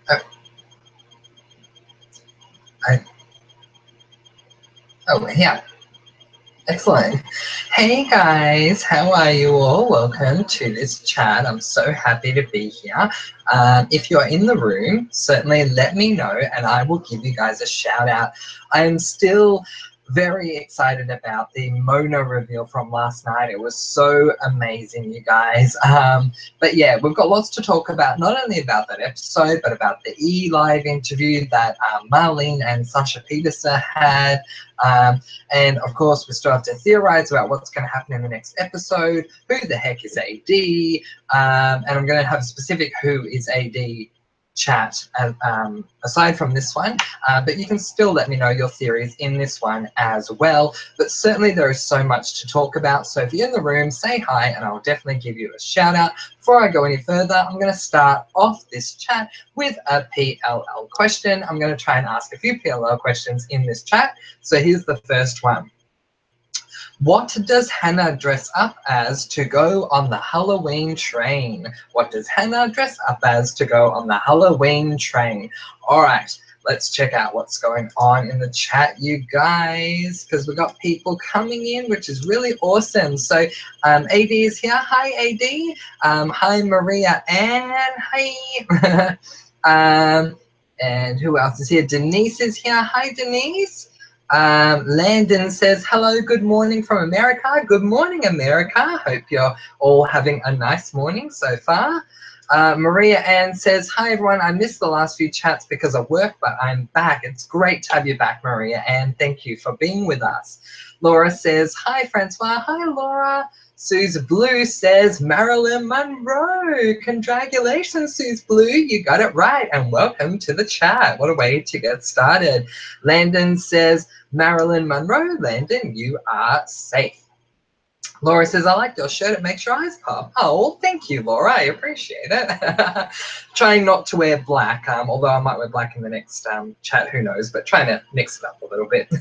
Oh, we're here. Excellent. Hey guys, how are you all? Welcome to this chat. I'm so happy to be here. If you're in the room, certainly let me know and I will give you guys a shout out. I am still very excited about the Mona reveal from last night. It was so amazing, you guys. But yeah, we've got lots to talk about, not only about that episode, but about the E-Live interview that Marlene and Sasha Peterson had. And of course, we still have to theorize about what's going to happen in the next episode. Who the heck is AD? And I'm going to have a specific who is AD chat aside from this one, but you can still let me know your theories in this one as well. But certainly there is so much to talk about, so if you're in the room, say hi and I'll definitely give you a shout out. Before I go any further, I'm going to start off this chat with a PLL question. I'm going to try and ask a few PLL questions in this chat. So here's the first one. What does Hannah dress up as to go on the Halloween train? What does Hannah dress up as to go on the Halloween train? All right, let's check out what's going on in the chat, you guys, because we've got people coming in, which is really awesome. So AD is here. Hi, AD. Hi, Maria Ann. Hi. And who else is here? Denise is here. Hi, Denise. Landon says, hello, good morning from America. Good morning, America. Hope you're all having a nice morning so far. Maria Ann says, hi, everyone. I missed the last few chats because of work, but I'm back. It's great to have you back, Maria Ann. Thank you for being with us. Laura says, hi, Francois. Hi, Laura. Suze Blue says, Marilyn Monroe. Congratulations, Suze Blue. You got it right, and welcome to the chat. What a way to get started. Landon says, Marilyn Monroe. Landon, you are safe. Laura says, I like your shirt. It makes your eyes pop. Oh, well, thank you, Laura. I appreciate it. Trying not to wear black, although I might wear black in the next chat. Who knows? But trying to mix it up a little bit.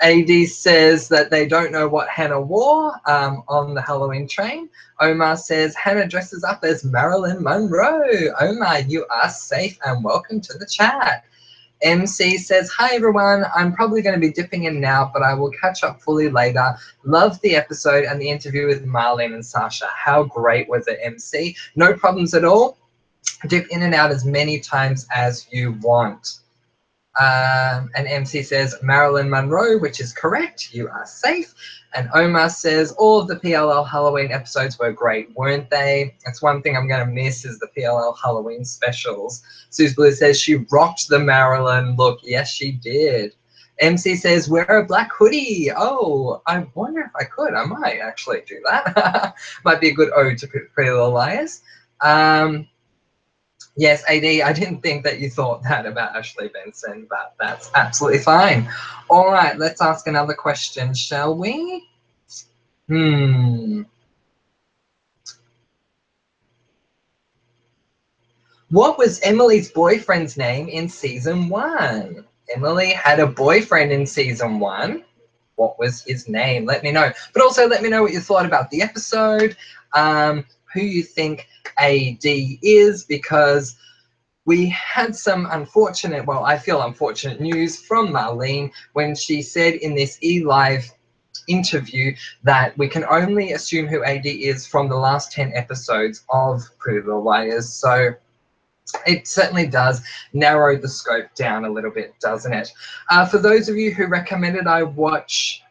AD says that they don't know what Hannah wore on the Halloween train. Omar says, Hannah dresses up as Marilyn Monroe. Omar, you are safe and welcome to the chat. MC says, hi everyone, I'm probably going to be dipping in now, but I will catch up fully later. Love the episode and the interview with Marlene and Sasha. How great was it, MC? No problems at all. Dip in and out as many times as you want. And MC says Marilyn Monroe, which is correct. You are safe. And Omar says all of the PLL Halloween episodes were great, weren't they? That's one thing I'm going to miss is the PLL Halloween specials. Suze Blue says she rocked the Marilyn look. Yes, she did. MC says wear a black hoodie. Oh, I wonder if I could. I might actually do that. Might be a good ode to Pretty Little Liars. Yes, AD, I didn't think that you thought that about Ashley Benson, but that's absolutely fine. All right, let's ask another question, shall we? What was Emily's boyfriend's name in season 1? Emily had a boyfriend in season 1. What was his name? Let me know. But also let me know what you thought about the episode, who you think AD is, because we had some unfortunate, well, I feel unfortunate news from Marlene when she said in this E-Live interview that we can only assume who AD is from the last 10 episodes of Pretty Little Liars. So it certainly does narrow the scope down a little bit, doesn't it? For those of you who recommended I watch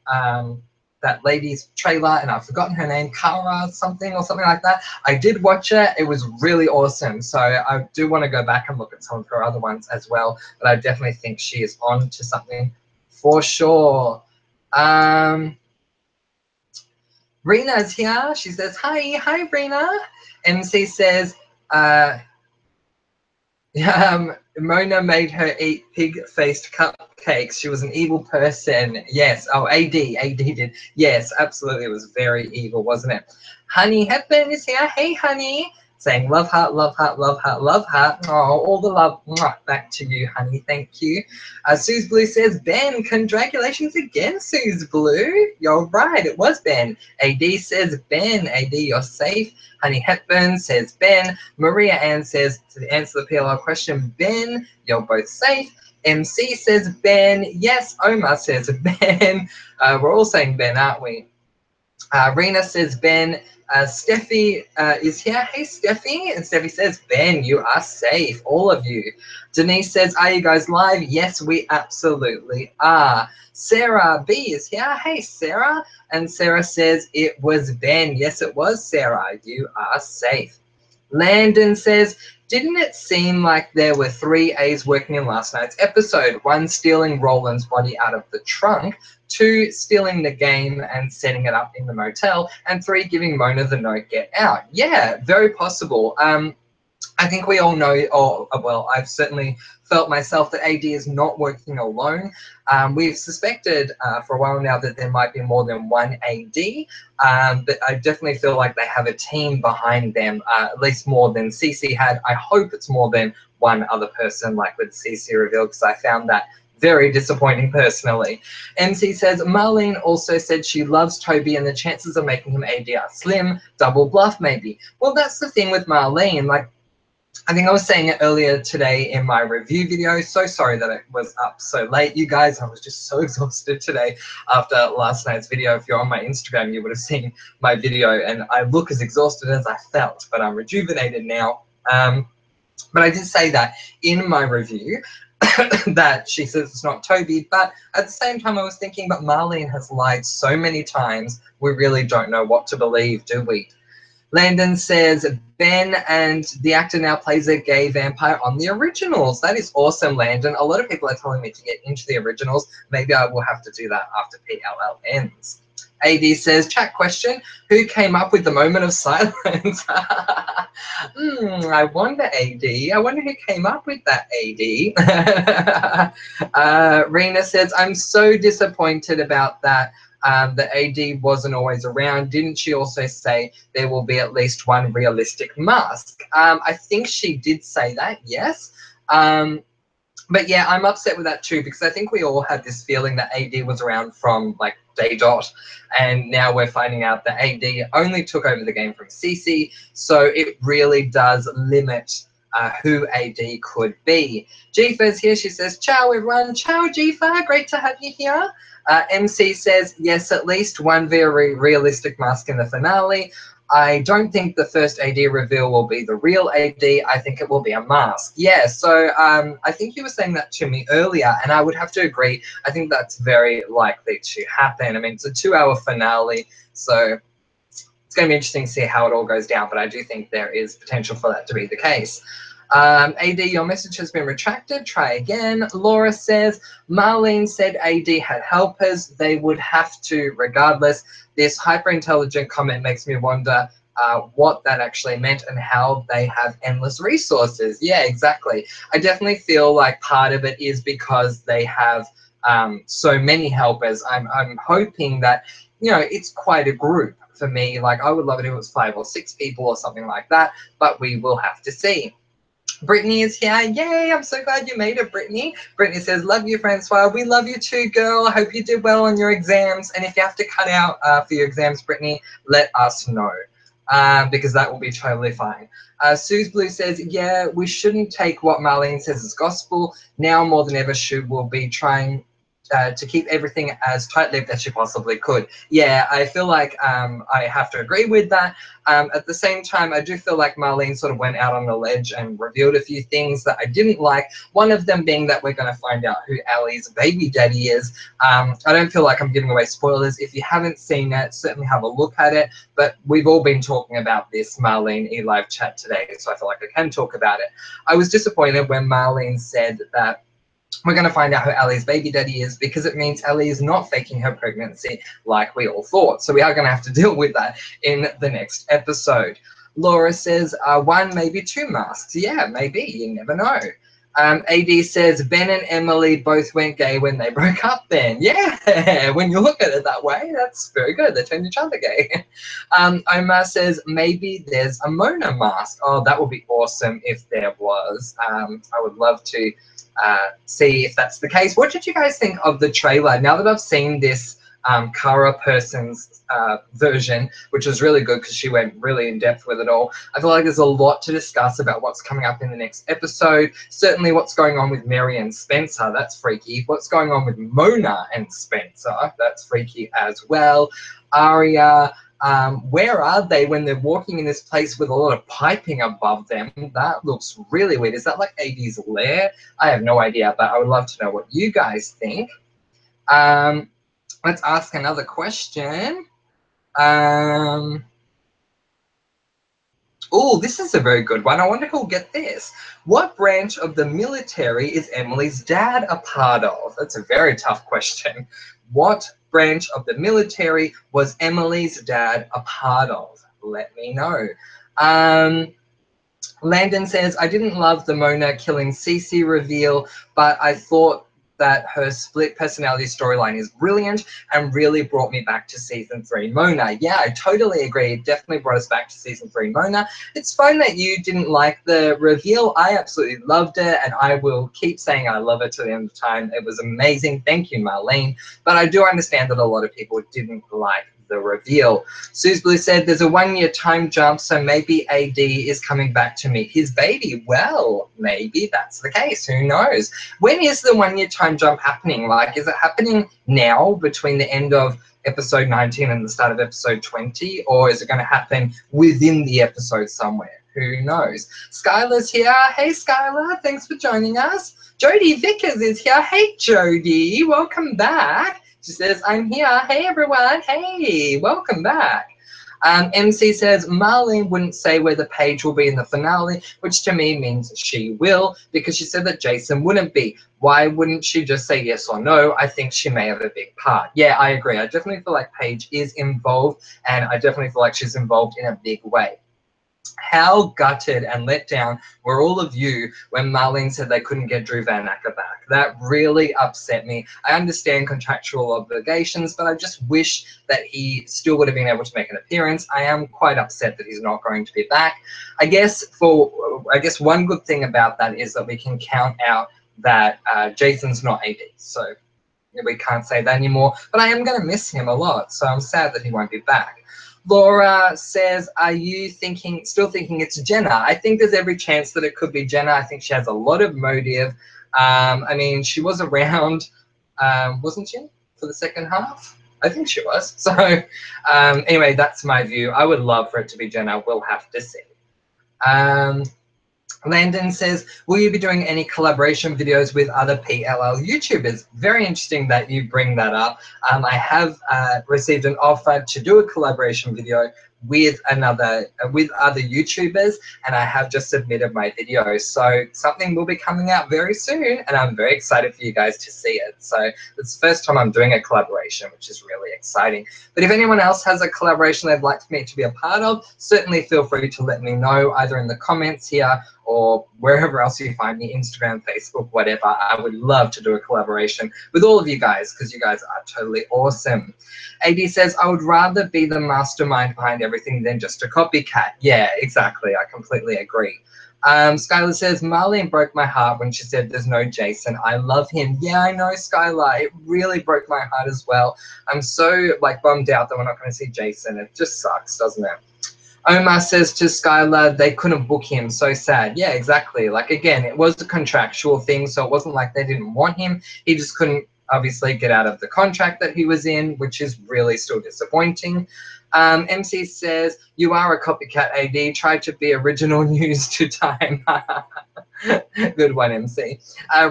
that lady's trailer, and I've forgotten her name, Kara something or something like that. I did watch it. It was really awesome. So I do want to go back and look at some of her other ones as well. But I definitely think she is on to something for sure. Rena's here. She says, hi. Hi, Rena. MC says, Mona made her eat pig-faced cupcakes. She was an evil person. Yes. Oh, AD did. Yes, absolutely. It was very evil, wasn't it? Honey Hepburn is here. Hey, honey. saying love heart, love heart, love heart, love heart. Oh, all the love back to you, honey. Thank you. Suze Blue says, Ben, congratulations again, Suze Blue. You're right, it was Ben. AD says, Ben, AD, you're safe. Honey Hepburn says, Ben. Maria Ann says, to answer the PLR question, Ben, you're both safe. MC says, Ben. Yes, Omar says, Ben. We're all saying Ben, aren't we? Rena says, Ben. Steffi is here. Hey, Steffi. And Steffi says, Ben, you are safe, all of you. Denise says, are you guys live? Yes, we absolutely are. Sarah B is here. Hey, Sarah. And Sarah says, it was Ben. Yes, it was Sarah. You are safe. Landon says, didn't it seem like there were 3 A's working in last night's episode? 1, stealing Roland's body out of the trunk. 2, stealing the game and setting it up in the motel. And 3, giving Mona the note, get out. Yeah, very possible. I think we all know, or well, I've certainly felt myself that AD is not working alone. We've suspected for a while now that there might be more than one AD, but I definitely feel like they have a team behind them, at least more than Cece had. I hope it's more than one other person, like with Cece reveal, because I found that very disappointing personally. MC says, Marlene also said she loves Toby and the chances of making him AD are slim. Double bluff maybe. Well, that's the thing with Marlene. Like, I think I was saying it earlier today in my review video. So sorry that it was up so late, you guys. I was just so exhausted today after last night's video. If you're on my Instagram, you would have seen my video, and I look as exhausted as I felt, but I'm rejuvenated now. But I did say that in my review that she says it's not Toby, but at the same time I was thinking, but Marlene has lied so many times, we really don't know what to believe, do we? Landon says, Ben, and the actor now plays a gay vampire on the originals. That is awesome, Landon. A lot of people are telling me to get into the originals. Maybe I will have to do that after PLL ends. AD says, chat question, who came up with the moment of silence? I wonder, AD. I wonder who came up with that, AD. Rena says, I'm so disappointed about that. The AD wasn't always around. Didn't she also say there will be at least one realistic mask? I think she did say that, yes. But yeah, I'm upset with that too, because I think we all had this feeling that AD was around from like day dot, and now we're finding out that AD only took over the game from Cece, so it really does limit who AD could be. Jifa's here. She says, ciao everyone. Ciao Jifa, great to have you here. MC says, yes, at least one very realistic mask in the finale. I don't think the first AD reveal will be the real AD. I think it will be a mask. Yeah, so I think you were saying that to me earlier, and I would have to agree. I think that's very likely to happen. I mean, it's a 2-hour finale, so it's going to be interesting to see how it all goes down, but I do think there is potential for that to be the case. AD, your message has been retracted. Try again. Laura says, Marlene said AD had helpers. They would have to regardless. This hyper-intelligent comment makes me wonder what that actually meant and how they have endless resources. Yeah, exactly. I definitely feel like part of it is because they have so many helpers. I'm hoping that, you know, it's quite a group for me. Like, I would love it if it was 5 or 6 people or something like that, but we will have to see. Brittany is here. Yay, I'm so glad you made it, Brittany. Brittany says, love you, Francois. We love you too, girl. I hope you did well on your exams. And if you have to cut out for your exams, Brittany, let us know, because that will be totally fine. Suze Blue says, yeah, we shouldn't take what Marlene says as gospel. Now more than ever, she will be trying to keep everything as tight-lipped as she possibly could. Yeah, I feel like I have to agree with that. At the same time, I do feel like Marlene sort of went out on a ledge and revealed a few things that I didn't like. One of them being that we're going to find out who Ali's baby daddy is. I don't feel like I'm giving away spoilers. If you haven't seen it, certainly have a look at it. But we've all been talking about this Marlene eLive chat today, so I feel like I can talk about it. I was disappointed when Marlene said that we're going to find out who Ali's baby daddy is, because it means Ali is not faking her pregnancy like we all thought. So we are going to have to deal with that in the next episode. Laura says, 1, maybe 2 masks. Yeah, maybe. You never know. AD says, Ben and Emily both went gay when they broke up then. Yeah, when you look at it that way, that's very good. They turned each other gay. Omar says, maybe there's a Mona mask. Oh, that would be awesome if there was. I would love to see if that's the case. What did you guys think of the trailer? Now that I've seen this Kara person's version, which was really good because she went really in depth with it all. I feel like there's a lot to discuss about what's coming up in the next episode. Certainly what's going on with Mary and Spencer, that's freaky. What's going on with Mona and Spencer, that's freaky as well. Aria, where are they when they're walking in this place with a lot of piping above them? That looks really weird. Is that like AD's lair? I have no idea, but I would love to know what you guys think. Let's ask another question. Oh, this is a very good one. I wonder who'll get this. What branch of the military is Emily's dad a part of? That's a very tough question. What branch of the military was Emily's dad a part of? Let me know. Landon says, I didn't love the Mona killing Cece reveal, but I thought that her split personality storyline is brilliant and really brought me back to season 3 Mona. Yeah, I totally agree. It definitely brought us back to season 3 Mona. It's fun that you didn't like the reveal. I absolutely loved it, and I will keep saying I love it to the end of time. It was amazing. Thank you, Marlene. But I do understand that a lot of people didn't like the reveal. Suze Blue said there's a 1-year time jump, so maybe AD is coming back to meet his baby. Well, maybe that's the case. Who knows? When is the 1-year time jump happening? Like, is it happening now between the end of episode 19 and the start of episode 20, or is it going to happen within the episode somewhere? Who knows? Skylar's here. Hey, Skylar. Thanks for joining us. Jodie Vickers is here. Hey, Jodie. Welcome back. She says, I'm here. Hey, everyone. Hey, welcome back. MC says, Marlene wouldn't say whether Paige will be in the finale, which to me means she will, because she said that Jason wouldn't be. Why wouldn't she just say yes or no? I think she may have a big part. Yeah, I agree. I definitely feel like Paige is involved, and I definitely feel like she's involved in a big way. How gutted and let down were all of you when Marlene said they couldn't get Drew Van Acker back? That really upset me. I understand contractual obligations, but I just wish that he still would have been able to make an appearance. I am quite upset that he's not going to be back. I guess one good thing about that is that we can count out that Jason's not AD, so we can't say that anymore. But I am going to miss him a lot, so I'm sad that he won't be back. Laura says, are you still thinking it's Jenna? I think there's every chance that it could be Jenna. I think she has a lot of motive. I mean, she was around, wasn't she, for the second half? I think she was. So anyway, that's my view. I would love for it to be Jenna. We'll have to see. Landon says, will you be doing any collaboration videos with other PLL YouTubers? Very interesting that you bring that up. I have received an offer to do a collaboration video with other YouTubers, and I have just submitted my video. So something will be coming out very soon, and I'm very excited for you guys to see it. So it's the first time I'm doing a collaboration, which is really exciting. But if anyone else has a collaboration they'd like me to be a part of, certainly feel free to let me know either in the comments here or wherever else you find me, Instagram, Facebook, whatever. I would love to do a collaboration with all of you guys because you guys are totally awesome. AD says, I would rather be the mastermind behind everything than just a copycat. Yeah, exactly. I completely agree. Skylar says, Marlene broke my heart when she said there's no Jason. I love him. Yeah, I know, Skylar. It really broke my heart as well. I'm so bummed out that we're not going to see Jason. It just sucks, doesn't it? Omar says to Skylar, they couldn't book him. So sad. Yeah, exactly. Again, it was a contractual thing, so it wasn't like they didn't want him. He just couldn't obviously get out of the contract that he was in, which is really still disappointing. MC says, you are a copycat, AD. Try to be original news to time. Good one, MC.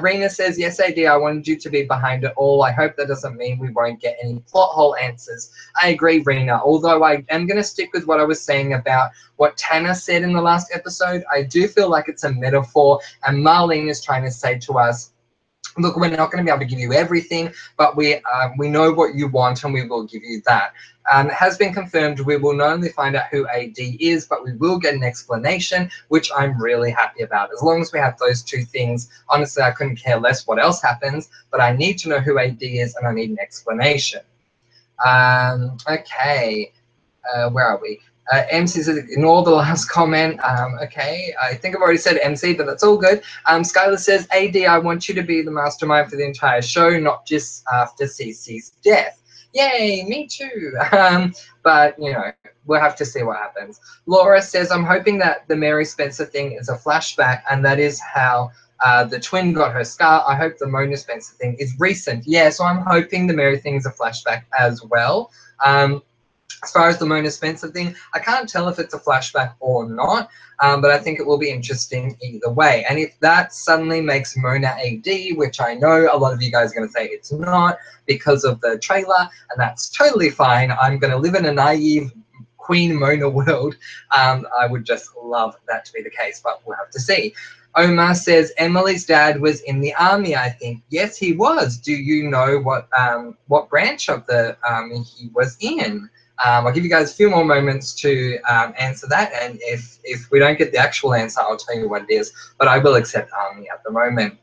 Rena says, yes, AD, I wanted you to be behind it all. I hope that doesn't mean we won't get any plot hole answers. I agree, Rena, although I am going to stick with what I was saying about what Tanner said in the last episode. I do feel like it's a metaphor, and Marlene is trying to say to us, Look, we're not going to be able to give you everything, but we know what you want and we will give you that. It has been confirmed we will not only find out who AD is, but we will get an explanation, which I'm really happy about. As long as we have those two things, honestly, I couldn't care less what else happens, but I need to know who AD is and I need an explanation. Okay, where are we? MC says, ignore the last comment. Okay, I think I've already said MC, but that's all good. Skylar says, AD, I want you to be the mastermind for the entire show, not just after CC's death. Yay, me too. But, you know, we'll have to see what happens. Laura says, I'm hoping that the Mary Spencer thing is a flashback, and that is how the twin got her scar. I hope the Mona Spencer thing is recent. Yeah, so I'm hoping the Mary thing is a flashback as well. As far as the Mona Spencer thing, I can't tell if it's a flashback or not, but I think it will be interesting either way. And if that suddenly makes Mona AD, which I know a lot of you guys are going to say it's not because of the trailer, and that's totally fine. I'm going to live in a naive Queen Mona world. I would just love that to be the case, but we'll have to see. Omar says Emily's dad was in the army, I think. Yes, he was. Do you know what branch of the army he was in? I'll give you guys a few more moments to answer that, and if we don't get the actual answer, I'll tell you what it is, but I will accept Army at the moment.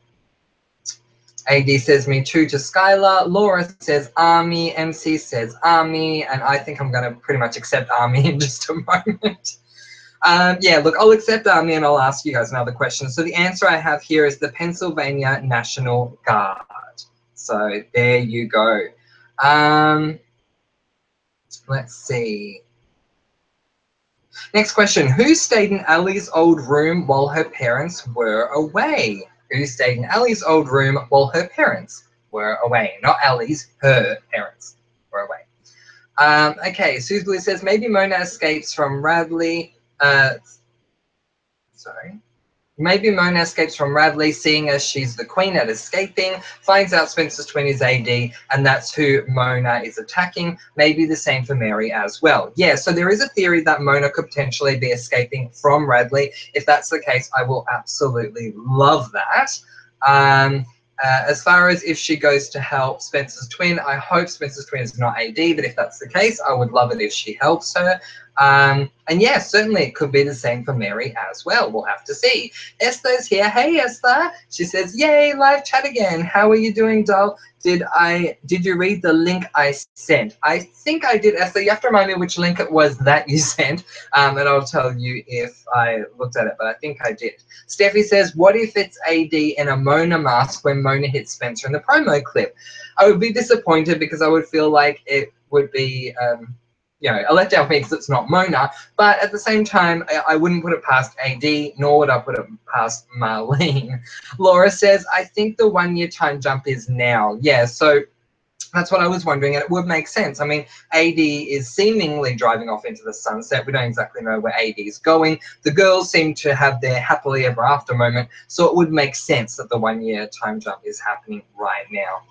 AD says me too to Skylar. Laura says Army. MC says Army, and I think I'm going to pretty much accept Army in just a moment. Yeah, look, I'll accept Army, and I'll ask you guys another question. So the answer I have here is the Pennsylvania National Guard. So there you go. Let's see. Next question. Who stayed in Allie's old room while her parents were away? Who stayed in Allie's old room while her parents were away? Not Allie's, her parents were away. Okay, Suze Blue says, maybe Mona escapes from Radley. Sorry. Maybe Mona escapes from Radley, seeing as she's the queen at escaping, finds out Spencer's twin is AD, and that's who Mona is attacking. Maybe the same for Mary as well. Yeah, so there is a theory that Mona could potentially be escaping from Radley. If that's the case, I will absolutely love that. As far as if she goes to help Spencer's twin, I hope Spencer's twin is not AD, but if that's the case, I would love it if she helps her. And yeah, certainly it could be the same for Mary as well. We'll have to see. Esther's here. Hey, Esther. She says, yay, live chat again. How are you doing, doll? Did you read the link I sent? I think I did, Esther. You have to remind me which link it was that you sent, and I'll tell you if I looked at it, but I think I did. Steffi says, what if it's AD in a Mona mask when Mona hits Spencer in the promo clip? I would be disappointed because I would feel like it would be you know, a letdown for me because it's not Mona, but at the same time, I wouldn't put it past AD, nor would I put it past Marlene. Laura says, I think the 1 year time jump is now. Yeah, so that's what I was wondering, and it would make sense. I mean, AD is seemingly driving off into the sunset. We don't exactly know where AD is going. The girls seem to have their happily ever after moment, so it would make sense that the 1 year time jump is happening right now.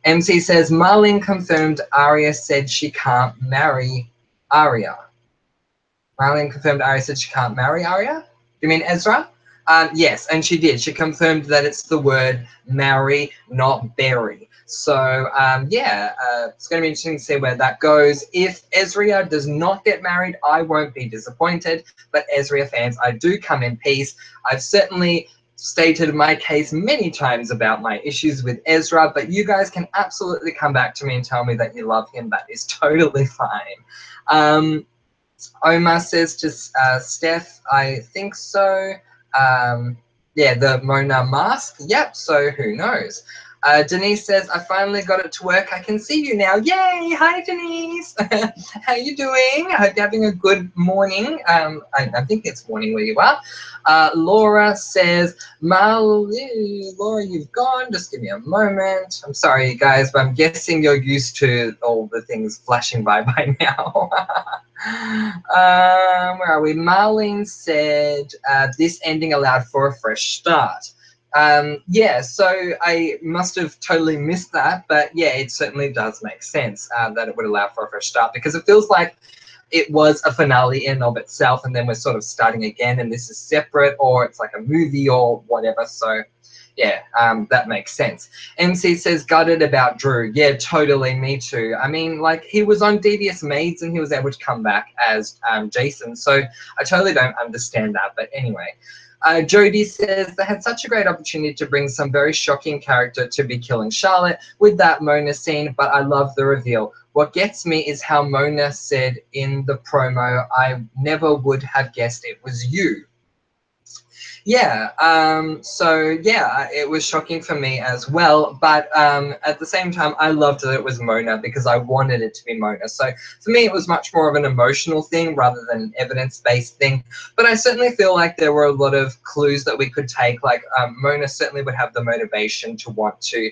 MC says, Marlene confirmed Arya said she can't marry Arya. Marlene confirmed Arya said she can't marry Arya? You mean Ezra? Yes, and she did. She confirmed that it's the word marry, not bury. So, yeah, it's going to be interesting to see where that goes. If Ezra does not get married, I won't be disappointed. But Ezra fans, I do come in peace. I've certainly stated my case many times about my issues with Ezra, but you guys can absolutely come back to me and tell me that you love him. That is totally fine. Omar says to Steph, I think so. Yeah, the Mona mask. Yep, so who knows? Denise says, I finally got it to work. I can see you now. Yay! Hi, Denise. How you doing? I hope you're having a good morning. I think it's morning where you are. Laura says, Laura, you've gone. Just give me a moment. I'm sorry, guys, but I'm guessing you're used to all the things flashing by now. Where are we? Marlene said, this ending allowed for a fresh start. Yeah, so I must have totally missed that, but yeah, it certainly does make sense that it would allow for a fresh start, because it feels like it was a finale in and of itself, and then we're sort of starting again, and this is separate, or it's like a movie or whatever. So Yeah, that makes sense. MC says, gutted about Drew. Yeah, totally, me too. I mean, like, he was on Devious Maids and he was able to come back as Jason, so I totally don't understand that, but anyway. Jody says, they had such a great opportunity to bring some very shocking character to be killing Charlotte with that Mona scene, but I love the reveal. What gets me is how Mona said in the promo, I never would have guessed it was you. Yeah, so yeah, it was shocking for me as well, but at the same time, I loved that it was Mona because I wanted it to be Mona. So for me, it was much more of an emotional thing rather than an evidence-based thing, but I certainly feel like there were a lot of clues that we could take, like Mona certainly would have the motivation to want to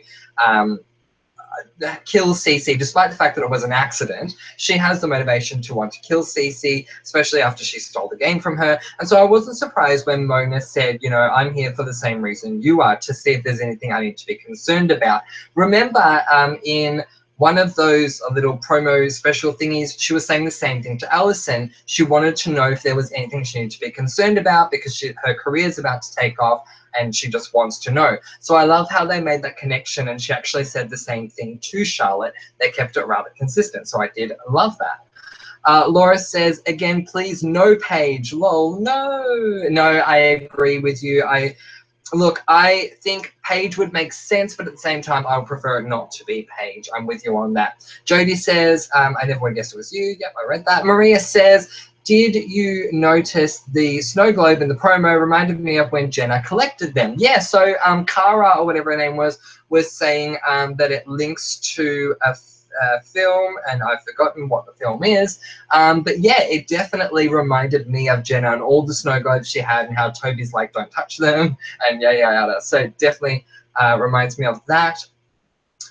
kill Cece, despite the fact that it was an accident. She has the motivation to want to kill Cece, especially after she stole the game from her. And so I wasn't surprised when Mona said, you know, I'm here for the same reason you are, to see if there's anything I need to be concerned about. Remember, in one of those little promo special thingies, she was saying the same thing to Allison. She wanted to know if there was anything she needed to be concerned about because her career's about to take off and she just wants to know. So I love how they made that connection, and she actually said the same thing to Charlotte. They kept it rather consistent, so I did love that. Laura says, again, please, no Paige. Lol, no. No, I agree with you. Look, I think Paige would make sense, but at the same time, I would prefer it not to be Paige. I'm with you on that. Jody says, I never would have guessed it was you. Yep, I read that. Maria says, did you notice the snow globe in the promo reminded me of when Jenna collected them? Yeah, so Cara, or whatever her name was saying that it links to a film, and I've forgotten what the film is. But yeah, it definitely reminded me of Jenna and all the snow globes she had and how Toby's like, don't touch them, and yada. So it definitely reminds me of that.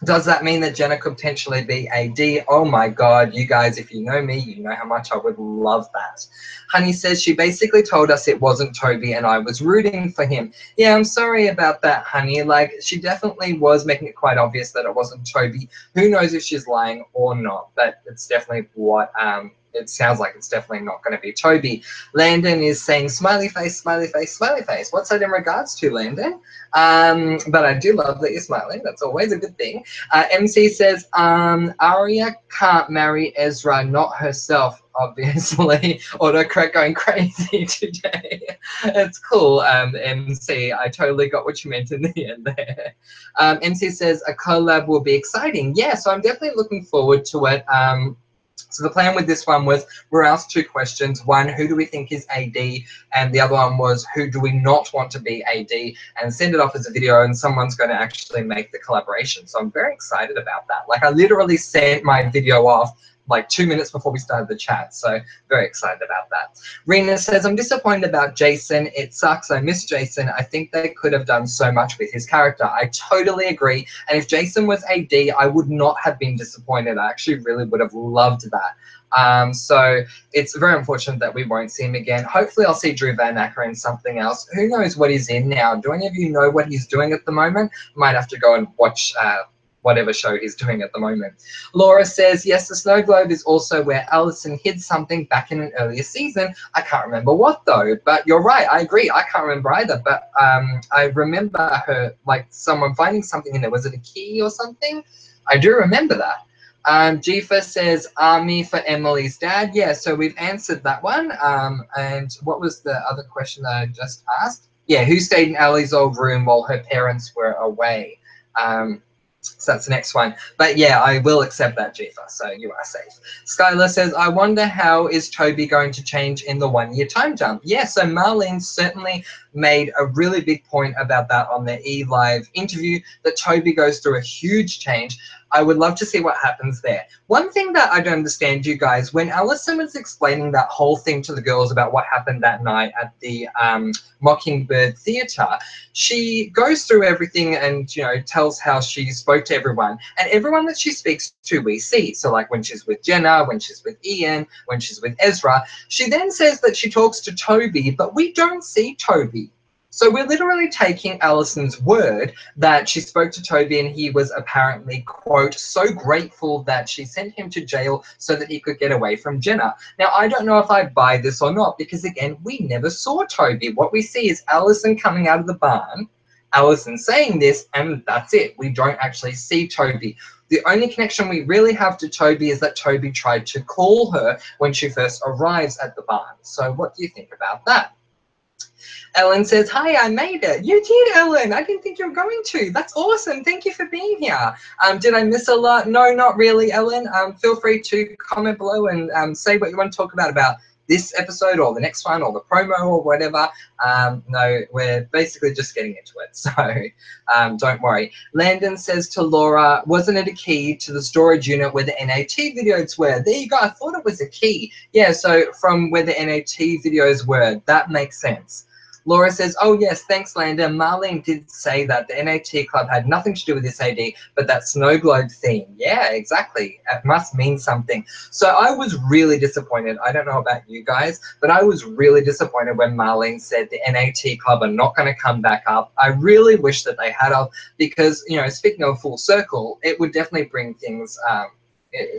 Does that mean that Jenna could potentially be AD? Oh my God, you guys, if you know me, you know how much I would love that. Honey says she basically told us it wasn't Toby and I was rooting for him. Yeah, I'm sorry about that, Honey. Like, she definitely was making it quite obvious that it wasn't Toby. Who knows if she's lying or not, but it's definitely what it sounds like. It's definitely not going to be Toby. Landon is saying smiley face, smiley face, smiley face. What's that in regards to, Landon? But I do love that you're smiling. That's always a good thing. MC says, Arya can't marry Ezra, not herself, obviously. Autocorrect going crazy today. It's cool, MC. I totally got what you meant in the end there. MC says, a collab will be exciting. Yeah, so I'm definitely looking forward to it. So the plan with this one was we're asked two questions. One, who do we think is AD? And the other one was, who do we not want to be AD? And send it off as a video, and someone's going to actually make the collaboration. So I'm very excited about that. Like, I literally sent my video off like 2 minutes before we started the chat. So very excited about that. Rena says, I'm disappointed about Jason. It sucks. I miss Jason. I think they could have done so much with his character. I totally agree. And if Jason was AD, I would not have been disappointed. I actually really would have loved that. So it's very unfortunate that we won't see him again. Hopefully I'll see Drew Van Acker in something else. Who knows what he's in now? Do any of you know what he's doing at the moment? Might have to go and watch whatever show he's doing at the moment. Laura says, yes, the snow globe is also where Allison hid something back in an earlier season. I can't remember what though, but you're right. I agree. I can't remember either, but I remember her, like, someone finding something in there. Was it a key or something? I do remember that. Jifa says, army for Emily's dad. Yeah, so we've answered that one. And what was the other question that I just asked? Yeah, who stayed in Ellie's old room while her parents were away? So that's the next one. But yeah, I will accept that, Jifa, so you are safe. Skylar says, I wonder how is Toby going to change in the 1 year time jump? Yeah, so Marlene certainly made a really big point about that on the E-Live interview, that Toby goes through a huge change. I would love to see what happens there. One thing that I don't understand, you guys, when Alison was explaining that whole thing to the girls about what happened that night at the Mockingbird Theatre, she goes through everything and, you know, tells how she spoke to everyone. And everyone that she speaks to, we see. So, like, when she's with Jenna, when she's with Ian, when she's with Ezra, she then says that she talks to Toby, but we don't see Toby. So we're literally taking Alison's word that she spoke to Toby and he was apparently, quote, so grateful that she sent him to jail so that he could get away from Jenna. Now, I don't know if I buy this or not because, again, we never saw Toby. What we see is Alison coming out of the barn Allison saying this, and that's it. We don't actually see Toby. The only connection we really have to Toby is that Toby tried to call her when she first arrives at the barn. So what do you think about that? Ellen says, hi, I made it. You did, Ellen. I didn't think you were going to. That's awesome. Thank you for being here. Did I miss a lot? No, not really, Ellen. Feel free to comment below and say what you want to talk about this episode or the next one or the promo or whatever. No, we're basically just getting into it. So don't worry. Landon says to Laura, wasn't it a key to the storage unit where the NAT videos were? There you go. I thought it was a key. Yeah, so from where the NAT videos were, that makes sense. Laura says, oh, yes, thanks, Landon. Marlene did say that the NAT club had nothing to do with this AD, but that snow globe theme. Yeah, exactly. It must mean something. So I was really disappointed. I don't know about you guys, but I was really disappointed when Marlene said the NAT club are not going to come back up. I really wish that they had of, because, you know, speaking of full circle, it would definitely bring things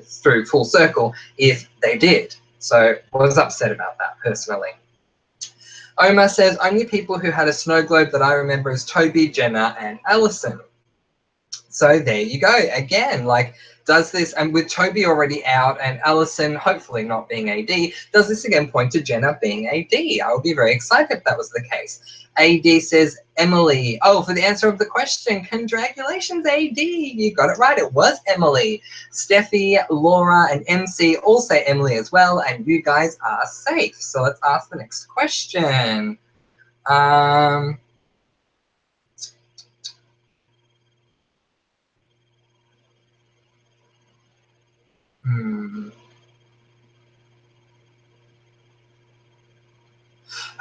through full circle if they did. So I was upset about that personally. Omar says, only people who had a snow globe that I remember is Toby, Jenna, and Allison. So there you go. Again, like, does this, and with Toby already out and Allison hopefully not being AD, does this again point to Jenna being AD? I would be very excited if that was the case. AD says, Emily. Oh, for the answer of the question, congratulations, AD. You got it right. It was Emily. Steffi, Laura, and MC all say Emily as well, and you guys are safe. So let's ask the next question.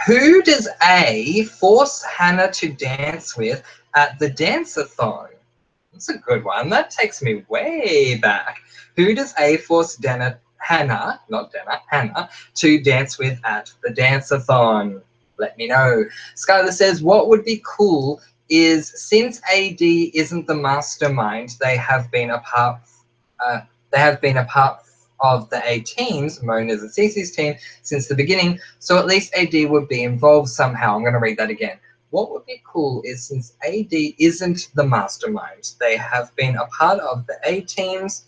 Who does A force Hannah to dance with at the dance-a-thon? That's a good one. That takes me way back. Who does A force Hannah to dance with at the dance-a-thon? Let me know. Skylar says, what would be cool is since AD isn't the mastermind, they have been a part of the A teams, Mona's and Cece's team, since the beginning, so at least AD would be involved somehow. I'm going to read that again. What would be cool is since AD isn't the mastermind, they have been a part of the A teams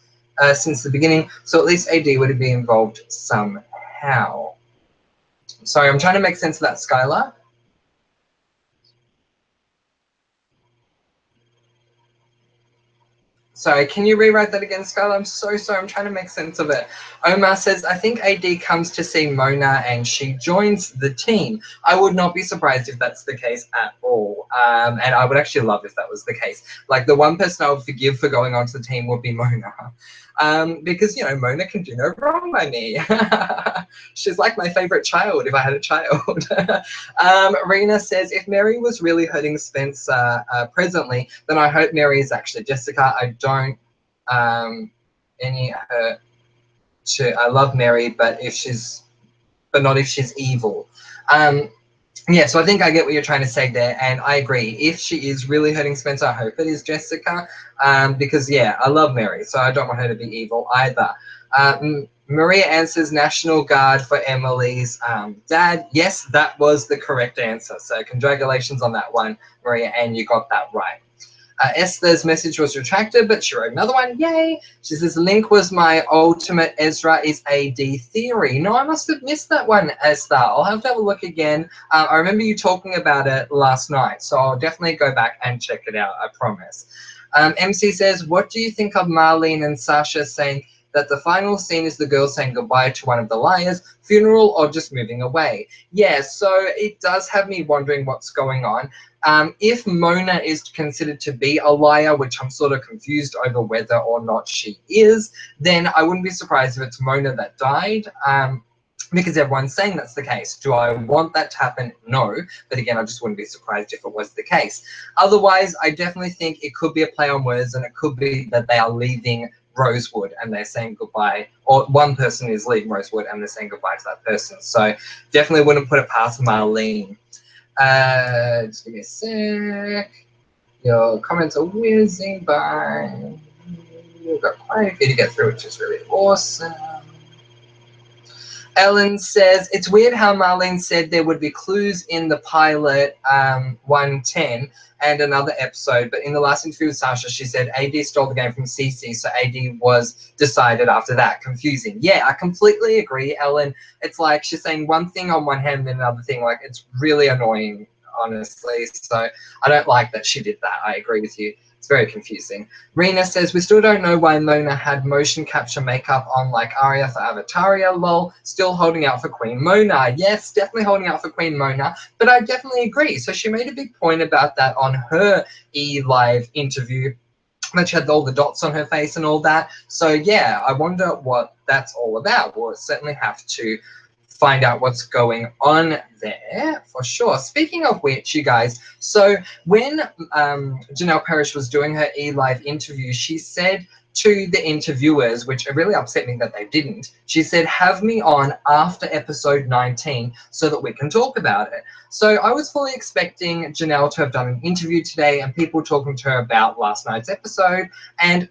since the beginning, so at least AD would be involved somehow. Sorry, I'm trying to make sense of that, Skylar. Sorry, can you rewrite that again, Skylar? I'm so sorry. I'm trying to make sense of it. Omar says, I think AD comes to see Mona and she joins the team. I would not be surprised if that's the case at all. And I would actually love if that was the case. Like, the one person I would forgive for going onto the team would be Mona. Because, you know, Mona can do no wrong by me. She's like my favorite child if I had a child. Rena says, if Mary was really hurting Spencer presently, then I hope Mary is actually Jessica. I don't any hurt to, I love Mary, but not if she's evil. Yeah, so I think I get what you're trying to say there, and I agree. If she is really hurting Spencer, I hope it is Jessica, because, yeah, I love Mary, so I don't want her to be evil either. Maria answers National Guard for Emily's dad. Yes, that was the correct answer, so congratulations on that one, Maria, and you got that right. Esther's message was retracted, but she wrote another one. Yay! She says, Link was my ultimate Ezra is AD theory. No, I must have missed that one, Esther. I'll have to have a look again. I remember you talking about it last night, so I'll definitely go back and check it out, I promise. MC says, what do you think of Marlene and Sasha saying that the final scene is the girl saying goodbye to one of the liars, funeral, or just moving away? Yeah, so it does have me wondering what's going on. If Mona is considered to be a liar, which I'm sort of confused over whether or not she is, then I wouldn't be surprised if it's Mona that died, because everyone's saying that's the case. Do I want that to happen? No. But again, I just wouldn't be surprised if it was the case. Otherwise, I definitely think it could be a play on words, and it could be that they are leaving Rosewood and they're saying goodbye, or one person is leaving Rosewood and they're saying goodbye to that person. So definitely wouldn't put it past Marlene. Just give me a sec. Your comments are whizzing by. You've got quite a few to get through, which is really awesome. Ellen says, it's weird how Marlene said there would be clues in the pilot 110 and another episode, but in the last interview with Sasha, she said AD stole the game from CC, so AD was decided after that. Confusing. Yeah, I completely agree, Ellen. It's like she's saying one thing on one hand and another thing. Like, it's really annoying, honestly. So I don't like that she did that. I agree with you. It's very confusing. Rena says, we still don't know why Mona had motion capture makeup on like Arya for Avataria, lol. Still holding out for Queen Mona. Yes, definitely holding out for Queen Mona, but I definitely agree. So she made a big point about that on her E-Live interview, that she had all the dots on her face and all that. So yeah, I wonder what that's all about. We'll certainly have to find out what's going on there for sure. Speaking of which, you guys, so when Janelle Parrish was doing her E-Live interview, she said to the interviewers, which really upset me that they didn't, she said, have me on after episode 19 so that we can talk about it. So I was fully expecting Janelle to have done an interview today and people talking to her about last night's episode, and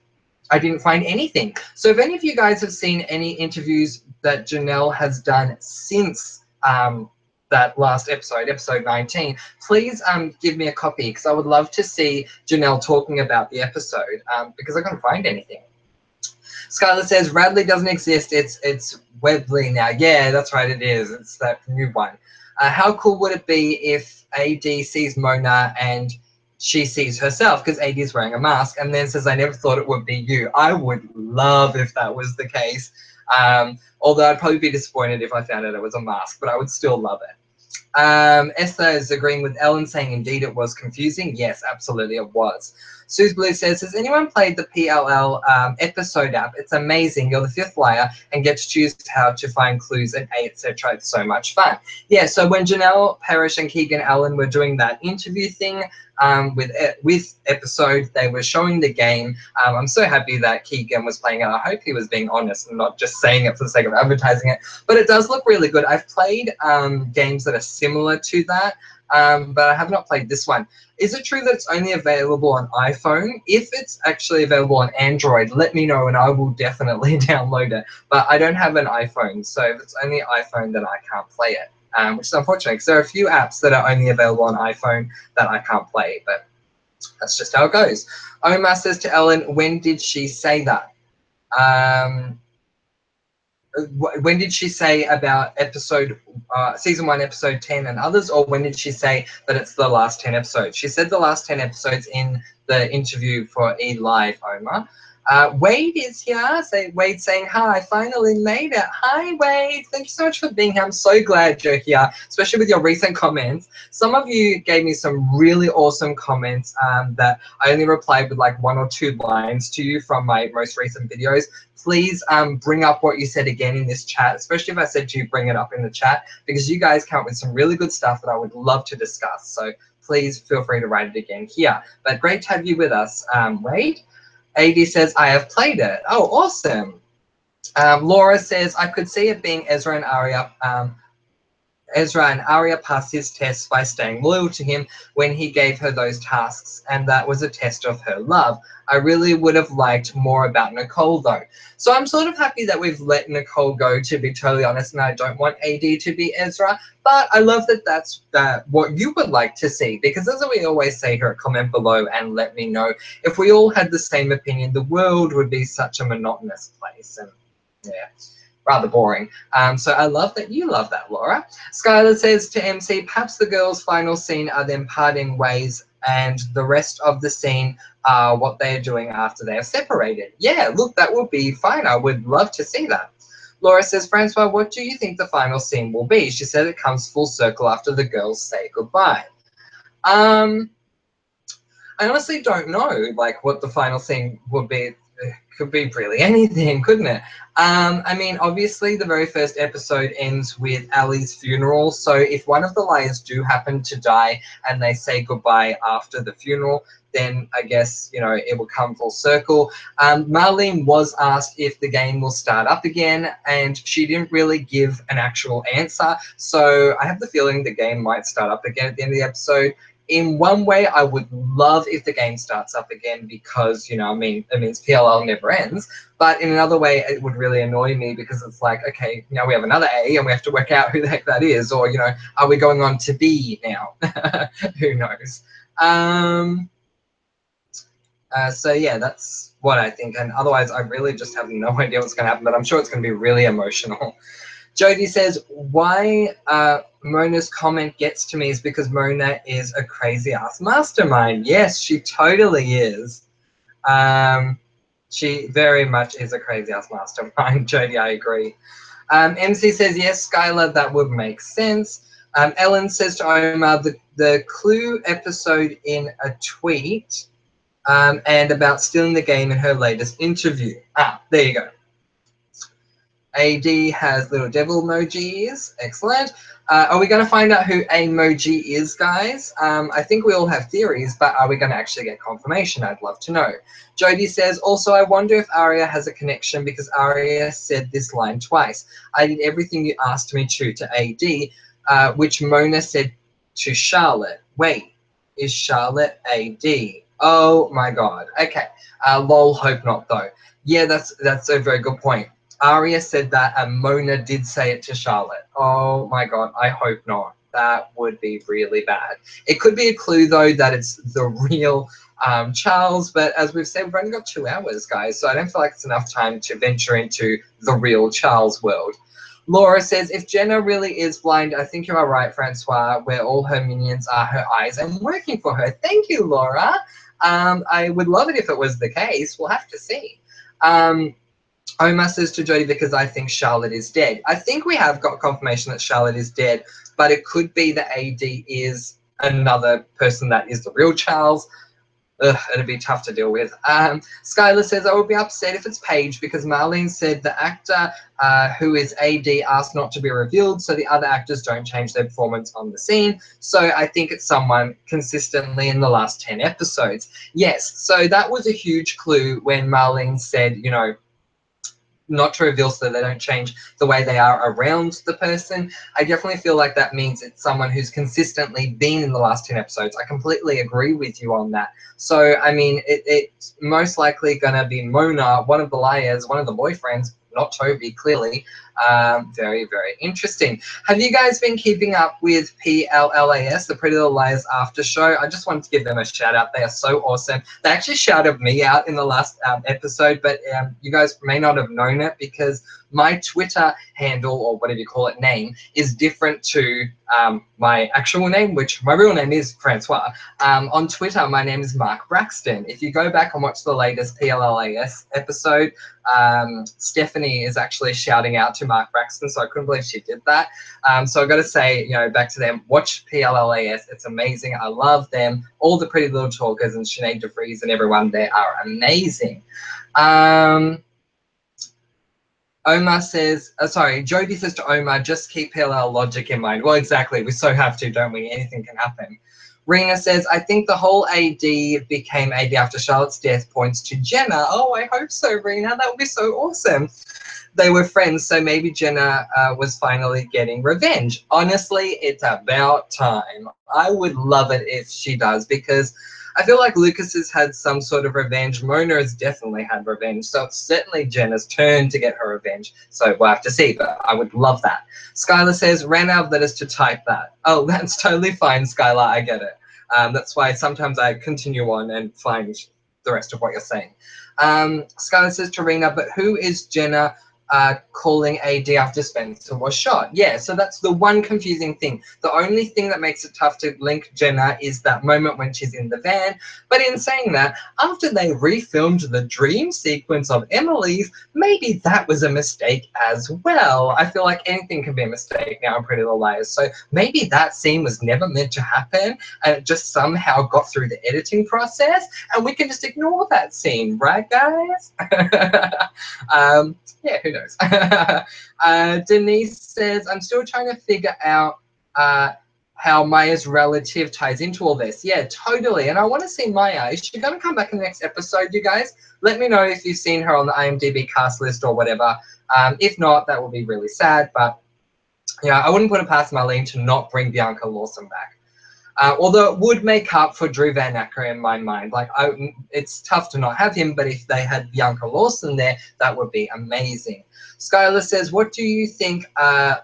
I didn't find anything. So if any of you guys have seen any interviews that Janelle has done since that last episode, episode 19, please give me a copy, because I would love to see Janelle talking about the episode, because I couldn't find anything. Skylar says, Radley doesn't exist, it's Webley now. Yeah, that's right, it is. It's that new one. How cool would it be if AD sees Mona and she sees herself, because AD is wearing a mask, and then says, I never thought it would be you. I would love if that was the case. Although I'd probably be disappointed if I found out it was a mask, but I would still love it. Esther is agreeing with Ellen, saying indeed it was confusing. Yes, absolutely it was. Suze Blue says, has anyone played the PLL episode app? It's amazing. You're the fifth layer and get to choose how to find clues and etc. It's so much fun. Yeah, so when Janelle Parrish and Keegan Allen were doing that interview thing with episode, they were showing the game. I'm so happy that Keegan was playing it. I hope he was being honest and not just saying it for the sake of advertising it. But it does look really good. I've played games that are similar to that, but I have not played this one. Is it true that it's only available on iPhone? If it's actually available on Android, let me know and I will definitely download it. But I don't have an iPhone, so if it's only iPhone, then I can't play it, which is unfortunate, because there are a few apps that are only available on iPhone that I can't play, but that's just how it goes. Omar says to Ellen, when did she say that? When did she say about season 1, episode 10 and others, or when did she say that it's the last 10 episodes? She said the last 10 episodes in the interview for E-Live, Omar. Wade is here. Wade saying, hi, finally made it. Hi, Wade. Thank you so much for being here. I'm so glad you're here, especially with your recent comments. Some of you gave me some really awesome comments that I only replied with like 1 or 2 lines to you from my most recent videos. Please bring up what you said again in this chat, especially if I said to you, bring it up in the chat, because you guys come up with some really good stuff that I would love to discuss. So please feel free to write it again here. But great to have you with us, Wade. AD says, I have played it. Oh, awesome. Laura says, I could see it being Ezra and Arya. Ezra and Arya passed his test by staying loyal to him when he gave her those tasks, and that was a test of her love. I really would have liked more about Nicole, though. So I'm sort of happy that we've let Nicole go, to be totally honest, and I don't want AD to be Ezra, but I love that that's what you would like to see, because as we always say here, comment below and let me know. If we all had the same opinion, the world would be such a monotonous place, and yeah, rather boring. So I love that you love that, Laura. Skylar says to MC, perhaps the girls' final scene are them parting ways and the rest of the scene are what they're doing after they are separated. Yeah, look, that would be fine. I would love to see that. Laura says, Francois, what do you think the final scene will be? She said it comes full circle after the girls say goodbye. I honestly don't know, like, what the final scene would be. It could be really anything, couldn't it? I mean, obviously, the very first episode ends with Ali's funeral. So if one of the liars do happen to die and they say goodbye after the funeral, then I guess, you know, it will come full circle. Marlene was asked if the game will start up again, and she didn't really give an actual answer. So I have the feeling the game might start up again at the end of the episode. In one way, I would love if the game starts up again because, you know, I mean, it means PLL never ends. But in another way, it would really annoy me because it's like, okay, now we have another A and we have to work out who the heck that is. Or, you know, are we going on to B now? Who knows? So yeah, that's what I think. And otherwise, I really just have no idea what's going to happen, but I'm sure it's going to be really emotional. Jody says, why Mona's comment gets to me is because Mona is a crazy-ass mastermind. Yes, she totally is. She very much is a crazy-ass mastermind, Jody, I agree. MC says, yes, Skylar, that would make sense. Ellen says to Omar, the Clue episode in a tweet and about stealing the game in her latest interview. Ah, there you go. AD has little devil emojis. Excellent. Are we going to find out who emoji is, guys? I think we all have theories, but are we going to actually get confirmation? I'd love to know. Jody says, also, I wonder if Aria has a connection because Aria said this line twice. I did everything you asked me to AD, which Mona said to Charlotte. Wait, is Charlotte AD? Oh, my God. Okay. Lol, hope not, though. Yeah, that's a very good point. Aria said that and Mona did say it to Charlotte. Oh my God, I hope not. That would be really bad. It could be a clue though that it's the real Charles, but as we've said, we've only got 2 hours, guys, so I don't feel like it's enough time to venture into the real Charles world. Laura says, if Jenna really is blind, I think you are right, Francois, where all her minions are her eyes and working for her. Thank you, Laura. I would love it if it was the case. We'll have to see. Omar says to Jodie, because I think Charlotte is dead. I think we have got confirmation that Charlotte is dead, but it could be that AD is another person that is the real Charles. Ugh, it'd be tough to deal with. Skylar says, I would be upset if it's Paige because Marlene said the actor who is AD asked not to be revealed, so the other actors don't change their performance on the scene. So I think it's someone consistently in the last 10 episodes. Yes, so that was a huge clue when Marlene said, you know, not to reveal so they don't change the way they are around the person. I definitely feel like that means it's someone who's consistently been in the last 10 episodes. I completely agree with you on that. So, I mean, it's most likely going to be Mona, one of the liars, one of the boyfriends, not Toby, clearly. Very, very interesting. Have you guys been keeping up with PLLAS, the Pretty Little Liars after show? I just wanted to give them a shout out. They are so awesome. They actually shouted me out in the last episode, but you guys may not have known it because my Twitter handle, or whatever you call it, name, is different to my actual name, which my real name is Francois. On Twitter, my name is Mark Braxton. If you go back and watch the latest PLLAS episode, Stephanie is actually shouting out to Mark Braxton, so I couldn't believe she did that. So I've got to say, you know, back to them, watch PLLAS. It's amazing. I love them. All the Pretty Little Talkers and Sinead DeVries and everyone there are amazing. Omar says, Jody says to Omar, just keep PLL logic in mind. Well, exactly. We so have to, don't we? Anything can happen. Rena says, I think the whole AD became AD after Charlotte's death points to Jenna. Oh, I hope so, Rena. That would be so awesome. They were friends, so maybe Jenna was finally getting revenge. Honestly, it's about time. I would love it if she does because I feel like Lucas has had some sort of revenge. Mona has definitely had revenge. So it's certainly Jenna's turn to get her revenge. So we'll have to see, but I would love that. Skylar says, ran out of letters to type that. Oh, that's totally fine, Skylar. I get it. That's why sometimes I continue on and find the rest of what you're saying. Skylar says to Rena, but who is Jenna calling AD after Spencer was shot? Yeah, so that's the one confusing thing. The only thing that makes it tough to link Jenna is that moment when she's in the van. But in saying that, after they refilmed the dream sequence of Emily's, maybe that was a mistake as well. I feel like anything can be a mistake now in Pretty Little Liars. So maybe that scene was never meant to happen and it just somehow got through the editing process and we can just ignore that scene, right, guys? Yeah, who knows? Denise says, I'm still trying to figure out how Maya's relative ties into all this. Yeah, totally. And I want to see Maya. Is she going to come back in the next episode, you guys? Let me know if you've seen her on the IMDb cast list or whatever. If not, that will be really sad. But, yeah, I wouldn't put it past Marlene to not bring Bianca Lawson back. Although it would make up for Drew Van Acker in my mind. Like, it's tough to not have him, but if they had Bianca Lawson there, that would be amazing. Skylar says, what do you think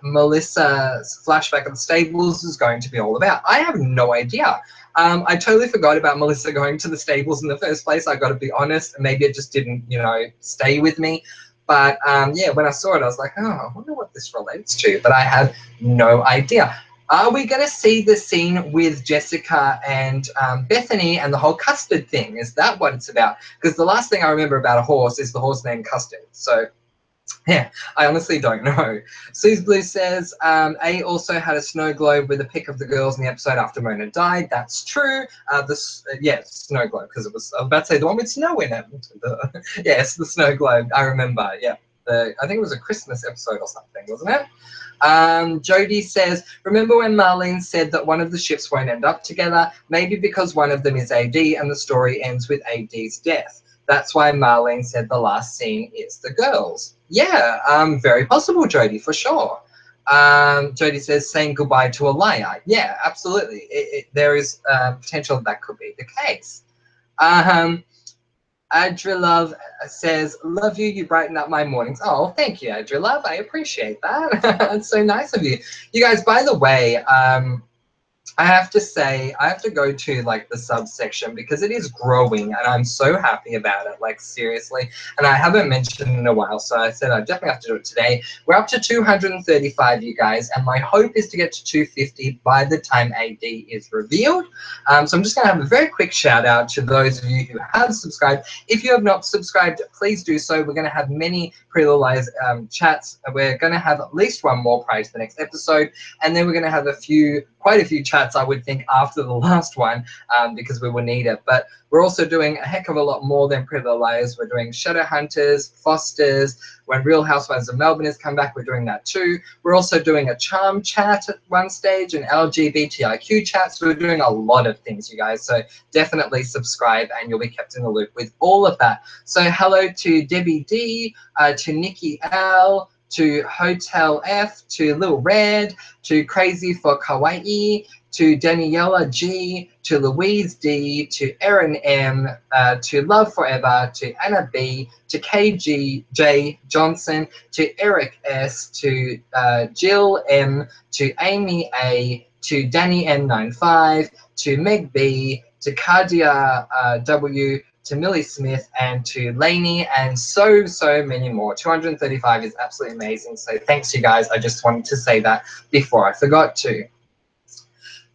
Melissa's flashback of the stables is going to be all about? I have no idea. I totally forgot about Melissa going to the stables in the first place. I got to be honest. Maybe it just didn't, you know, stay with me. But yeah, when I saw it, I was like, oh, I wonder what this relates to. But I have no idea. Are we going to see the scene with Jessica and Bethany and the whole custard thing? Is that what it's about? Because the last thing I remember about a horse is the horse named Custard. So yeah, I honestly don't know. Suze Blue says, A also had a snow globe with a pic of the girls in the episode after Mona died. That's true. Yeah, snow globe, because it was, I was about to say the one with snow in it. Yes, the snow globe. I remember, yeah. I think it was a Christmas episode or something, wasn't it? Jody says, remember when Marlene said that one of the ships won't end up together? Maybe because one of them is AD and the story ends with AD's death. That's why Marlene said the last scene is the girls. Yeah, very possible, Jody, for sure. Jody says, saying goodbye to a liar. Yeah, absolutely. There is potential that could be the case. Adrilove says, love you, you brighten up my mornings. Oh, thank you, Adrilove. I appreciate that. It's so nice of you. You guys, by the way, I have to say, I have to go to like the subsection because it is growing and I'm so happy about it, like seriously. And I haven't mentioned in a while, so I said I definitely have to do it today. We're up to 235, you guys, and my hope is to get to 250 by the time AD is revealed. So I'm just going to have a very quick shout out to those of you who have subscribed. If you have not subscribed, please do so. We're going to have many Pretty Little Lies chats. We're going to have at least one more prior to the next episode, and then we're going to have quite a few chats, I would think, after the last one, because we will need it. But we're also doing a heck of a lot more than Pretty Little Liars. We're doing Shadow Hunters, Fosters. When Real Housewives of Melbourne has come back, we're doing that too. We're also doing a charm chat at one stage, an LGBTIQ chat. So we're doing a lot of things, you guys. So definitely subscribe and you'll be kept in the loop with all of that. So hello to Debbie D, to Nikki L, to Hotel F, to Lil Red, to Crazy for Kawaii, to Daniela G, to Louise D, to Erin M, to Love Forever, to Anna B, to KG J Johnson, to Eric S, to Jill M, to Amy A, to Danny M95, to Meg B, to Cardia W, to Millie Smith, and to Lainey, and so many more. 235 is absolutely amazing. So thanks, you guys. I just wanted to say that before I forgot to.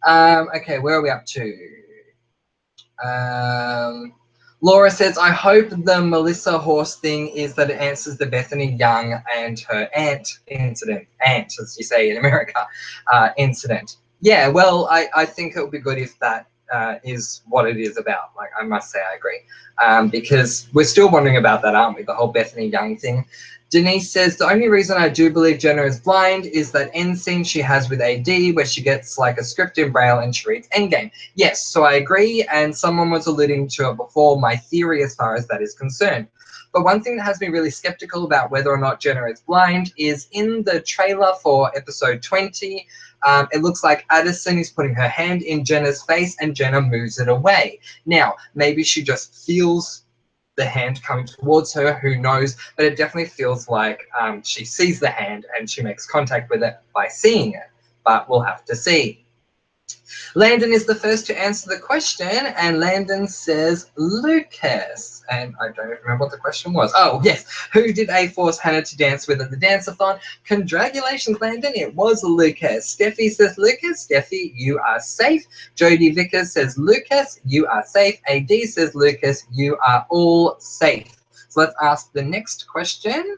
Okay, where are we up to? Laura says, I hope the Melissa Horse thing is that it answers the Bethany Young and her aunt incident. Aunt, as you say in America, incident. Yeah, well, I think it would be good if that is what it is about. Like, I must say I agree. Because we're still wondering about that, aren't we? The whole Bethany Young thing. Denise says, the only reason I do believe Jenna is blind is that end scene she has with AD where she gets like a script in Braille and she reads Endgame. Yes, so I agree, and someone was alluding to it before, my theory as far as that is concerned. But one thing that has me really skeptical about whether or not Jenna is blind is in the trailer for episode 20, it looks like Addison is putting her hand in Jenna's face and Jenna moves it away. Now, maybe she just feels the hand coming towards her, who knows, but it definitely feels like she sees the hand and she makes contact with it by seeing it, but we'll have to see. Landon is the first to answer the question, and Landon says Lucas, and I don't even remember what the question was. Oh yes, who did A force Hannah to dance with at the dance-a-thon? Congratulations, Landon, it was Lucas. Steffi says Lucas. Steffi, you are safe. Jody Vickers says Lucas, you are safe. AD says Lucas, you are all safe. So let's ask the next question.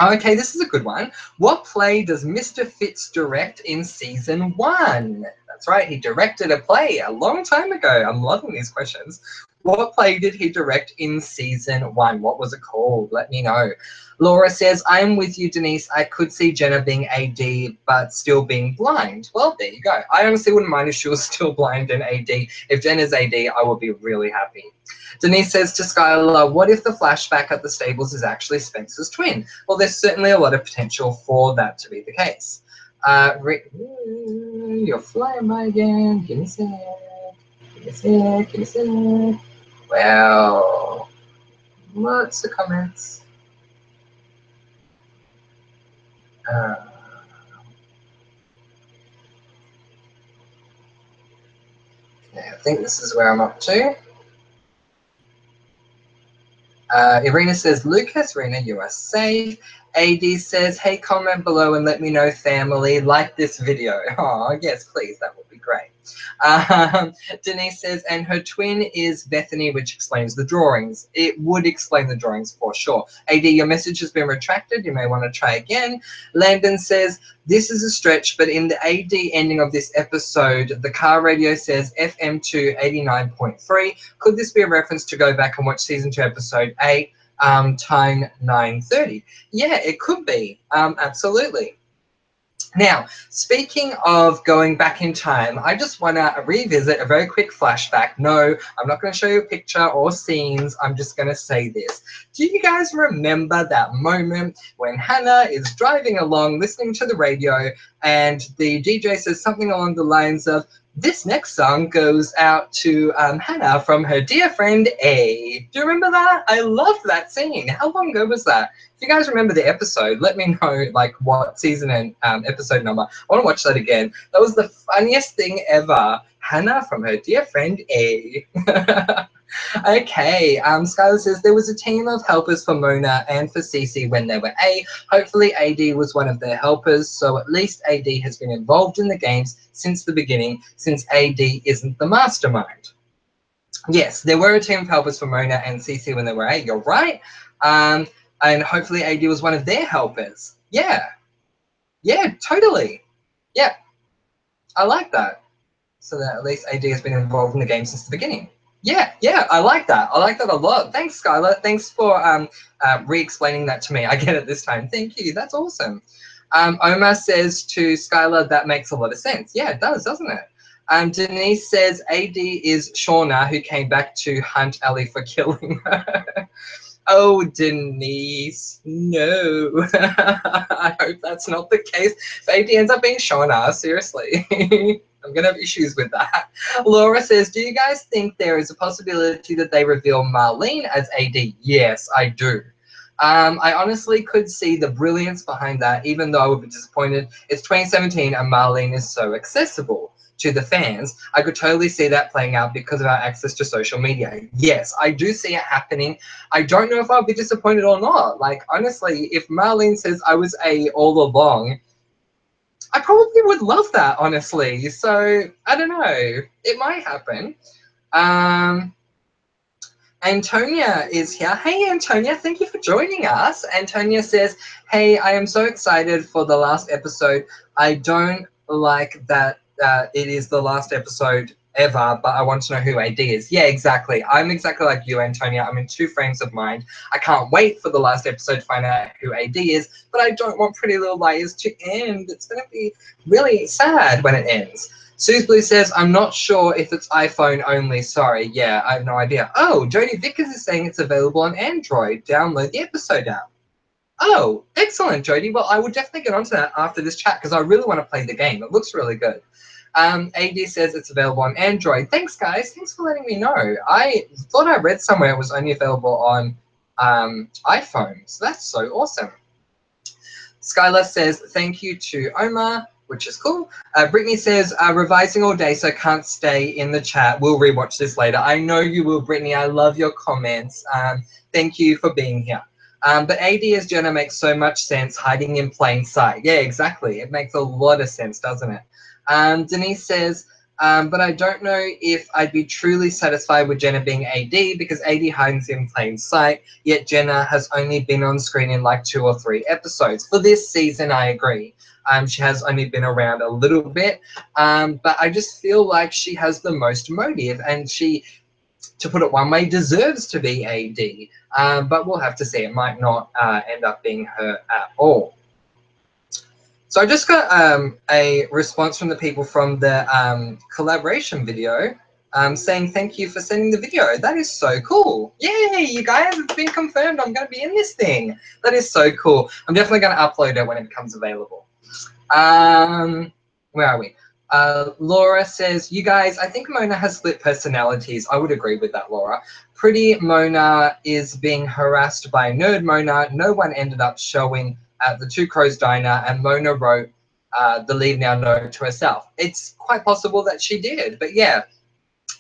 Okay, this is a good one. What play does Mr. Fitz direct in season 1? That's right, he directed a play a long time ago. I'm loving these questions. What play did he direct in season 1? What was it called? Let me know. Laura says, I'm with you, Denise. I could see Jenna being AD, but still being blind. Well, there you go. I honestly wouldn't mind if she was still blind and AD. If Jenna's AD, I would be really happy. Denise says to Skylar, what if the flashback at the stables is actually Spencer's twin? Well, there's certainly a lot of potential for that to be the case. You're flying by again. Give me a sec. Give me a sec. Give me a sec. Well, what's the comments? Okay, I think this is where I'm up to. Irina says, Lucas, Rena, you are safe. AD says, hey, comment below and let me know, family, like this video. Oh, yes, please, that would be great. Denise says, and her twin is Bethany, which explains the drawings. It would explain the drawings for sure. AD, your message has been retracted. You may want to try again. Landon says, this is a stretch, but in the AD ending of this episode, the car radio says FM2 89.3. Could this be a reference to go back and watch season 2, episode 8, time 9:30? Yeah, it could be. Absolutely. Now, speaking of going back in time, I just want to revisit a very quick flashback. No, I'm not going to show you a picture or scenes. I'm just going to say this. Do you guys remember that moment when Hannah is driving along, listening to the radio, and the DJ says something along the lines of, this next song goes out to Hannah from her dear friend A. Do you remember that? I loved that scene. How long ago was that? If you guys remember the episode, let me know like what season and episode number. I want to watch that again. That was the funniest thing ever. Hannah from her dear friend A. Okay, Skylar says there was a team of helpers for Mona and for Cece when they were A. Hopefully AD was one of their helpers, so at least AD has been involved in the games since the beginning, since AD isn't the mastermind. Yes, there were a team of helpers for Mona and Cece when they were A. You're right. And hopefully AD was one of their helpers. Yeah. Yeah, totally. Yeah. I like that. So that at least AD has been involved in the game since the beginning. Yeah, I like that. I like that a lot. Thanks, Skylar. Thanks for re-explaining that to me. I get it this time. Thank you. That's awesome. Omar says to Skylar, that makes a lot of sense. Yeah, it does, doesn't it? Denise says AD is Shauna, who came back to hunt Ellie for killing her. Oh, Denise, no. I hope that's not the case. If AD ends up being Shauna, seriously. I'm going to have issues with that. Laura says, do you guys think there is a possibility that they reveal Marlene as AD? Yes, I do. I honestly could see the brilliance behind that, even though I would be disappointed. It's 2017 and Marlene is so accessible to the fans. I could totally see that playing out because of our access to social media. Yes, I do see it happening. I don't know if I'll be disappointed or not. Like, honestly, if Marlene says I was A all along, I probably would love that, honestly. So, I don't know. It might happen. Antonia is here. Hey, Antonia, thank you for joining us. Antonia says, hey, I am so excited for the last episode. I don't like that it is the last episode ever, but I want to know who AD is. Yeah, exactly. I'm exactly like you, Antonia. I'm in two frames of mind. I can't wait for the last episode to find out who AD is, but I don't want Pretty Little Liars to end. It's going to be really sad when it ends. Suze Blue says, I'm not sure if it's iPhone only. Sorry. Yeah, I have no idea. Oh, Jodie Vickers is saying it's available on Android. Download the episode app. Oh, excellent, Jodie. Well, I will definitely get onto that after this chat because I really want to play the game. It looks really good. AD says it's available on Android. Thanks, guys. Thanks for letting me know. I thought I read somewhere it was only available on iPhone. So that's so awesome. Skylar says, thank you to Omar, which is cool. Brittany says, revising all day, so can't stay in the chat. We'll rewatch this later. I know you will, Brittany. I love your comments. Thank you for being here. But AD as Jenna makes so much sense, hiding in plain sight. Yeah, exactly. It makes a lot of sense, doesn't it? Denise says, but I don't know if I'd be truly satisfied with Jenna being AD because AD hides in plain sight, yet Jenna has only been on screen in like 2 or 3 episodes. For this season, I agree. She has only been around a little bit, but I just feel like she has the most motive and she, to put it one way, deserves to be AD. But we'll have to see. It might not end up being her at all. So I just got a response from the people from the collaboration video saying thank you for sending the video. That is so cool. Yay, you guys, it's been confirmed I'm going to be in this thing. That is so cool. I'm definitely going to upload it when it becomes available. Where are we? Laura says, you guys, I think Mona has split personalities. I would agree with that, Laura. Pretty Mona is being harassed by Nerd Mona. No one ended up showing at the Two Crows Diner, and Mona wrote the leave now note to herself. It's quite possible that she did, but yeah,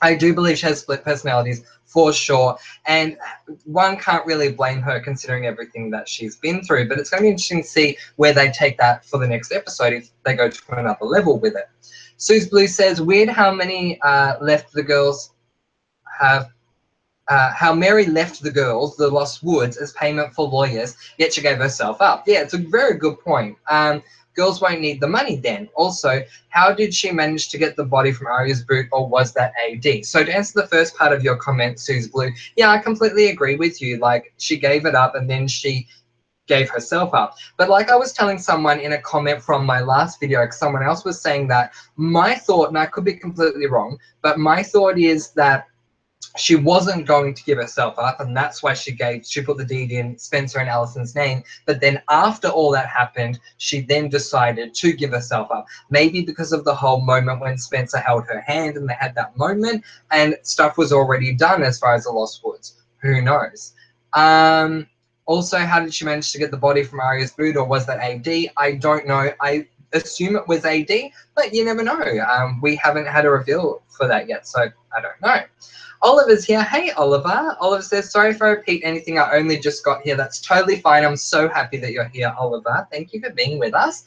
I do believe she has split personalities for sure, and one can't really blame her considering everything that she's been through, but it's going to be interesting to see where they take that for the next episode if they go to another level with it. Suze Blue says, weird how many left the girls have how Mary left the girls, the Lost Woods, as payment for lawyers, yet she gave herself up. Yeah, it's a very good point. Girls won't need the money then. Also, how did she manage to get the body from Arya's boot, or was that AD? So to answer the first part of your comment, Suze Blue, yeah, I completely agree with you. Like, she gave it up and then she gave herself up. But like I was telling someone in a comment from my last video, someone else was saying that my thought, and I could be completely wrong, but my thought is that she wasn't going to give herself up, and that's why she put the deed in Spencer and Allison's name. But then after all that happened, she then decided to give herself up. Maybe because of the whole moment when Spencer held her hand and they had that moment, and stuff was already done as far as the Lost Woods. Who knows? Also, how did she manage to get the body from Arya's boot, or was that AD? I don't know. I assume it was AD, but you never know. We haven't had a reveal for that yet, so I don't know. Oliver's here. Hey, Oliver. Oliver says, sorry if I repeat anything. I only just got here. That's totally fine. I'm so happy that you're here, Oliver. Thank you for being with us.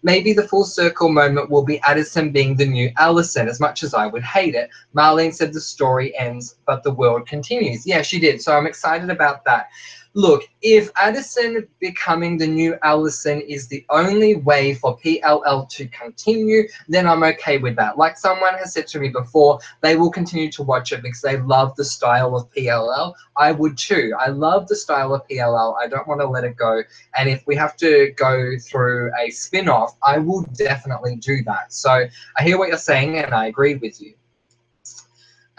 Maybe the full circle moment will be Addison being the new Allison, as much as I would hate it. Marlene said the story ends, but the world continues. Yeah, she did. So I'm excited about that. Look, if Addison becoming the new Allison is the only way for PLL to continue, then I'm okay with that. Like someone has said to me before, they will continue to watch it because they love the style of PLL. I would too. I love the style of PLL. I don't want to let it go. And if we have to go through a spin-off, I will definitely do that. So I hear what you're saying and I agree with you.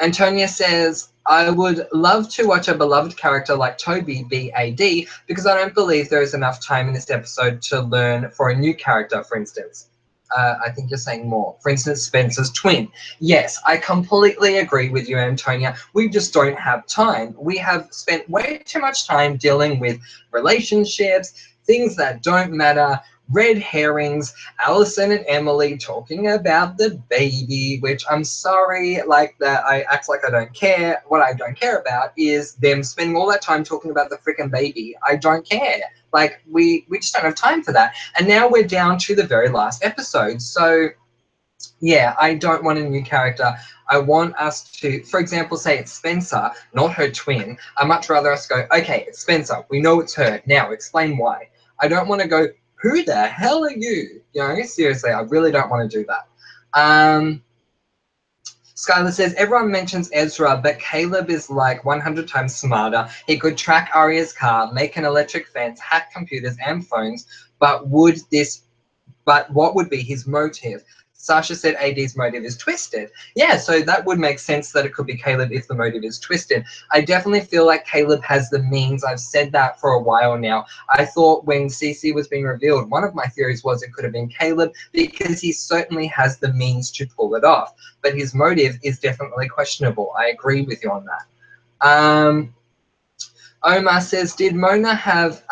Antonia says, I would love to watch a beloved character like Toby be AD because I don't believe there is enough time in this episode to learn for a new character, for instance. I think you're saying more. For instance, Spencer's twin. Yes, I completely agree with you, Antonia. We just don't have time. We have spent way too much time dealing with relationships, things that don't matter, red herrings, Allison and Emily talking about the baby, which I'm sorry, like that I act like I don't care. What I don't care about is them spending all that time talking about the freaking baby. I don't care. Like, we just don't have time for that. And now we're down to the very last episode. So, yeah, I don't want a new character. I want us to, for example, say it's Spencer, not her twin. I'd much rather us go, okay, it's Spencer. We know it's her. Now, explain why. I don't want to go, who the hell are you? You know, seriously, I really don't want to do that. Skylar says, everyone mentions Ezra, but Caleb is like 100 times smarter. He could track Arya's car, make an electric fence, hack computers and phones, but what would be his motive? Sasha said AD's motive is twisted. Yeah, so that would make sense that it could be Caleb if the motive is twisted. I definitely feel like Caleb has the means. I've said that for a while now. I thought when CC was being revealed, one of my theories was it could have been Caleb because he certainly has the means to pull it off. But his motive is definitely questionable. I agree with you on that. Omar says, did Mona have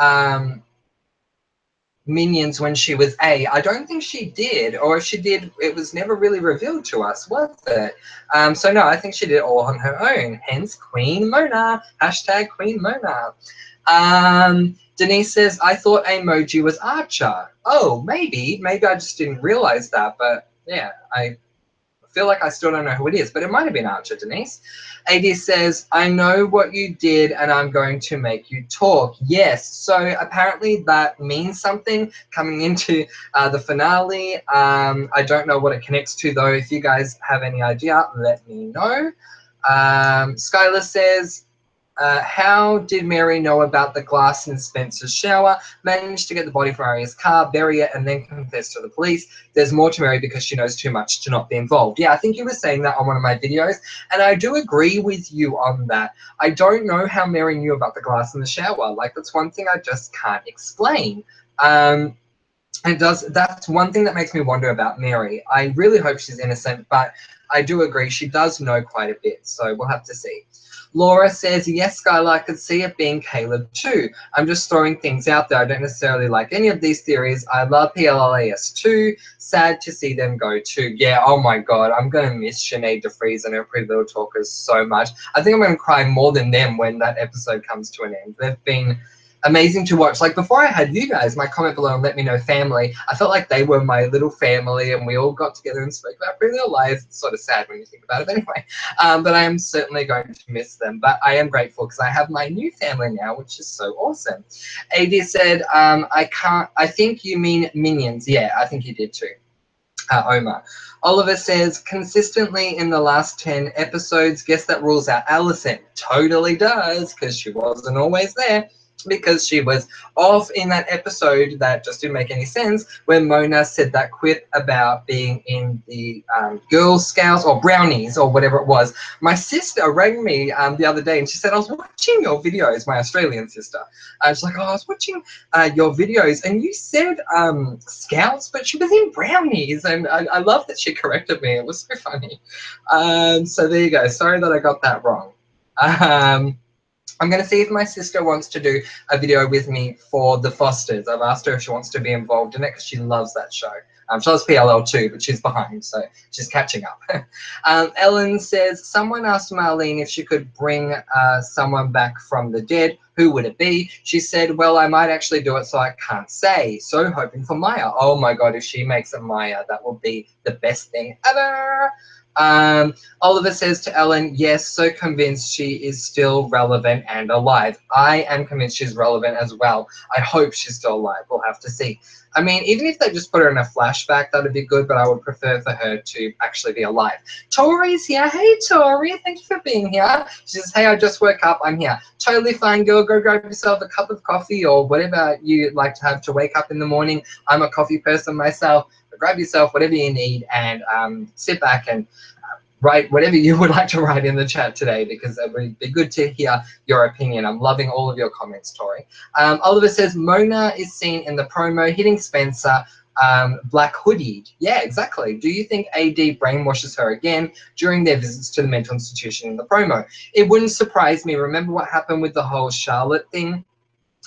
minions when she was A? I don't think she did, or if she did, it was never really revealed to us, was it? So no, I think she did it all on her own, hence Queen Mona, hashtag Queen Mona. Denise says, I thought emoji was Archer. Oh, maybe I just didn't realize that, but yeah, I feel like I still don't know who it is, but it might have been Archer, Denise. AD says, I know what you did and I'm going to make you talk. Yes, so apparently that means something coming into the finale. I don't know what it connects to though. If you guys have any idea, let me know. Skylar says, how did Mary know about the glass in Spencer's shower, managed to get the body from Arya's car, bury it, and then confess to the police? There's more to Mary because she knows too much to not be involved. Yeah, I think you were saying that on one of my videos, and I do agree with you on that. I don't know how Mary knew about the glass in the shower. Like, that's one thing I just can't explain. It does. That's one thing that makes me wonder about Mary. I really hope she's innocent, but I do agree she does know quite a bit, so we'll have to see. Laura says, yes, Skylar, I could see it being Caleb too. I'm just throwing things out there. I don't necessarily like any of these theories. I love PLLAS too. Sad to see them go too. Yeah, oh my God, I'm going to miss Sinead DeFries and her Pretty Little Talkers so much. I think I'm going to cry more than them when that episode comes to an end. They've been amazing to watch. Like before I had you guys, my comment below and let me know family, I felt like they were my little family and we all got together and spoke about Pretty Little Lies. It's sort of sad when you think about it anyway. But I am certainly going to miss them. But I am grateful because I have my new family now, which is so awesome. AD said, I think you mean Minions. Yeah, I think you did too. Omar. Oliver says, consistently in the last 10 episodes, guess that rules out Allison. Totally does, because she wasn't always there. Because she was off in that episode that just didn't make any sense when Mona said that quip about being in the Girl Scouts or Brownies or whatever it was. My sister rang me the other day and she said, I was watching your videos, my Australian sister. She's like, oh, I was watching your videos and you said Scouts, but she was in Brownies. And I love that she corrected me. It was so funny. So there you go. Sorry that I got that wrong. I'm going to see if my sister wants to do a video with me for The Fosters. I've asked her if she wants to be involved in it because she loves that show. She loves PLL too, but she's behind, so she's catching up. Ellen says, someone asked Marlene if she could bring someone back from the dead. Who would it be? She said, well, I might actually do it, so I can't say. So hoping for Maya. Oh my God, if she makes it Maya, that will be the best thing ever. Oliver says to Ellen, yes, so convinced she is still relevant and alive. I am convinced she's relevant as well. I hope she's still alive. We'll have to see. I mean, even if they just put her in a flashback, that would be good, but I would prefer for her to actually be alive. Tori's here. Hey, Tori. Thank you for being here. She says, hey, I just woke up. I'm here. Totally fine, girl. Go grab yourself a cup of coffee or whatever you like to have to wake up in the morning. I'm a coffee person myself. Grab yourself whatever you need and sit back and write whatever you would like to write in the chat today because it would be good to hear your opinion. I'm loving all of your comments, Tori. Oliver says, Mona is seen in the promo hitting Spencer black hoodied. Yeah, exactly. Do you think AD brainwashes her again during their visits to the mental institution in the promo? It wouldn't surprise me. Remember what happened with the whole Charlotte thing?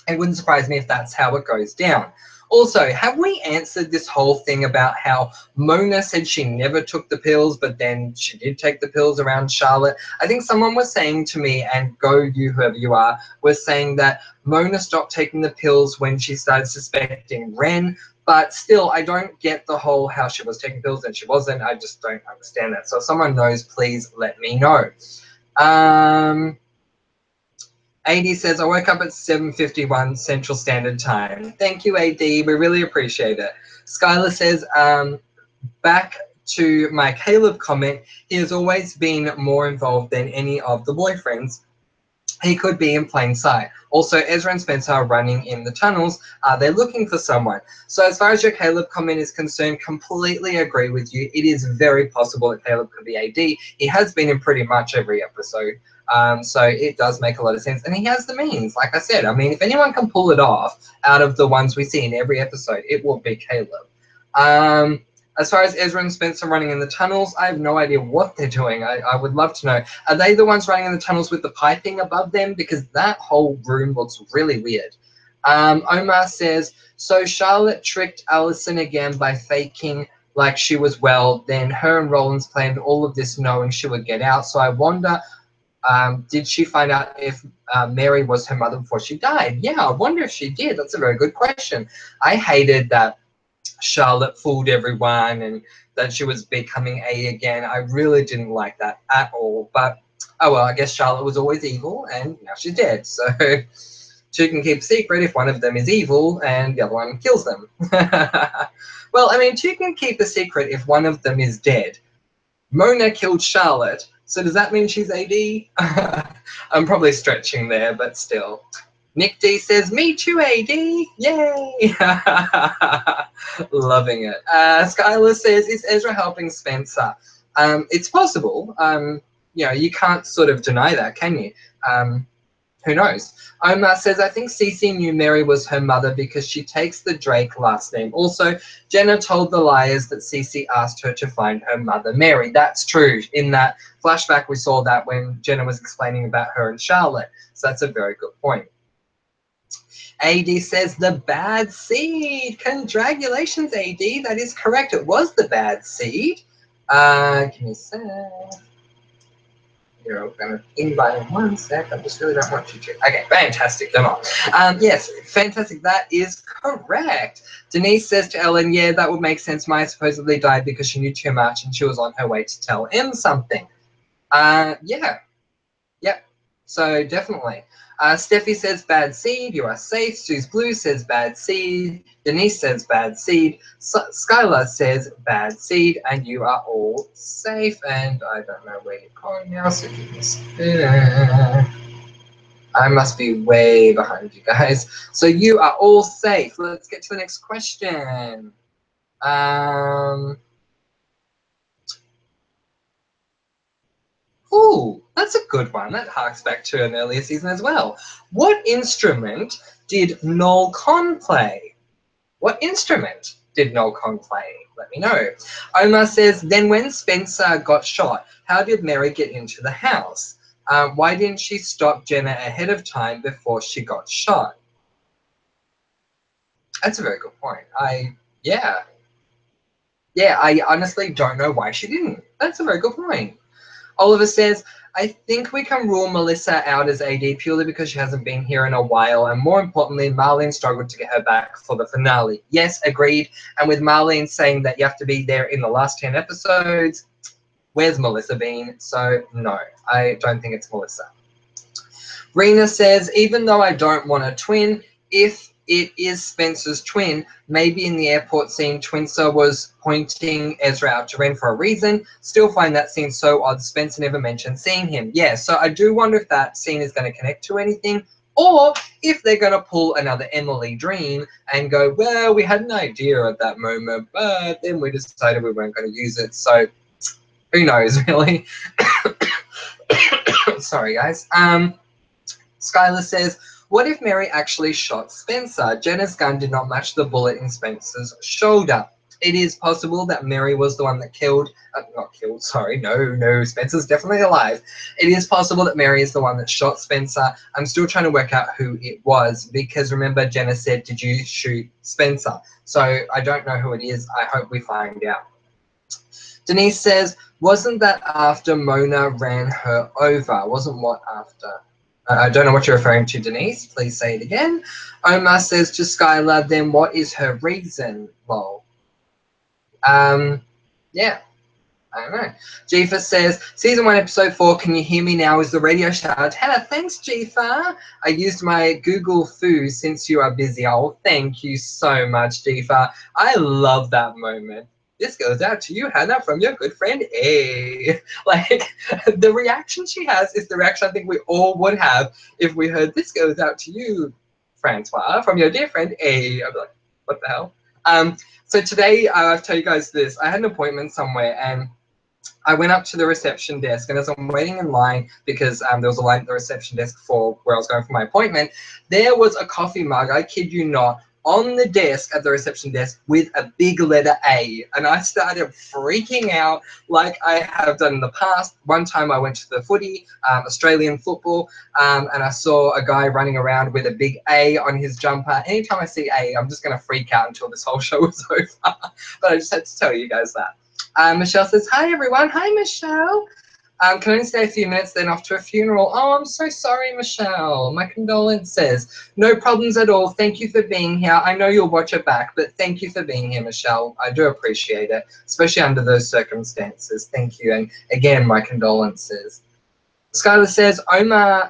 It wouldn't surprise me if that's how it goes down. Also, have we answered this whole thing about how Mona said she never took the pills, but then she did take the pills around Charlotte? I think someone was saying to me, and go you, whoever you are, was saying that Mona stopped taking the pills when she started suspecting Ren, but still, I don't get the whole how she was taking pills and she wasn't. I just don't understand that. So if someone knows, please let me know. AD says, I woke up at 7:51 Central Standard Time. Thank you, AD. We really appreciate it. Skylar says, back to my Caleb comment, he has always been more involved than any of the boyfriends. He could be in plain sight. Also, Ezra and Spencer are running in the tunnels. They're looking for someone. So as far as your Caleb comment is concerned, completely agree with you. It is very possible that Caleb could be AD. He has been in pretty much every episode. So it does make a lot of sense. And he has the means, like I said. I mean, if anyone can pull it off out of the ones we see in every episode, it will be Caleb. As far as Ezra and Spencer running in the tunnels, I have no idea what they're doing. I would love to know. Are they the ones running in the tunnels with the piping above them? Because that whole room looks really weird. Omar says, so Charlotte tricked Allison again by faking like she was well. Then her and Rollins planned all of this knowing she would get out. So I wonder, did she find out if Mary was her mother before she died? Yeah, I wonder if she did. That's a very good question. I hated that Charlotte fooled everyone and that she was becoming A again. I really didn't like that at all. But, oh well, I guess Charlotte was always evil and now she's dead. So two can keep a secret if one of them is evil and the other one kills them. Well, I mean, two can keep a secret if one of them is dead. Mona killed Charlotte, so does that mean she's AD? I'm probably stretching there, but still. Nick D says, me too, AD. Yay. Loving it. Skylar says, is Ezra helping Spencer? It's possible. You know, you can't sort of deny that, can you? Who knows? Omar says, I think Cece knew Mary was her mother because she takes the Drake last name. Also, Jenna told the liars that Cece asked her to find her mother, Mary. That's true. In that flashback, we saw that when Jenna was explaining about her and Charlotte. So that's a very good point. AD says, the bad seed. Congratulations, AD. That is correct. It was the bad seed. Give me a sec. You're going to invite in 1 sec. I just really don't want you to. Okay, fantastic. Come on. Yes, fantastic. That is correct. Denise says to Ellen, yeah, that would make sense. Maya supposedly died because she knew too much and she was on her way to tell M something. Yeah. Yep. So definitely. Steffi says bad seed. You are safe. Suze Blue says bad seed. Denise says bad seed. Skylar says bad seed. And you are all safe. And I don't know where you're going now. So give me a second. I must be way behind you guys. So you are all safe. Let's get to the next question. Ooh, that's a good one. That harks back to an earlier season as well. What instrument did Noel Con play? What instrument did Noel Con play? Let me know. Omar says, then when Spencer got shot, how did Mary get into the house? Why didn't she stop Jenna ahead of time before she got shot? That's a very good point. Yeah, I honestly don't know why she didn't. That's a very good point. Oliver says, I think we can rule Melissa out as AD purely because she hasn't been here in a while, and more importantly, Marlene struggled to get her back for the finale. Yes, agreed. And with Marlene saying that you have to be there in the last 10 episodes, where's Melissa been? So no, I don't think it's Melissa. Rena says, even though I don't want a twin, if it is Spencer's twin, maybe in the airport scene, Twincer was pointing Ezra out to Ren for a reason. Still find that scene so odd. Spencer never mentioned seeing him. Yeah, so I do wonder if that scene is going to connect to anything, or if they're going to pull another Emily Dream and go, well, we had an idea at that moment, but then we decided we weren't going to use it. So who knows, really? Sorry, guys. Skylar says, what if Mary actually shot Spencer? Jenna's gun did not match the bullet in Spencer's shoulder. It is possible that Mary was the one that killed, not killed, sorry, no, Spencer's definitely alive. It is possible that Mary is the one that shot Spencer. I'm still trying to work out who it was because remember Jenna said, did you shoot Spencer? So I don't know who it is. I hope we find out. Denise says, wasn't that after Mona ran her over? Wasn't what after? I don't know what you're referring to, Denise. Please say it again. Omar says to Skylar, then what is her reason? Well, yeah, I don't know. Jifa says, season 1, episode 4, can you hear me now? Is the radio shout. Hannah, thanks, Jifa. I used my Google Foo since you are busy. Oh, thank you so much, Jifa. I love that moment. This goes out to you, Hannah, from your good friend A. Like, the reaction she has is the reaction I think we all would have if we heard this goes out to you, Francois, from your dear friend A. I'd be like, what the hell? So today, I'll tell you guys this. I had an appointment somewhere, and I went up to the reception desk, and as I'm waiting in line, because there was a line at the reception desk for where I was going for my appointment, there was a coffee mug, I kid you not, on the desk at the reception desk with a big letter A. And I started freaking out like I have done in the past. One time I went to the footy, Australian football, and I saw a guy running around with a big A on his jumper. Anytime I see A, I'm just going to freak out until this whole show is over. But I just had to tell you guys that. Michelle says, hi, everyone. Hi, Michelle. Can only stay a few minutes, then off to a funeral. Oh, I'm so sorry, Michelle. My condolences. No problems at all. Thank you for being here. I know you'll watch it back, but thank you for being here, Michelle. I do appreciate it, especially under those circumstances. Thank you. And again, my condolences. Skylar says, Omar,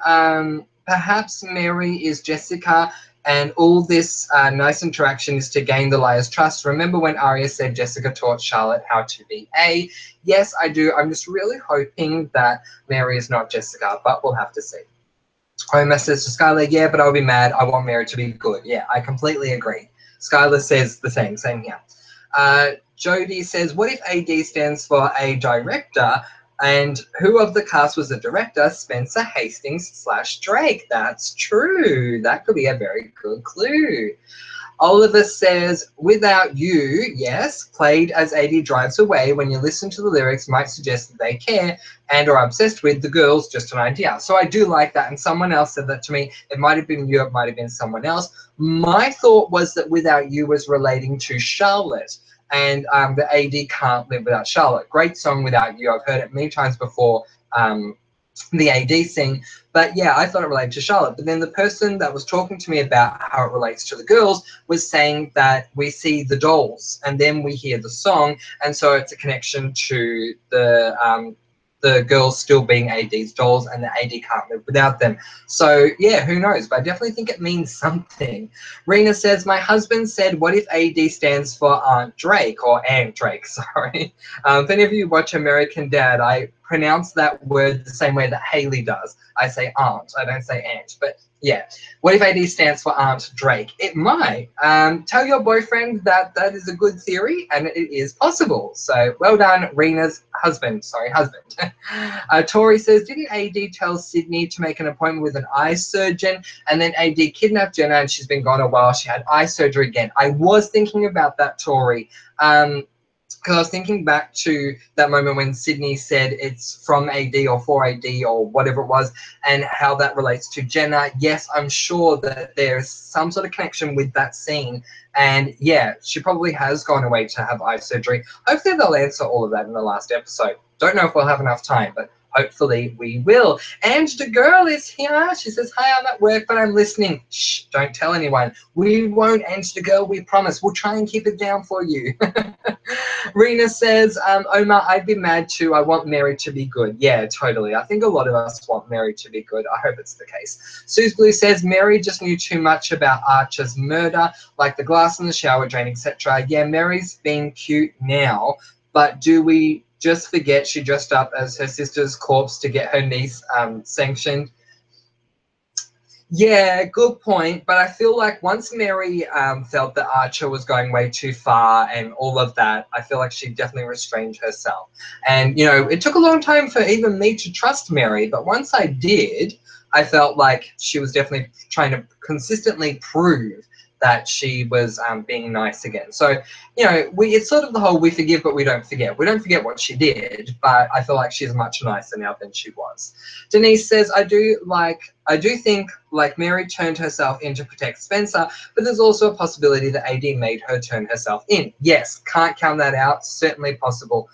perhaps Mary is Jessica, and all this nice interaction is to gain the liar's trust. Remember when Arya said Jessica taught Charlotte how to be A? Yes, I do. I'm just really hoping that Mary is not Jessica, but we'll have to see. Omar says to Skylar, yeah, but I'll be mad. I want Mary to be good. Yeah, I completely agree. Skylar says the same here. Jody says, what if AD stands for a director? And who of the cast was the director? Spencer Hastings / Drake. That's true. That could be a very good clue. Oliver says, without you, yes, played as AD drives away. When you listen to the lyrics, might suggest that they care and are obsessed with the girls, just an idea. So I do like that. And someone else said that to me. It might have been you, it might have been someone else. My thought was that without you was relating to Charlotte. And the AD can't live without Charlotte. Great song, Without You. I've heard it many times before. The AD sing, but yeah, I thought it related to Charlotte. But then the person that was talking to me about how it relates to the girls was saying that we see the dolls and then we hear the song, and so it's a connection to the girls still being AD's dolls, and the AD can't live without them. So yeah, who knows? But I definitely think it means something. Rena says, my husband said, what if AD stands for Aunt Drake, or Aunt Drake, sorry. If any of you watch American Dad, I pronounce that word the same way that Haley does. I say aunt, I don't say aunt, but yeah. What if AD stands for Aunt Drake? It might. Tell your boyfriend that that is a good theory and it is possible. So well done, Rena's husband. Sorry, husband. Tori says, didn't AD tell Sydney to make an appointment with an eye surgeon, and then AD kidnapped Jenna and she's been gone a while. She had eye surgery again. I was thinking about that, Tori. Because I was thinking back to that moment when Sydney said it's from AD or for AD or whatever it was, and how that relates to Jenna. Yes, I'm sure that there's some sort of connection with that scene. And yeah, she probably has gone away to have eye surgery. Hopefully they'll answer all of that in the last episode. Don't know if we'll have enough time, but hopefully we will. And the girl is here. She says, hi, I'm at work, but I'm listening. Shh, don't tell anyone. We won't end the girl, we promise. We'll try and keep it down for you. Rena says, Omar, I'd be mad too. I want Mary to be good. Yeah, totally. I think a lot of us want Mary to be good. I hope it's the case. Suze Blue says, Mary just knew too much about Archer's murder, like the glass in the shower drain, etc. Yeah, Mary's being cute now, but do we just forget she dressed up as her sister's corpse to get her niece sanctioned? Yeah, good point. But I feel like once Mary felt that Archer was going way too far and all of that, I feel like she definitely restrained herself. And, you know, it took a long time for even me to trust Mary. But once I did, I felt like she was definitely trying to consistently prove that she was being nice again. So, you know, it's sort of the whole we forgive but we don't forget. We don't forget what she did, but I feel like she's much nicer now than she was. Denise says, I do think like Mary turned herself in to protect Spencer, but there's also a possibility that AD made her turn herself in. Yes, can't count that out. Certainly possible.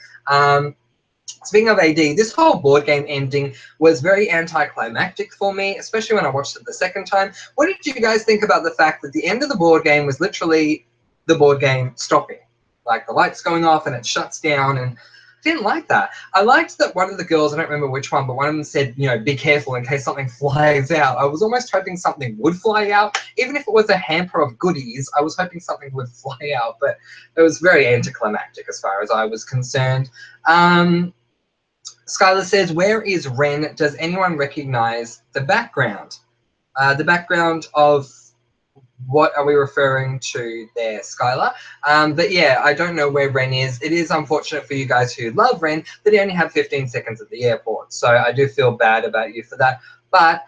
Speaking of AD, this whole board game ending was very anticlimactic for me, especially when I watched it the second time. What did you guys think about the fact that the end of the board game was literally the board game stopping? Like the lights going off and it shuts down, and I didn't like that. I liked that one of the girls, I don't remember which one, but one of them said, you know, be careful in case something flies out. I was almost hoping something would fly out. Even if it was a hamper of goodies, I was hoping something would fly out, but it was very anticlimactic as far as I was concerned. Skylar says, where is Ren? Does anyone recognize the background? The background of what are we referring to there, Skylar? But yeah, I don't know where Ren is. It is unfortunate for you guys who love Ren that he only had 15 seconds at the airport. So I do feel bad about you for that. But,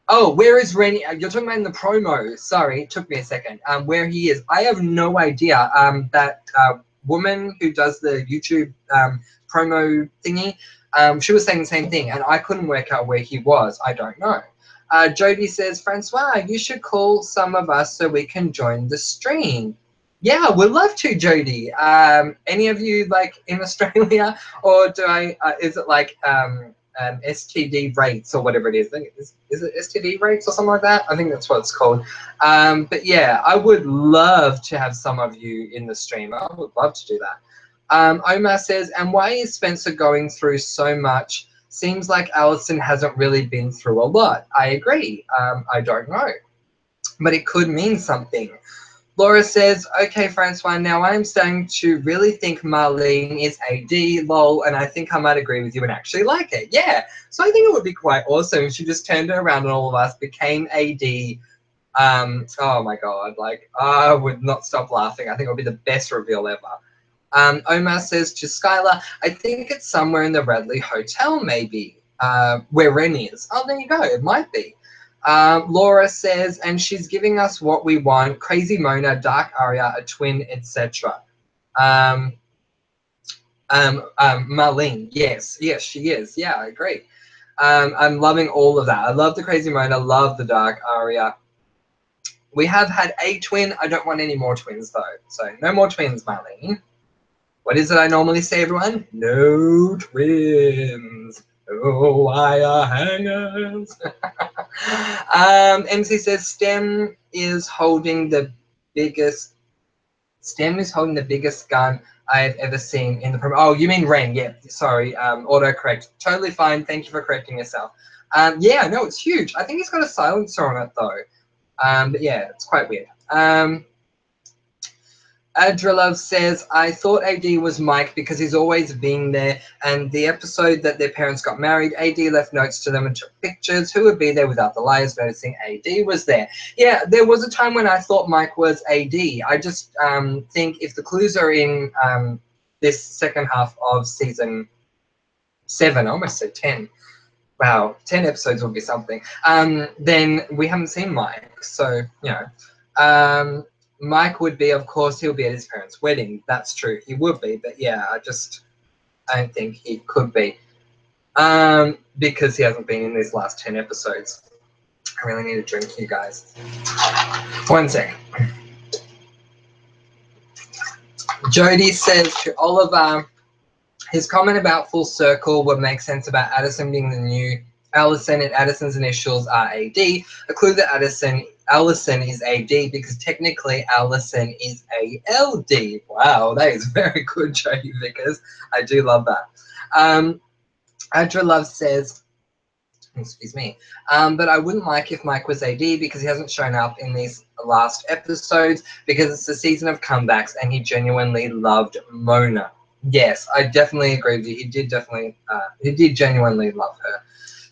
oh, where is Ren? You're talking about in the promo. Sorry, it took me a second. Where he is. I have no idea. That woman who does the YouTube promo thingy, she was saying the same thing, and I couldn't work out where he was. I don't know. Jody says, Francois, you should call some of us so we can join the stream. Yeah, we'd love to, Jody. Any of you like in Australia, or do I? Is it like STD rates or whatever it is? Is it STD rates or something like that? I think that's what it's called. But yeah, I would love to have some of you in the stream. I would love to do that. Omar says, and why is Spencer going through so much? Seems like Allison hasn't really been through a lot. I agree. I don't know. But it could mean something. Laura says, okay, Francois, now I'm starting to really think Marlene is AD, lol, and I think I might agree with you and actually like it. Yeah, so I think it would be quite awesome if she just turned it around and all of us became AD. Oh my God, like, I would not stop laughing. I think it would be the best reveal ever. Omar says to Skylar, I think it's somewhere in the Redley Hotel, maybe, where Ren is. Oh, there you go. It might be. Laura says, and she's giving us what we want, Crazy Mona, Dark Arya, a twin, etc. Marlene, yes, she is. Yeah, I agree. I'm loving all of that. I love the Crazy Mona, love the Dark Arya. We have had a twin. I don't want any more twins, though. So no more twins, Marlene. What is it I normally say, everyone? No twins. No wire hangers. MC says STEM is holding the biggest gun I've ever seen in the program. Oh, you mean Ren? Yeah, sorry. Autocorrect. Totally fine. Thank you for correcting yourself. Yeah, no, it's huge. I think he's got a silencer on it though. But yeah, it's quite weird. Adrilove says, I thought AD was Mike because he's always been there, and the episode that their parents got married, AD left notes to them and took pictures. Who would be there without the liars noticing AD was there? Yeah, there was a time when I thought Mike was AD. I just think if the clues are in this second half of season 7, I almost said 10. Wow, 10 episodes would be something. Then we haven't seen Mike, so, you know. Mike would be, of course, he'll be at his parents' wedding. That's true. He would be, but yeah, I don't think he could be. Because he hasn't been in these last 10 episodes. I really need a drink, you guys. One sec. Jody says to Oliver, his comment about full circle would make sense about Addison being the new Allison, and Addison's initials are AD. A clue that Allison is AD because technically Allison is ALD. Wow, that is very good, Jody Vickers. I do love that. Adra Love says, excuse me, but I wouldn't like if Mike was AD because he hasn't shown up in these last episodes because it's a season of comebacks and he genuinely loved Mona. Yes, I definitely agree with you. He did genuinely love her.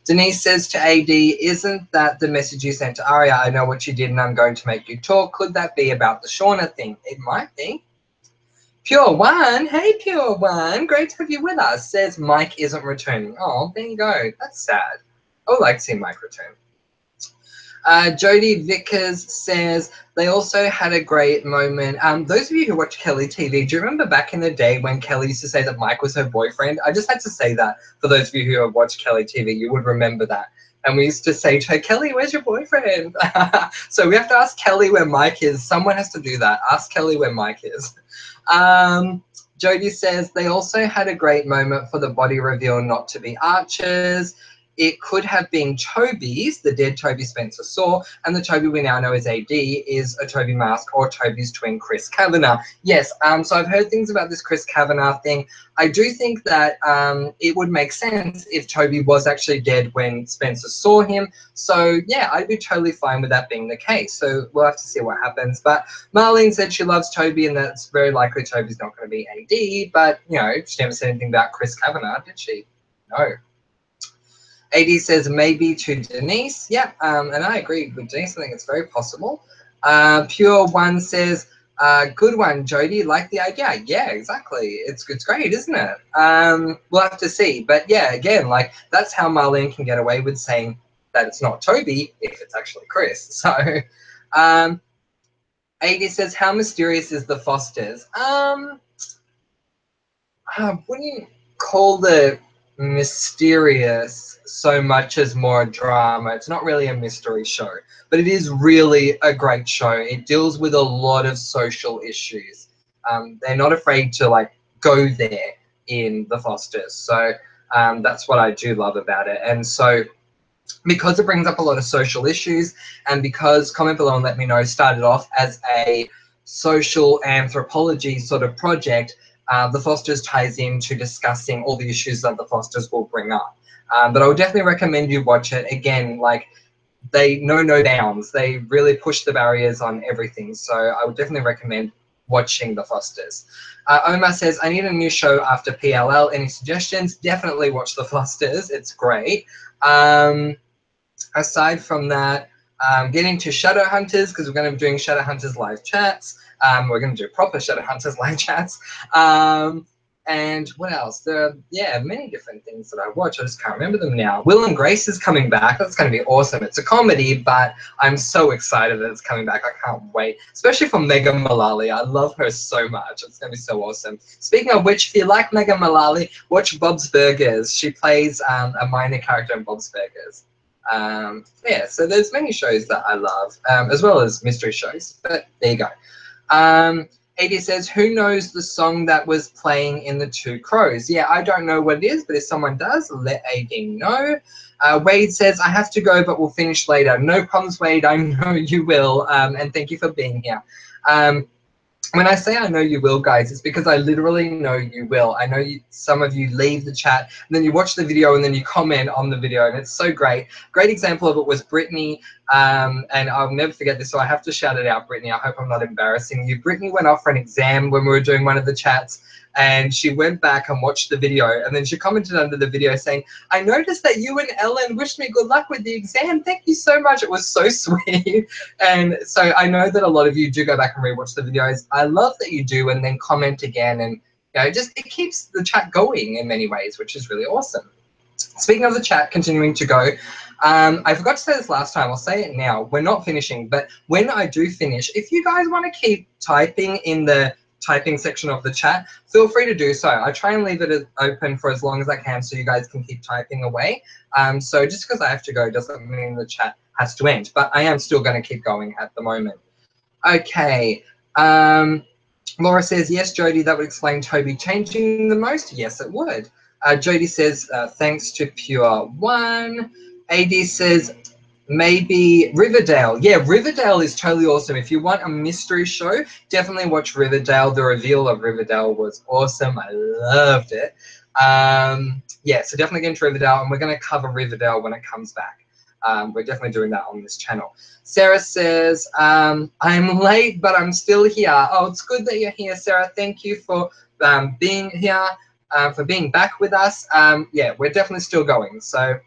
Denise says to AD, isn't that the message you sent to Arya? I know what you did and I'm going to make you talk. Could that be about the Shauna thing? It might be. Pure One, hey Pure One, great to have you with us. Says Mike isn't returning. Oh, there you go. That's sad. I would like to see Mike return. Jody Vickers says they also had a great moment. Those of you who watch Kelly TV, do you remember back in the day when Kelly used to say that Mike was her boyfriend? I just had to say that for those of you who have watched Kelly TV, you would remember that. And we used to say to her, Kelly, where's your boyfriend? So we have to ask Kelly where Mike is. Someone has to do that. Ask Kelly where Mike is. Jody says they also had a great moment for the body reveal not to be Archer's. It could have been Toby's, the dead Toby Spencer saw, and the Toby we now know as AD is a Toby Mask or Toby's twin, Chris Kavanagh. Yes, so I've heard things about this Chris Kavanagh thing. I do think that it would make sense if Toby was actually dead when Spencer saw him. So, yeah, I'd be totally fine with that being the case. So we'll have to see what happens. But Marlene said she loves Toby and that's very likely Toby's not going to be AD. But, you know, she never said anything about Chris Kavanagh, did she? No. AD says maybe to Denise. Yeah, and I agree with Denise. I think it's very possible. Pure One says, good one, Jody. Like the idea. Yeah, exactly. It's great, isn't it? We'll have to see. But yeah, again, like that's how Marlene can get away with saying that it's not Toby if it's actually Chris. So AD says, how mysterious is the Fosters? I wouldn't call it mysterious so much as more drama. It's not really a mystery show, but it is really a great show. It deals with a lot of social issues. They're not afraid to like go there in the Fosters. So that's what I do love about it. And so because it brings up a lot of social issues and because Comment Below and Let Me Know started off as a social anthropology sort of project, the Fosters ties into discussing all the issues that the Fosters will bring up. But I would definitely recommend you watch it. Again, like they know no bounds. They really push the barriers on everything. So I would definitely recommend watching the Fosters. Omar says, I need a new show after PLL. Any suggestions? Definitely watch the Fosters. It's great. Aside from that, getting to Shadowhunters because we're going to be doing Shadowhunters live chats. We're going to do proper Shadowhunters live chats. And what else? There are, yeah, many different things that I watch. I just can't remember them now. Will and Grace is coming back. That's going to be awesome. It's a comedy, but I'm so excited that it's coming back. I can't wait, especially for Megan Mullally. I love her so much. It's going to be so awesome. Speaking of which, if you like Megan Mullally, watch Bob's Burgers. She plays a minor character in Bob's Burgers. Yeah, so there's many shows that I love, as well as mystery shows, but there you go. AD says, who knows the song that was playing in The Two Crows? Yeah, I don't know what it is, but if someone does, let AD know. Wade says, I have to go, but we'll finish later. No problems, Wade. I know you will, and thank you for being here. When I say I know you will, guys, it's because I literally know you will. I know some of you leave the chat, and then you watch the video, and then you comment on the video, and it's so great. Great example of it was Brittany, and I'll never forget this, so I have to shout it out, Brittany. I hope I'm not embarrassing you. Brittany went off for an exam when we were doing one of the chats, and she went back and watched the video, and then she commented under the video saying, I noticed that you and Ellen wished me good luck with the exam. Thank you so much. It was so sweet. And so I know that a lot of you do go back and rewatch the videos. I love that you do, and then comment again, and just it keeps the chat going in many ways, which is really awesome. Speaking of the chat continuing to go, I forgot to say this last time. I'll say it now. We're not finishing, but when I do finish, if you guys want to keep typing in the typing section of the chat, feel free to do so. I try and leave it open for as long as I can so you guys can keep typing away. So just because I have to go doesn't mean the chat has to end, but I am still going to keep going at the moment. Okay. Laura says, yes, Jody, that would explain Toby changing the most. Yes, it would. Jody says, thanks to Pure One. AD says, maybe Riverdale. Yeah, Riverdale is totally awesome. If you want a mystery show, definitely watch Riverdale. The reveal of Riverdale was awesome. I loved it. Yeah, so definitely get into Riverdale, and we're going to cover Riverdale when it comes back. We're definitely doing that on this channel. Sarah says, I'm late, but I'm still here. Oh, it's good that you're here, Sarah. Thank you for being here, for being back with us. Yeah, we're definitely still going. So,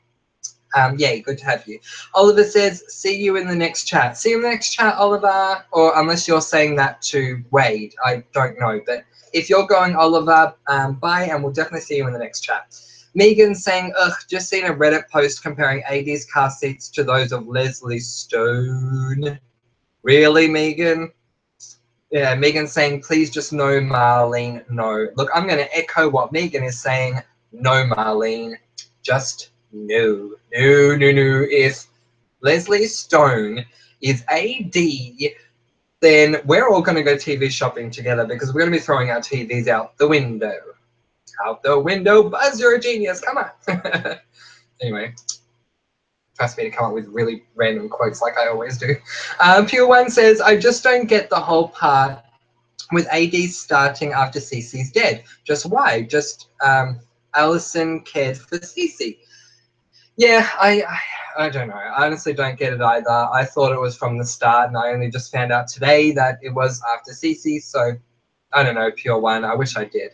yeah, good to have you. Oliver says, see you in the next chat. See you in the next chat, Oliver. Or unless you're saying that to Wade, I don't know. But if you're going, Oliver, bye, and we'll definitely see you in the next chat. Megan saying, ugh, just seen a Reddit post comparing AD's car seats to those of Leslie Stone. Really, Megan? Yeah, Megan saying, please just no, Marlene, no. Look, I'm going to echo what Megan is saying. No, Marlene, just no. No, no, no. If Leslie Stone is AD, then we're all going to go TV shopping together because we're going to be throwing our TVs out the window. Out the window, Buzz, you're a genius, come on. Anyway, trust me to come up with really random quotes like I always do. Pure One says, I just don't get the whole part with AD starting after Cece's dead. Just why? Just Allison cared for Cece. Yeah, I don't know. I honestly don't get it either. I thought it was from the start, and I only just found out today that it was after Cece, so I don't know, Pure One. I wish I did.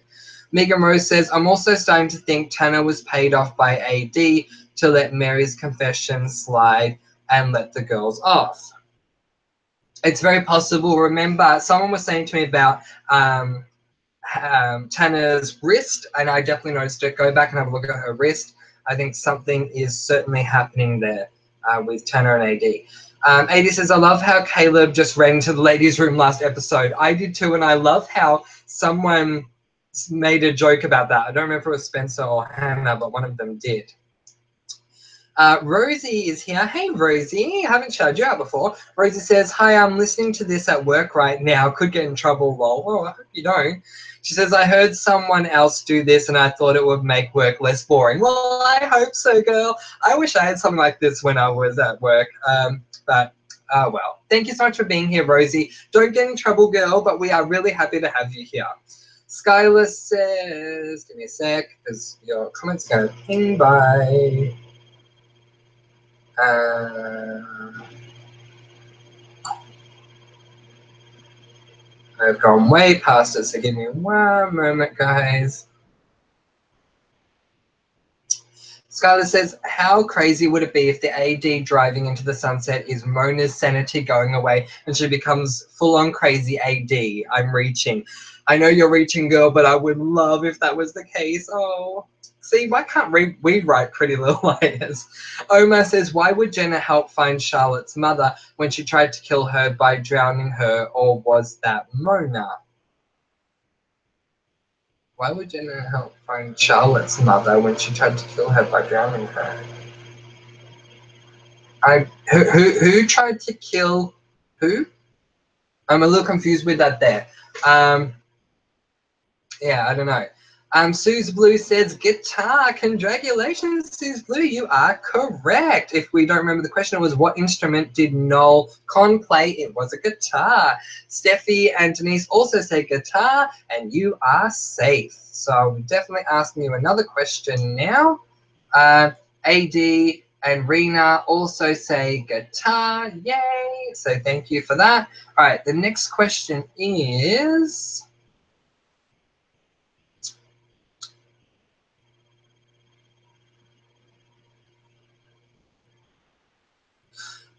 Megan Rose says, I'm also starting to think Tanner was paid off by AD to let Mary's confession slide and let the girls off. It's very possible. Remember, someone was saying to me about Tanner's wrist, and I definitely noticed it. Go back and have a look at her wrist. I think something is certainly happening there with Tanner and AD. AD says, I love how Caleb just ran to the ladies' room last episode. I did too, and I love how someone made a joke about that. I don't remember if it was Spencer or Hannah, but one of them did. Rosie is here. Hey, Rosie. I haven't shouted you out before. Rosie says, hi, I'm listening to this at work right now. Could get in trouble, lol. Well, I hope you don't. She says, I heard someone else do this and I thought it would make work less boring. Well, I hope so, girl. I wish I had something like this when I was at work. But, well, thank you so much for being here, Rosie. Don't get in trouble, girl, but we are really happy to have you here. Skylar says, give me a sec, because your comments go ping by. I've gone way past it, so give me one moment, guys. Skylar says, how crazy would it be if the AD driving into the sunset is Mona's sanity going away and she becomes full-on crazy AD? I'm reaching. I know you're reaching, girl, but I would love if that was the case. Oh, see, why can't we write Pretty Little Liars? Omar says, why would Jenna help find Charlotte's mother when she tried to kill her by drowning her, or was that Mona? Why would Jenna help find Charlotte's mother when she tried to kill her by drowning her? Who tried to kill who? I'm a little confused with that there. Yeah, I don't know. Suze Blue says guitar. Congratulations, Suze Blue. You are correct. If we don't remember the question, it was what instrument did Noel Con play? It was a guitar. Steffi and Denise also say guitar, and you are safe. So I'll be definitely asking you another question now. AD and Rena also say guitar. Yay! So thank you for that. All right, the next question is...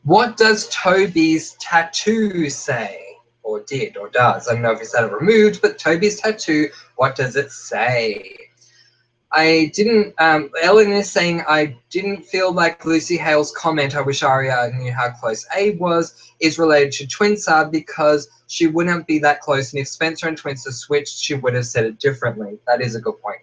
what does Toby's tattoo say? Or did, or does. I don't know if he's had it removed, but Toby's tattoo, what does it say? I didn't, Ellen is saying, I didn't feel like Lucy Hale's comment, I wish Aria knew how close A was, is related to Twinsa because she wouldn't be that close. And if Spencer and Twinsa switched, she would have said it differently. That is a good point.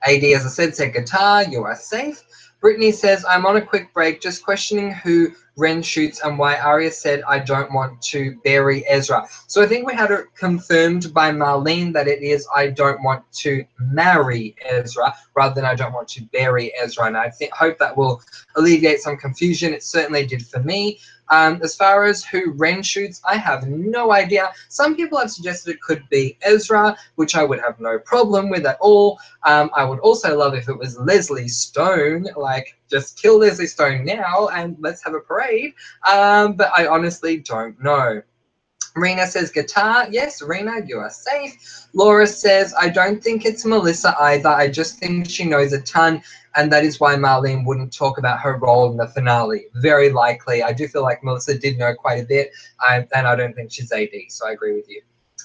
AD, as I said guitar, you are safe. Brittany says, I'm on a quick break, just questioning who Ren shoots and why Arya said I don't want to bury Ezra. So I think we had it confirmed by Marlene that it is I don't want to marry Ezra rather than I don't want to bury Ezra. And I hope that will alleviate some confusion. It certainly did for me. As far as who Ren shoots, I have no idea. Some people have suggested it could be Ezra, which I would have no problem with at all. I would also love if it was Leslie Stone, like just kill Leslie Stone now and let's have a parade. But I honestly don't know. Rena says guitar. Yes, Rena, you are safe. Laura says, I don't think it's Melissa either. I just think she knows a ton, and that is why Marlene wouldn't talk about her role in the finale. Very likely. I do feel like Melissa did know quite a bit, and I don't think she's AD, so I agree with you.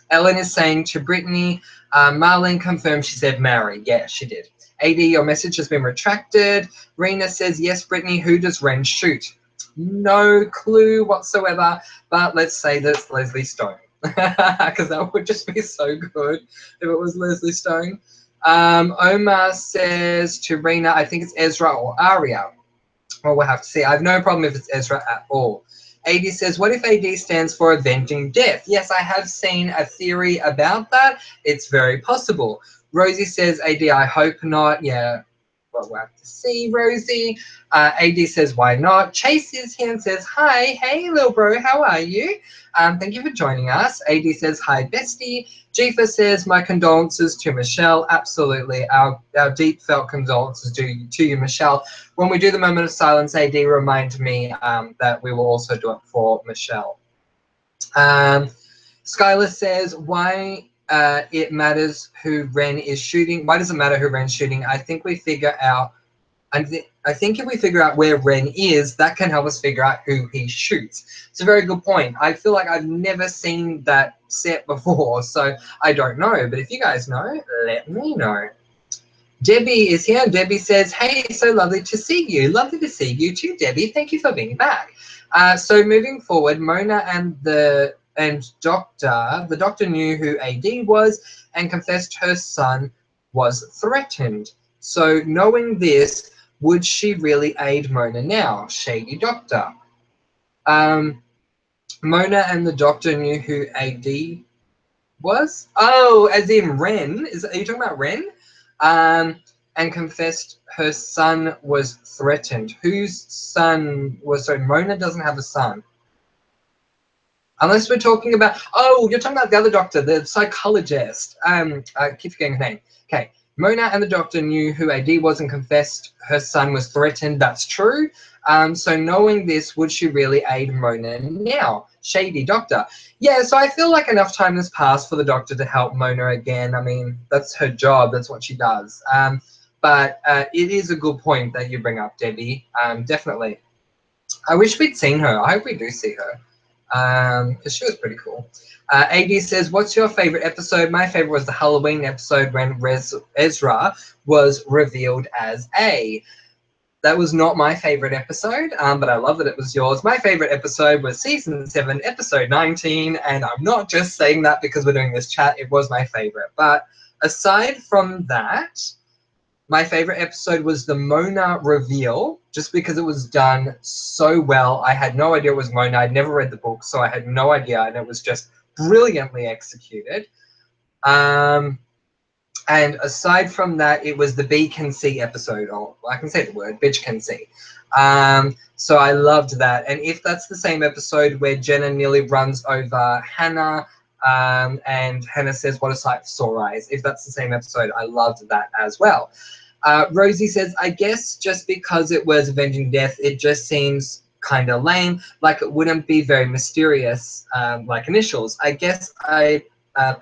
Ellen is saying to Brittany, Marlene confirmed she said marry. Yeah, she did. AD, your message has been retracted. Rena says, yes, Brittany, who does Ren shoot? No clue whatsoever, but let's say that's Leslie Stone because that would just be so good if it was Leslie Stone. Omar says to Rena, I think it's Ezra or Aria. Well, we'll have to see. I have no problem if it's Ezra at all. AD says, what if AD stands for avenging death? Yes, I have seen a theory about that. It's very possible. Rosie says, AD, I hope not. Yeah, well, we'll have to see, Rosie. AD says, why not? Chase is here and says, hi. Hey, little bro, how are you? Thank you for joining us. AD says, hi, bestie. Jifa says, my condolences to Michelle. Absolutely. Our deep felt condolences to you, Michelle. When we do the moment of silence, AD, remind me that we will also do it for Michelle. Skylar says, why it matters who Ren is shooting. Why does it matter who Ren's shooting? I think we figure out, I think if we figure out where Ren is, that can help us figure out who he shoots. It's a very good point. I feel like I've never seen that set before, so I don't know. But if you guys know, let me know. Debbie is here. Debbie says, hey, so lovely to see you. Lovely to see you too, Debbie. Thank you for being back. So moving forward, Mona and the doctor knew who AD was and confessed her son was threatened. So knowing this, would she really aid Mona now? Shady doctor. Mona and the doctor knew who AD was? Oh, as in Ren. Are you talking about Ren? And confessed her son was threatened. Whose son was... So Mona doesn't have a son. Unless we're talking about... Oh, you're talking about the other doctor, the psychologist. I keep forgetting her name. Okay. Mona and the doctor knew who AD was and confessed her son was threatened. That's true. So knowing this, would she really aid Mona now? Shady doctor. Yeah, so I feel like enough time has passed for the doctor to help Mona again. I mean, that's her job. That's what she does. But But it is a good point that you bring up, Debbie. Definitely. I wish we'd seen her. I hope we do see her because she was pretty cool. AD says, what's your favorite episode? My favorite was the Halloween episode when Ezra was revealed as A. That was not my favorite episode, but I love that it was yours. My favorite episode was season 7, episode 19, and I'm not just saying that because we're doing this chat. It was my favorite. But aside from that, my favorite episode was the Mona reveal, just because it was done so well. I had no idea it was Mona. I'd never read the book, so I had no idea, and it was just brilliantly executed. And aside from that, it was the B can see episode. Oh, I can say the word, bitch can see. So I loved that. And if that's the same episode where Jenna nearly runs over Hannah, and Hannah says, what a sight for sore eyes. If that's the same episode, I loved that as well. Rosie says, I guess just because it was Avenging Death, it just seems kind of lame, like it wouldn't be very mysterious, like initials. I guess I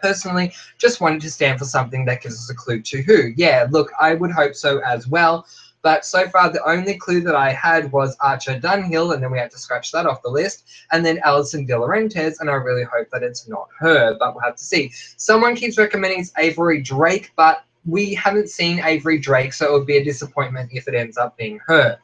personally just wanted to stand for something that gives us a clue to who. Yeah, look, I would hope so as well. But so far, the only clue that I had was Archer Dunhill, and then we had to scratch that off the list, and then Alison De Laurentiis, and I really hope that it's not her, but we'll have to see. Someone keeps recommending it's Avery Drake, but we haven't seen Avery Drake, so it would be a disappointment if it ends up being her.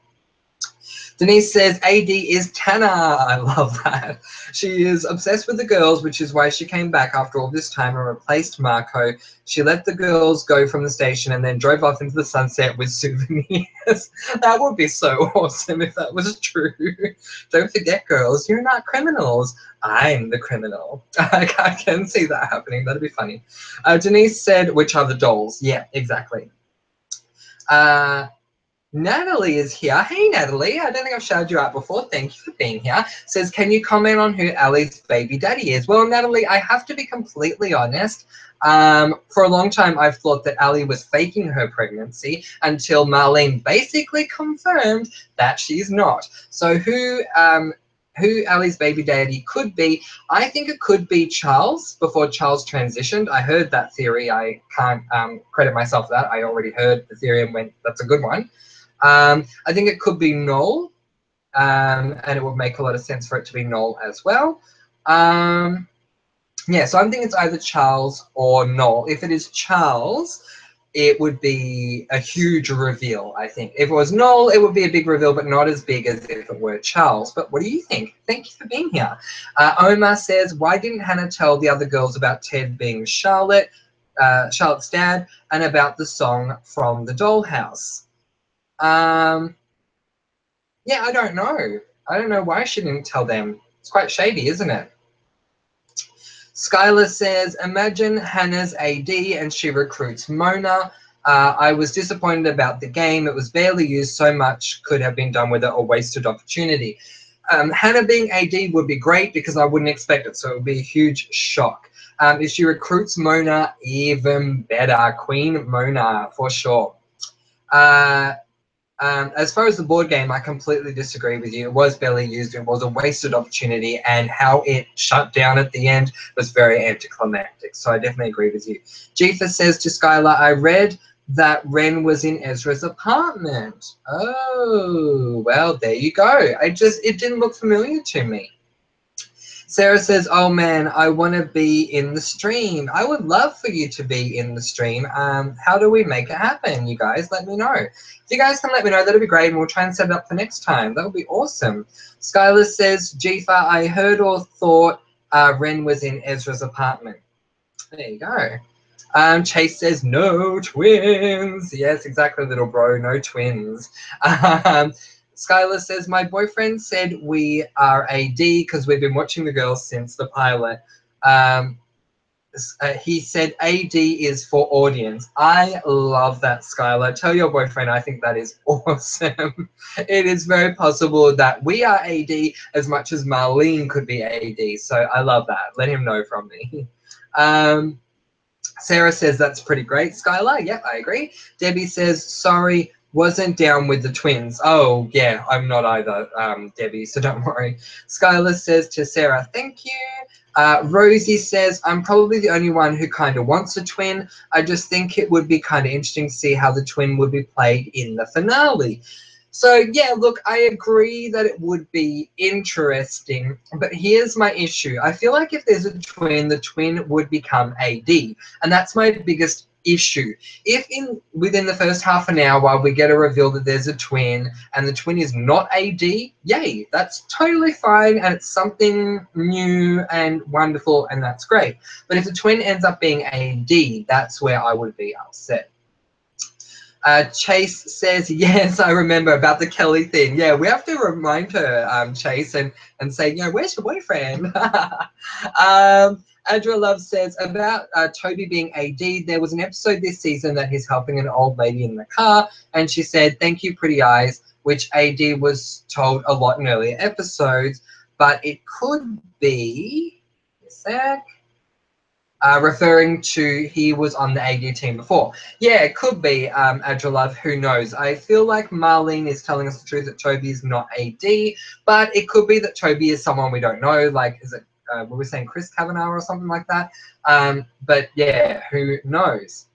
Denise says, AD is Tana. I love that. She is obsessed with the girls, which is why she came back after all this time and replaced Marco. She let the girls go from the station and then drove off into the sunset with souvenirs. That would be so awesome if that was true. Don't forget, girls, you're not criminals. I'm the criminal. I can see that happening. That'd be funny. Denise said, which are the dolls? Yeah, exactly. Natalie is here. Hey, Natalie. I don't think I've shouted you out before. Thank you for being here. Says, can you comment on who Ali's baby daddy is? Well, Natalie, I have to be completely honest. For a long time, I've thought that Ali was faking her pregnancy until Marlene basically confirmed that she's not. So who Ali's baby daddy could be, I think it could be Charles before Charles transitioned. I heard that theory. I can't credit myself for that. I already heard the theory and went, that's a good one. I think it could be Noel, and it would make a lot of sense for it to be Noel as well. Yeah, so I'm thinking it's either Charles or Noel. If it is Charles, it would be a huge reveal, I think. If it was Noel, it would be a big reveal, but not as big as if it were Charles. But what do you think? Thank you for being here. Omar says, why didn't Hannah tell the other girls about Ted being Charlotte's dad, and about the song from the dollhouse? Yeah, I don't know. I don't know why she didn't tell them. It's quite shady, isn't it? Skylar says, imagine Hannah's AD and she recruits Mona. I was disappointed about the game. It was barely used. So much could have been done with it, or wasted opportunity. Hannah being AD would be great because I wouldn't expect it, so it would be a huge shock. If she recruits Mona, even better. Queen Mona, for sure. As far as the board game, I completely disagree with you. It was barely used. It was a wasted opportunity, and how it shut down at the end was very anticlimactic. So I definitely agree with you. Jifa says to Skylar, I read that Ren was in Ezra's apartment. Oh, well, there you go. It didn't look familiar to me. Sarah says, oh man, I want to be in the stream. I would love for you to be in the stream. How do we make it happen, you guys? Let me know. If you guys can let me know, that'd be great, and we'll try and set it up for next time. That would be awesome. Skylar says, Jifa, I heard or thought Ren was in Ezra's apartment. There you go. Chase says, no twins. Yes, exactly, little bro, no twins. Skylar says, my boyfriend said we are AD because we've been watching the girls since the pilot. He said AD is for audience. I love that, Skylar. Tell your boyfriend I think that is awesome. It is very possible that we are AD as much as Marlene could be AD. So I love that. Let him know from me. Sarah says that's pretty great. Skylar, yep, I agree. Debbie says, sorry, wasn't down with the twins. Oh, yeah, I'm not either, Debbie, so don't worry. Skylar says to Sarah, thank you. Rosie says, I'm probably the only one who kind of wants a twin. I just think it would be kind of interesting to see how the twin would be played in the finale. So, yeah, look, I agree that it would be interesting, but here's my issue. I feel like if there's a twin, the twin would become AD, and that's my biggest issue. If within the first half an hour we get a reveal that there's a twin and the twin is not AD, yay, that's totally fine and it's something new and wonderful and that's great. But if the twin ends up being AD, that's where I would be upset. Chase says, yes, I remember about the Kelly thing. Yeah, we have to remind her, Chase, and say, where's your boyfriend? Andrew Love says, about Toby being AD, there was an episode this season that he's helping an old lady in the car, and she said, thank you, pretty eyes, which AD was told a lot in earlier episodes, but it could be, a sec, referring to he was on the AD team before. Yeah, it could be, Adrelove, who knows. I feel like Marlene is telling us the truth that Toby is not AD, but it could be that Toby is someone we don't know, like, is it, we were saying Chris Kavanagh or something like that. But yeah, who knows?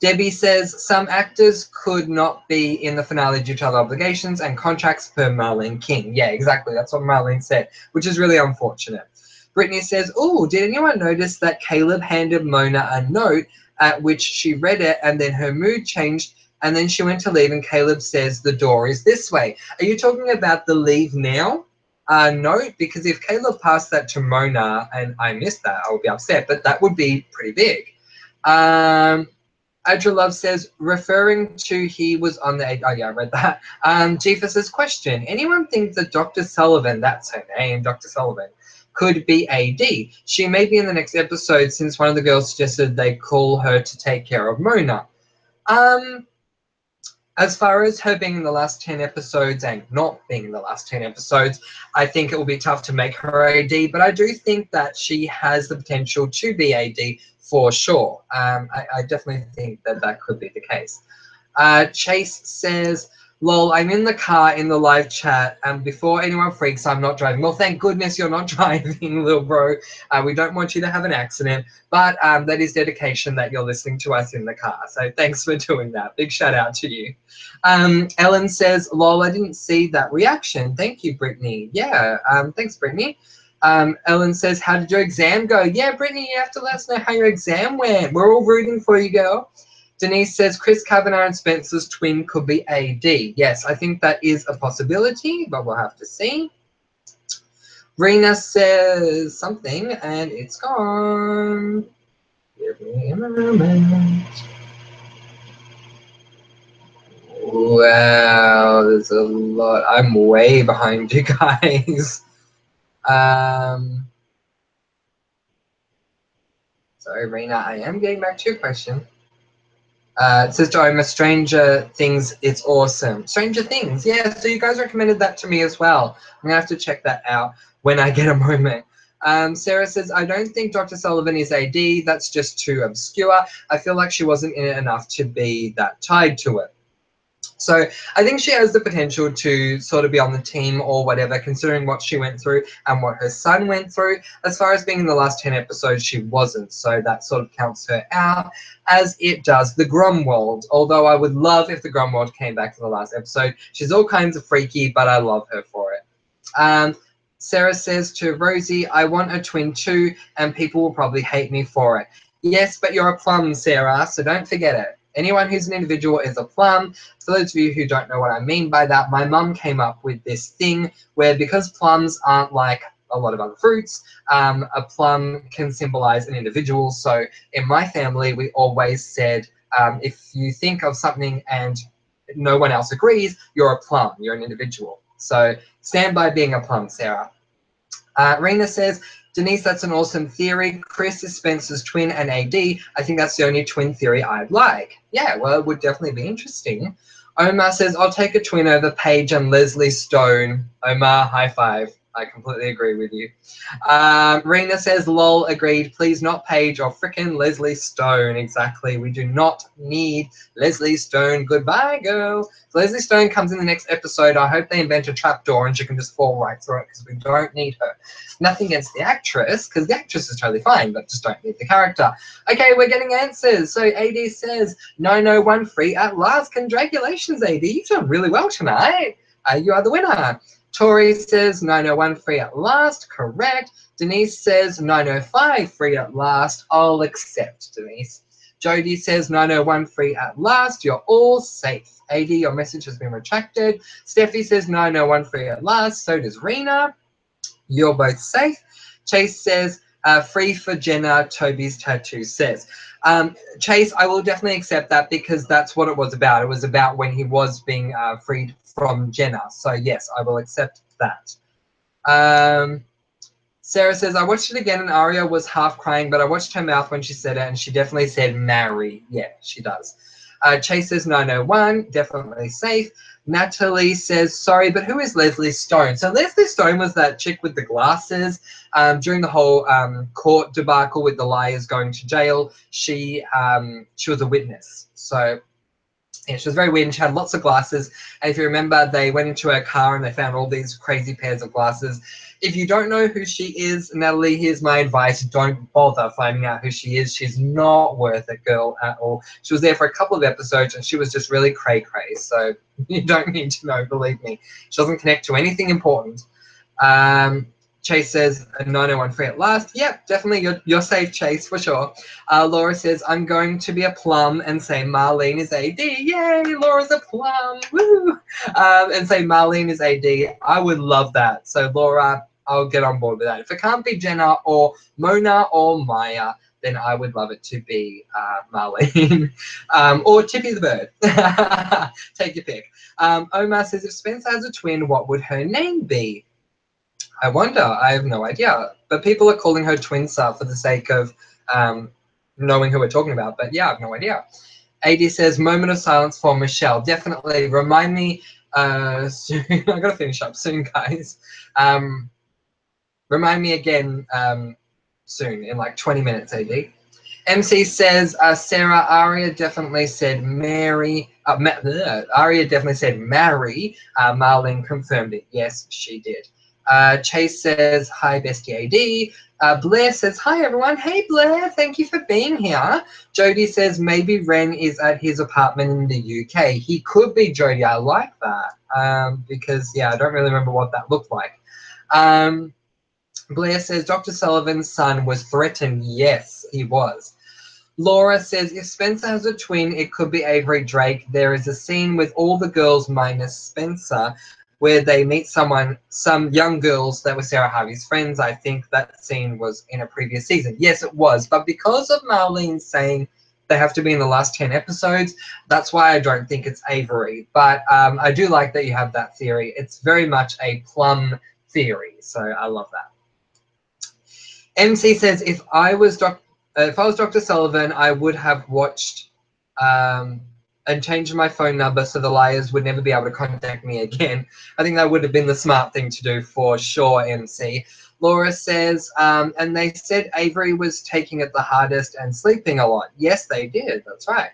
Debbie says, some actors could not be in the finale due to other obligations and contracts per Marlene King. Yeah, exactly. That's what Marlene said, which is really unfortunate. Brittany says, oh, did anyone notice that Caleb handed Mona a note at which she read it and then her mood changed and then she went to leave and Caleb says the door is this way? Are you talking about the leave now note? Because if Caleb passed that to Mona and I missed that, I would be upset, but that would be pretty big. Adrelove says, referring to he was on the... Oh, yeah, I read that. Jifa says, question. Anyone think that Dr. Sullivan, that's her name, Dr. Sullivan, could be AD? She may be in the next episode since one of the girls suggested they call her to take care of Mona. As far as her being in the last 10 episodes and not being in the last 10 episodes, I think it will be tough to make her AD, but I do think that she has the potential to be AD for sure. I definitely think that that could be the case. Chase says, lol, I'm in the car in the live chat, and before anyone freaks, I'm not driving. Well, thank goodness you're not driving, little bro. We don't want you to have an accident, but that is dedication that you're listening to us in the car. So thanks for doing that. Big shout out to you. Ellen says, lol, I didn't see that reaction. Thank you, Brittany. Yeah, thanks, Brittany. Ellen says, how did your exam go? Yeah, Brittany, you have to let us know how your exam went. We're all rooting for you, girl. Denise says, Chris Kavanagh and Spencer's twin could be AD. Yes, I think that is a possibility, but we'll have to see. Rena says something, and it's gone. Give me a moment. Wow, there's a lot. I'm way behind you guys. Sorry, Rena, I am getting back to your question. It says, Joe, Stranger Things, it's awesome. Stranger Things, yeah, so you guys recommended that to me as well. I'm going to have to check that out when I get a moment. Sarah says, I don't think Dr. Sullivan is AD. That's just too obscure. I feel like she wasn't in it enough to be that tied to it. So I think she has the potential to sort of be on the team or whatever, considering what she went through and what her son went through. As far as being in the last 10 episodes, she wasn't. So that sort of counts her out, as it does the Grumwald. Although I would love if the Grumwald came back for the last episode. She's all kinds of freaky, but I love her for it. Sarah says to Rosie, I want a twin too, and people will probably hate me for it. Yes, but you're a plum, Sarah, so don't forget it. Anyone who's an individual is a plum. For those of you who don't know what I mean by that, my mum came up with this thing where because plums aren't like a lot of other fruits, a plum can symbolize an individual. So in my family, we always said, if you think of something and no one else agrees, you're a plum, you're an individual. So stand by being a plum, Sarah. Rena says, Denise, that's an awesome theory. Chris is Spencer's twin and AD. I think that's the only twin theory I'd like. Yeah, well, it would definitely be interesting. Omar says, I'll take a twin over Paige and Leslie Stone. Omar, high five. I completely agree with you. Rena says, lol, agreed. Please not Paige or frickin' Leslie Stone. Exactly. We do not need Leslie Stone. Goodbye, girl. If Leslie Stone comes in the next episode, I hope they invent a trapdoor and she can just fall right through it because we don't need her. Nothing against the actress, because the actress is totally fine, but just don't need the character. Okay, we're getting answers. So AD says, 901 free at last. Congratulations, AD. You've done really well tonight. You are the winner. Tori says 901 free at last. Correct. Denise says 905 free at last. I'll accept, Denise. Jody says 901 free at last. You're all safe. AD, your message has been retracted. Steffi says 901 free at last. So does Rena. You're both safe. Chase says free for Jenna. Toby's tattoo says. Chase, I will definitely accept that because that's what it was about. It was about when he was being freed from Jenna. So yes, I will accept that. Sarah says, I watched it again and Aria was half crying, but I watched her mouth when she said it and she definitely said marry. Yeah, she does. Chase says 901, definitely safe. Natalie says, sorry, but who is Leslie Stone? So Leslie Stone was that chick with the glasses. During the whole court debacle with the liars going to jail, she was a witness. So yeah, she was very weird and she had lots of glasses. And if you remember, they went into her car and they found all these crazy pairs of glasses. If you don't know who she is, Natalie, here's my advice. Don't bother finding out who she is. She's not worth it, girl, at all. She was there for a couple of episodes and she was just really cray-cray. So you don't need to know, believe me. She doesn't connect to anything important. Chase says, 901 free at last. Yep, definitely you're safe, Chase, for sure. Laura says, I'm going to be a plum and say Marlene is AD. Yay, Laura's a plum. Woo! And say Marlene is AD. I would love that. So, Laura, I'll get on board with that. If it can't be Jenna or Mona or Maya, then I would love it to be Marlene. Or Tippy the bird. Take your pick. Omar says, if Spencer has a twin, what would her name be? I wonder. I have no idea. But people are calling her Twinsa for the sake of knowing who we're talking about. But yeah, I have no idea. AD says, moment of silence for Michelle. Definitely. Remind me soon. I've got to finish up soon, guys. Remind me again soon, in like 20 minutes, AD. MC says, Sarah, Aria definitely said Mary. Aria definitely said Mary. Marlene confirmed it. Yes, she did. Chase says, hi, bestie AD. Blair says, hi, everyone. Hey, Blair. Thank you for being here. Jody says, maybe Ren is at his apartment in the UK. He could be, Jody. I like that because, yeah, I don't really remember what that looked like. Blair says, Dr. Sullivan's son was threatened. Yes, he was. Laura says, if Spencer has a twin, it could be Avery Drake. There is a scene with all the girls minus Spencer where they meet some young girls that were Sarah Harvey's friends. I think that scene was in a previous season. Yes, it was. But because of Marlene saying they have to be in the last 10 episodes, that's why I don't think it's Avery. But I do like that you have that theory. It's very much a plum theory. So I love that. MC says, if I was Dr. Sullivan, I would have watched and changed my phone number so the liars would never be able to contact me again. I think that would have been the smart thing to do for sure, MC. Laura says, and they said Avery was taking it the hardest and sleeping a lot. Yes, they did. That's right.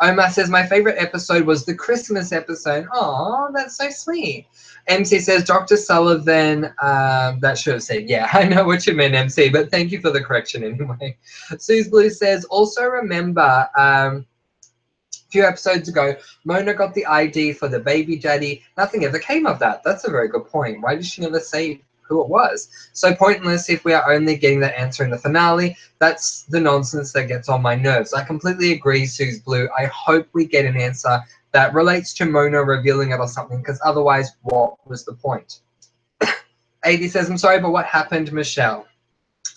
Omar says, my favorite episode was the Christmas episode. Oh, that's so sweet. MC says, Dr. Sullivan, that should have said, yeah, I know what you meant, MC, but thank you for the correction anyway. Suze Blue says, also remember, a few episodes ago, Mona got the ID for the baby daddy. Nothing ever came of that. That's a very good point. Why did she never say who it was? So pointless if we are only getting that answer in the finale. That's the nonsense that gets on my nerves. I completely agree, Suze Blue. I hope we get an answer that relates to Mona revealing it or something, because otherwise, what was the point? AD says, I'm sorry, but what happened, Michelle?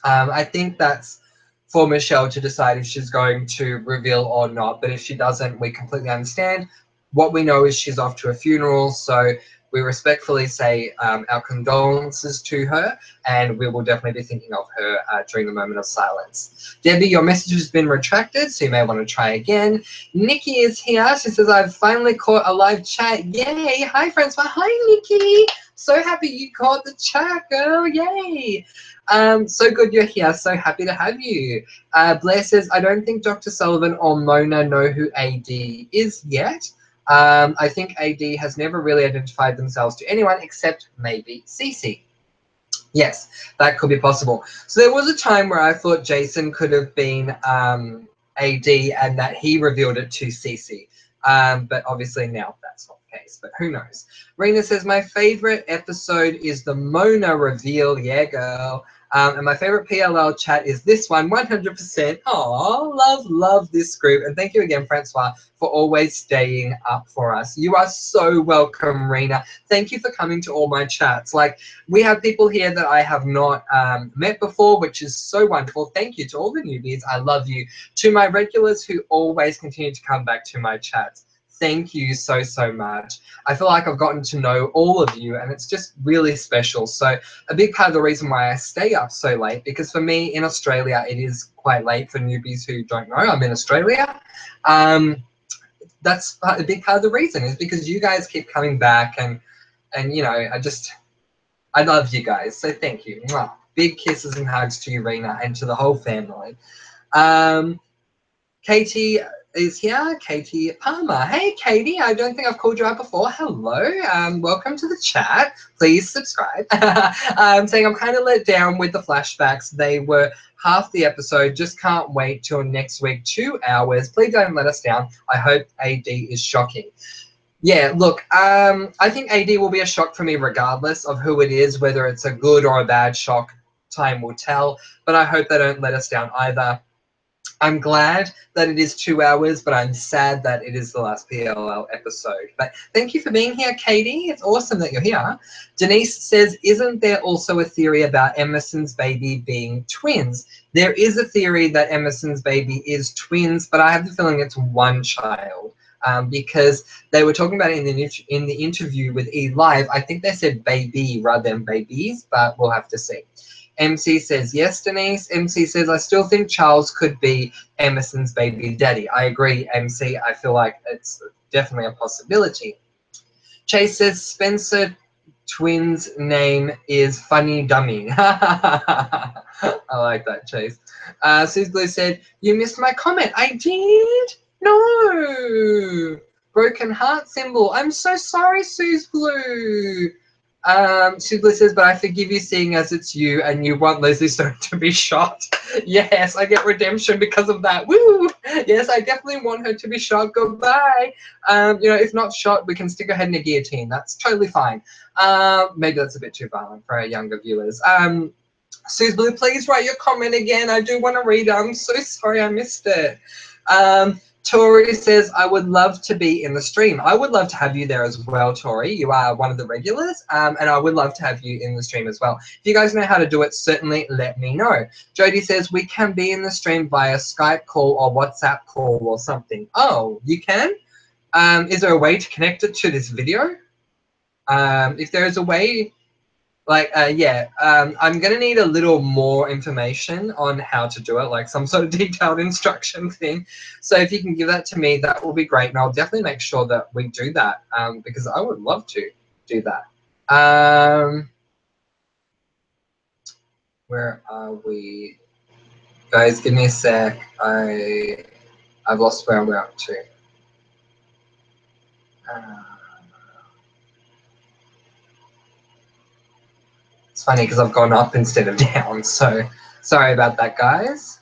I think that's for Michelle to decide if she's going to reveal or not. But if she doesn't, we completely understand. What we know is she's off to a funeral, so we respectfully say our condolences to her, and we will definitely be thinking of her during the moment of silence. Debbie, your message has been retracted, so you may want to try again. Nikki is here. She says, I've finally caught a live chat. Yay. Hi, Francois. Hi, Nikki. So happy you caught the chat, girl. Yay. So good you're here. So happy to have you. Blair says, I don't think Dr. Sullivan or Mona know who AD is yet. I think AD has never really identified themselves to anyone except maybe Cece. Yes, that could be possible. So there was a time where I thought Jason could have been AD and that he revealed it to Cece. But obviously now that's not the case, but who knows. Rena says, my favorite episode is the Mona reveal. Yeah, girl. And my favorite PLL chat is this one, 100%. Aw, love this group. And thank you again, Francois, for always staying up for us. You are so welcome, Rena. Thank you for coming to all my chats. Like, we have people here that I have not met before, which is so wonderful. Thank you to all the newbies. I love you. To my regulars who always continue to come back to my chats, thank you so, so much. I feel like I've gotten to know all of you and it's just really special. So a big part of the reason why I stay up so late, because for me in Australia, it is quite late for newbies who don't know. I'm in Australia. That's a big part of the reason is because you guys keep coming back and you know, I love you guys. So thank you. Mwah. Big kisses and hugs to you, Rena, and to the whole family. Katie is here. Katie Palmer. Hey, Katie. I don't think I've called you out before. Hello. Welcome to the chat. Please subscribe. Saying I'm kind of let down with the flashbacks. They were half the episode. Just can't wait till next week. 2 hours. Please don't let us down. I hope AD is shocking. Yeah, look, I think AD will be a shock for me regardless of who it is, whether it's a good or a bad shock, time will tell. But I hope they don't let us down either. I'm glad that it is 2 hours, but I'm sad that it is the last PLL episode. But thank you for being here, Katie. It's awesome that you're here. Denise says, isn't there also a theory about Emerson's baby being twins? There is a theory that Emerson's baby is twins, but I have the feeling it's one child. Because they were talking about it in the interview with E! Live. I think they said baby rather than babies, but we'll have to see. MC says, yes, Denise. MC says, I still think Charles could be Emerson's baby daddy. I agree, MC. I feel like it's definitely a possibility. Chase says, Spencer twins' name is Funny Dummy. I like that, Chase. Suze Blue said, you missed my comment. I did? No. Broken heart symbol. I'm so sorry, Suze Blue. Suze Blue says, but I forgive you seeing as it's you and you want Leslie Stone to be shot. Yes, I get redemption because of that. Woo! Yes, I definitely want her to be shot. Goodbye. You know, if not shot, we can stick her head in a guillotine. That's totally fine. Maybe that's a bit too violent for our younger viewers. Suze Blue, please write your comment again. I do want to read it. I'm so sorry I missed it. Tori says, I would love to be in the stream. I would love to have you there as well, Tori. You are one of the regulars, and I would love to have you in the stream as well. If you guys know how to do it, certainly let me know. Jody says, we can be in the stream via Skype call or WhatsApp call or something. Oh, you can? Is there a way to connect it to this video? If there is a way... I'm going to need a little more information on how to do it, like some sort of detailed instruction thing. So if you can give that to me, that will be great. And I'll definitely make sure that we do that because I would love to do that. Where are we? Guys, give me a sec. I've lost where we're up to. It's funny because I've gone up instead of down, so sorry about that, guys.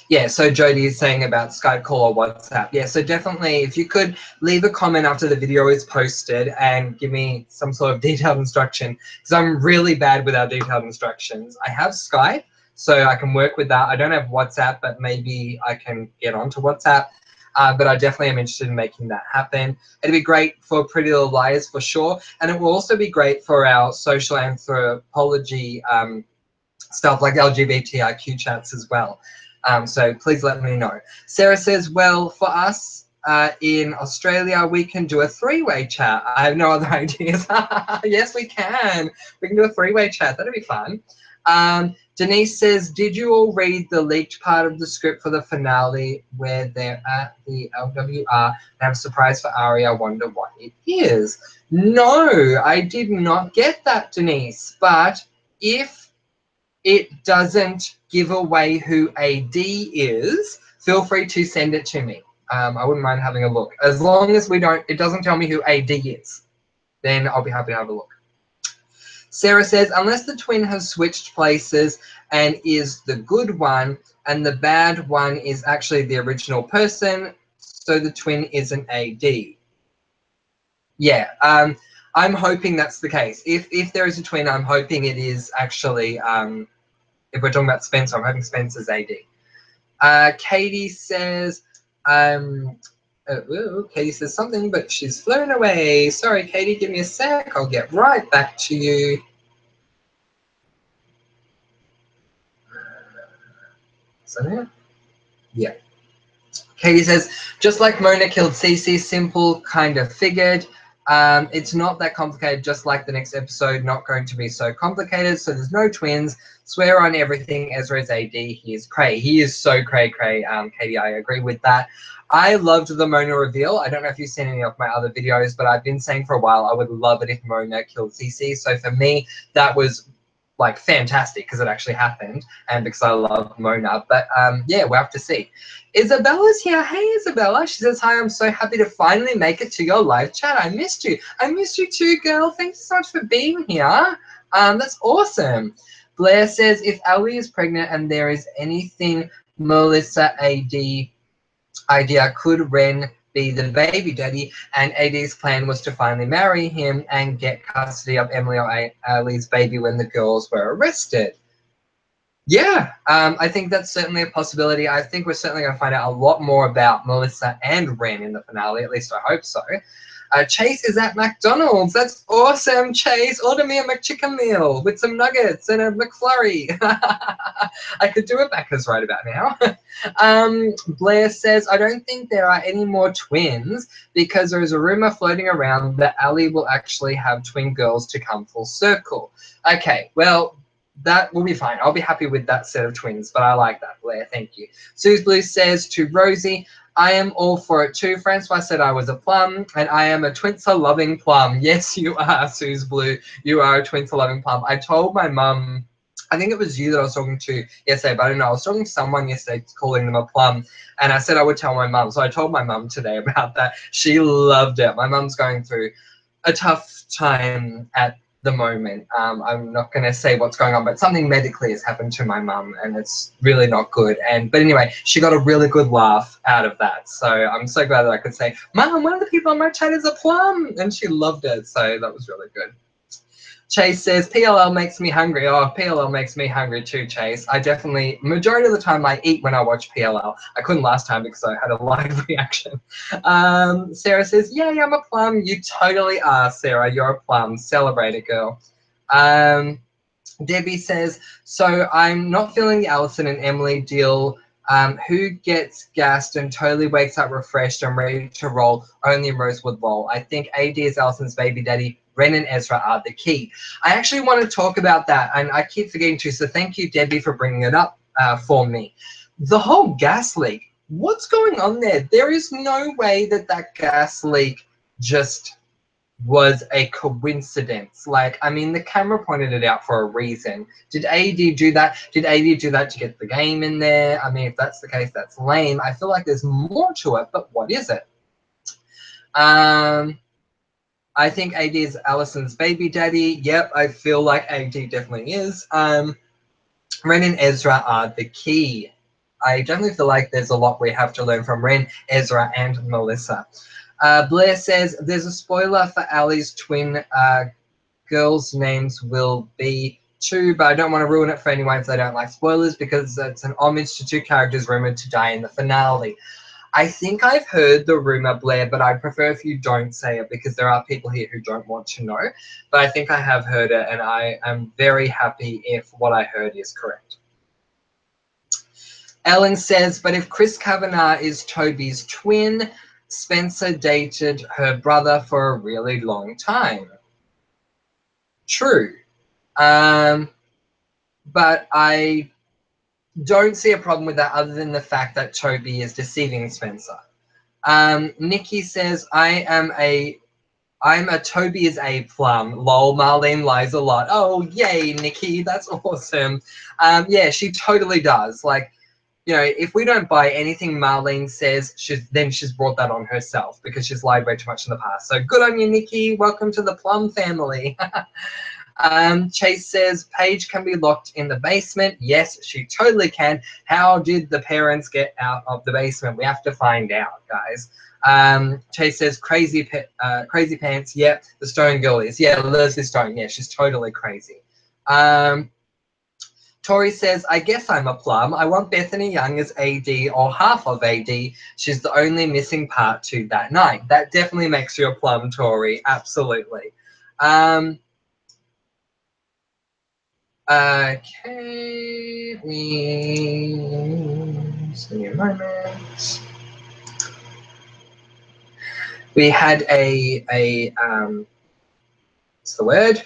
Yeah, so Jody is saying about Skype call or WhatsApp. Yeah, so definitely if you could leave a comment after the video is posted and give me some sort of detailed instruction, because I'm really bad with our detailed instructions. I have Skype, so I can work with that. I don't have WhatsApp, but maybe I can get onto WhatsApp. But I definitely am interested in making that happen. It'd be great for Pretty Little Liars for sure. And it will also be great for our social anthropology stuff like LGBTIQ chats as well. So please let me know. Sarah says, well, for us in Australia, we can do a three-way chat. I have no other ideas. Yes, we can. We can do a three-way chat. That'd be fun. Denise says, did you all read the leaked part of the script for the finale where they're at the LWR and have a surprise for Ari? I wonder what it is. No, I did not get that, Denise. But if it doesn't give away who AD is, feel free to send it to me. I wouldn't mind having a look. As long as it doesn't tell me who AD is, then I'll be happy to have a look. Sarah says, unless the twin has switched places and is the good one, and the bad one is actually the original person, so the twin is an AD. Yeah, I'm hoping that's the case. If there is a twin, I'm hoping it is actually, if we're talking about Spencer, I'm hoping Spencer's AD. Katie says, Katie says something, but she's flown away. Sorry, Katie, give me a sec. I'll get right back to you. So yeah. Katie says, just like Mona killed Cece, simple, kind of figured. It's not that complicated, just like the next episode, not going to be so complicated. So there's no twins. Swear on everything. Ezra is AD. He is cray. He is so cray. Katie, I agree with that. I loved the Mona reveal. I don't know if you've seen any of my other videos, but I've been saying for a while I would love it if Mona killed Cece. So for me, that was like fantastic because it actually happened and because I love Mona. But yeah, we'll have to see. Isabella's here. Hey, Isabella. She says, hi, I'm so happy to finally make it to your live chat. I missed you. I missed you too, girl. Thank you so much for being here. That's awesome. Blair says, if Ali is pregnant and there is anything Melissa AD idea, could Ren be the baby daddy? And AD's plan was to finally marry him and get custody of Emily or Ali's baby when the girls were arrested. Yeah, I think that's certainly a possibility. I think we're certainly going to find out a lot more about Melissa and Ren in the finale. At least I hope so. Chase is at McDonald's. That's awesome, Chase. Order me a McChicken meal with some nuggets and a McFlurry. I could do it Macca's right about now. Blair says, I don't think there are any more twins because there is a rumor floating around that Ali will actually have twin girls to come full circle. Okay, well, that will be fine. I'll be happy with that set of twins, but I like that, Blair. Thank you. Suze Blue says to Rosie, I am all for it too. Francois said I was a plum, and I am a twincer-loving plum. Yes, you are, Suze Blue. You are a twincer-loving plum. I told my mum, I think it was you that I was talking to yesterday, but I don't know. I was talking to someone yesterday calling them a plum, and I said I would tell my mum. So I told my mum today about that. She loved it. My mum's going through a tough time at the moment. I'm not going to say what's going on, but something medically has happened to my mum and it's really not good. But anyway, she got a really good laugh out of that. So I'm so glad that I could say, Mum, one of the people on my chat is a plum, and she loved it. So that was really good. Chase says, PLL makes me hungry. Oh, PLL makes me hungry too, Chase. I definitely, majority of the time I eat when I watch PLL. I couldn't last time because I had a live reaction. Sarah says, yay, I'm a plum. You totally are, Sarah. You're a plum. Celebrate it, girl. Debbie says, so I'm not feeling the Allison and Emily deal. Who gets gassed and totally wakes up refreshed and ready to roll? Only Rosewood lol. I think AD is Allison's baby daddy. Ren and Ezra are the key. I actually want to talk about that, and I keep forgetting to, so thank you, Debbie, for bringing it up for me. The whole gas leak, what's going on there? There is no way that that gas leak just was a coincidence. Like, I mean, the camera pointed it out for a reason. Did AD do that? Did AD do that to get the game in there? I mean, if that's the case, that's lame. I feel like there's more to it, but what is it? I think AD is Allison's baby daddy. Yep, I feel like AD definitely is. Ren and Ezra are the key. I definitely feel like there's a lot we have to learn from Ren, Ezra, and Melissa. Blair says, there's a spoiler for Ali's twin girls' names will be two, but I don't want to ruin it for anyone if they don't like spoilers because it's an homage to two characters rumored to die in the finale. I think I've heard the rumor, Blair, but I'd prefer if you don't say it because there are people here who don't want to know. But I think I have heard it, and I am very happy if what I heard is correct. Ellen says, but if Chris Kavanagh is Toby's twin, Spencer dated her brother for a really long time. True. but I don't see a problem with that other than the fact that Toby is deceiving Spencer. Nikki says, I'm a Toby is a plum. Lol, Marlene lies a lot. Oh, yay, Nikki. That's awesome. Yeah, she totally does. Like, you know, if we don't buy anything Marlene says, then she's brought that on herself because she's lied way too much in the past. So good on you, Nikki. Welcome to the Plum family. Chase says, Paige can be locked in the basement. Yes, she totally can. How did the parents get out of the basement? We have to find out, guys. Chase says, crazy pants. Yep, the Stone Girl is. Yeah, Leslie Stone. Yeah, she's totally crazy. Tori says, I guess I'm a plum. I want Bethany Young as AD or half of AD. She's the only missing part to that night. That definitely makes you a plum, Tori. Absolutely. Okay, just give me a moment. We had what's the word?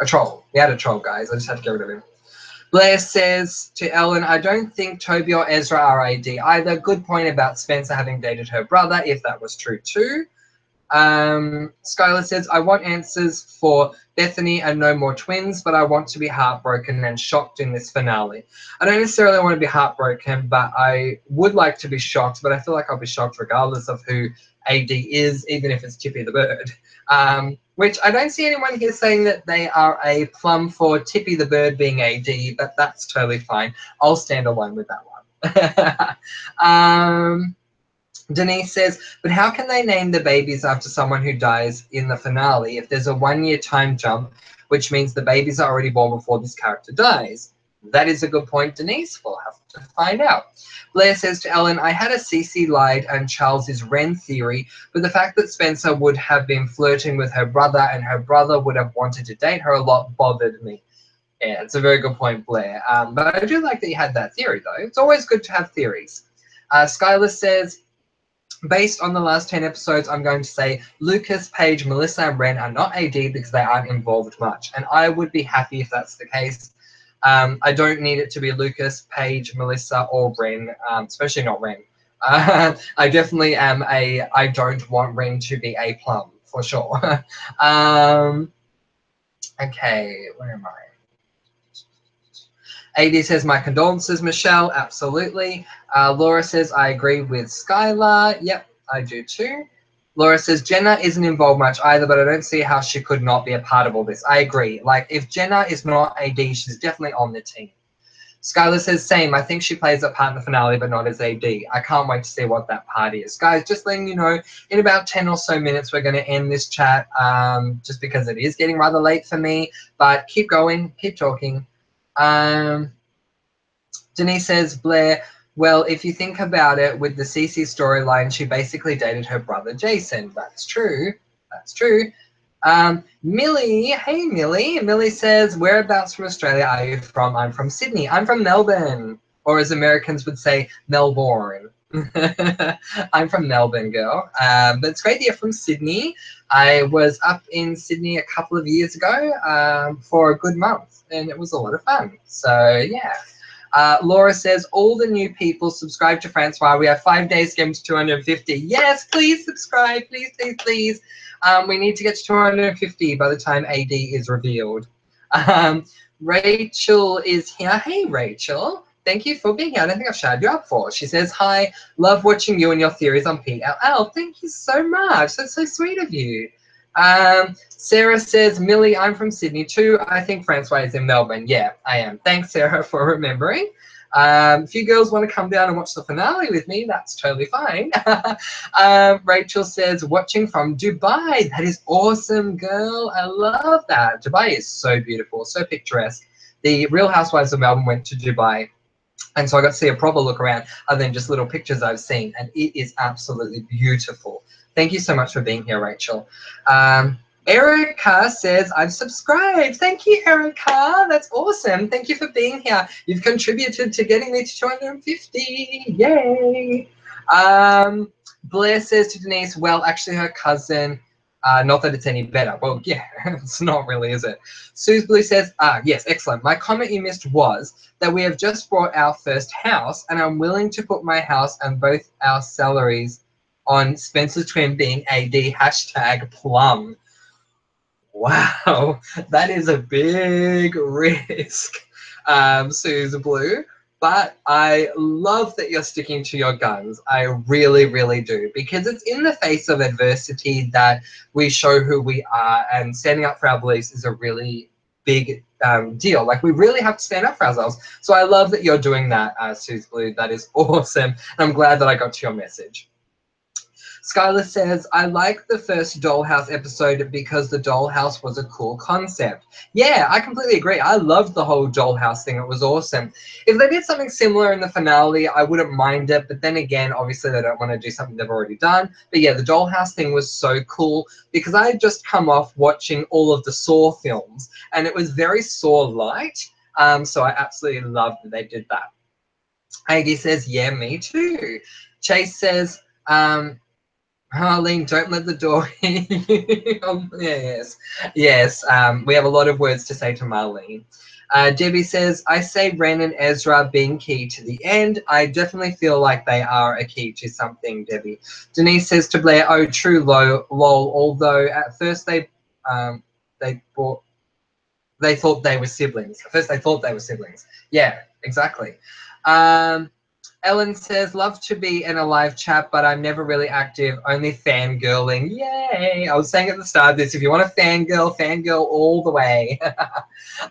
A troll. We had a troll, guys. I just had to get rid of him. Blair says to Ellen, I don't think Toby or Ezra are AD either. Good point about Spencer having dated her brother, if that was true too. Skylar says, I want answers for Bethany and no more twins, but I want to be heartbroken and shocked in this finale. I don't necessarily want to be heartbroken, but I would like to be shocked, but I feel like I'll be shocked regardless of who AD is, even if it's Tippy the Bird. Which I don't see anyone here saying that they are a plum for Tippy the Bird being AD, but that's totally fine. I'll stand alone with that one. Denise says, but how can they name the babies after someone who dies in the finale if there's a 1 year time jump, which means the babies are already born before this character dies? That is a good point, Denise. We'll have to find out. Blair says to Ellen, I had a Cece lied and Charles's Ren theory, but the fact that Spencer would have been flirting with her brother and her brother would have wanted to date her a lot bothered me. Yeah, it's a very good point, Blair. But I do like that you had that theory, though. It's always good to have theories. Skylar says, based on the last 10 episodes, I'm going to say Lucas, Paige, Melissa, and Ren are not AD because they aren't involved much. And I would be happy if that's the case. I don't need it to be Lucas, Paige, Melissa, or Ren, especially not Ren. I definitely am I don't want Ren to be a plum, for sure. Okay, where am I? AD says, my condolences, Michelle. Absolutely. Laura says, I agree with Skylar. Yep, I do too. Laura says, Jenna isn't involved much either, but I don't see how she could not be a part of all this. I agree. Like, if Jenna is not AD, she's definitely on the team. Skylar says, same. I think she plays a part in the finale, but not as AD. I can't wait to see what that part is. Guys, just letting you know, in about 10 or so minutes, we're going to end this chat, just because it is getting rather late for me. But keep going. Keep talking. Denise says, Blair, well, if you think about it, with the Cece storyline, she basically dated her brother Jason. That's true. That's true. Millie, hey Millie. Millie says, whereabouts from Australia are you from? I'm from Sydney. I'm from Melbourne. Or as Americans would say, Melbourne. I'm from Melbourne, girl. But it's great that you're from Sydney. I was up in Sydney a couple of years ago for a good month, and it was a lot of fun. So, yeah. Laura says, all the new people subscribe to Francois. We have 5 days to get to 250. Yes, please subscribe. Please, please, please. We need to get to 250 by the time AD is revealed. Rachel is here. Hey, Rachel. Thank you for being here. I don't think I've shouted you up for. She says, hi, love watching you and your theories on PLL. Thank you so much. That's so sweet of you. Sarah says, Millie, I'm from Sydney too. I think Francois is in Melbourne. Yeah, I am. Thanks, Sarah, for remembering. If you girls want to come down and watch the finale with me, that's totally fine. Rachel says, watching from Dubai. That is awesome, girl. I love that. Dubai is so beautiful, so picturesque. The Real Housewives of Melbourne went to Dubai, and so I got to see a proper look around other than just little pictures I've seen, and it is absolutely beautiful. Thank you so much for being here, Rachel. Erica says, I've subscribed. Thank you, Erica. That's awesome. Thank you for being here. You've contributed to getting me to 250. Yay. Blair says to Denise, well, actually her cousin Not that it's any better. Well, yeah, it's not really, is it? Suze Blue says, yes, excellent. My comment you missed was that we have just bought our first house and I'm willing to put my house and both our salaries on Spencer's twin being AD, hashtag plum. Wow, that is a big risk, Suze Blue. But I love that you're sticking to your guns. I really, really do. Because it's in the face of adversity that we show who we are, and standing up for our beliefs is a really big deal. Like, we really have to stand up for ourselves. So I love that you're doing that, Suze Blue. That is awesome. And I'm glad that I got to your message. Skylar says, I like the first Dollhouse episode because the Dollhouse was a cool concept. Yeah, I completely agree. I loved the whole Dollhouse thing. It was awesome. If they did something similar in the finale, I wouldn't mind it. But then again, obviously they don't want to do something they've already done. But yeah, the Dollhouse thing was so cool because I had just come off watching all of the Saw films and it was very Saw-light. So I absolutely loved that they did that. AD says, yeah, me too. Chase says, Harleen, don't let the door in. Yes. We have a lot of words to say to Marlene. Debbie says, I say Ren and Ezra being key to the end. I definitely feel like they are a key to something, Debbie. Denise says to Blair, oh, true, lol, although at first they thought they were siblings. At first they thought they were siblings. Yeah, exactly. Ellen says, love to be in a live chat, but I'm never really active, only fangirling. Yay! I was saying at the start of this, if you want to fangirl all the way.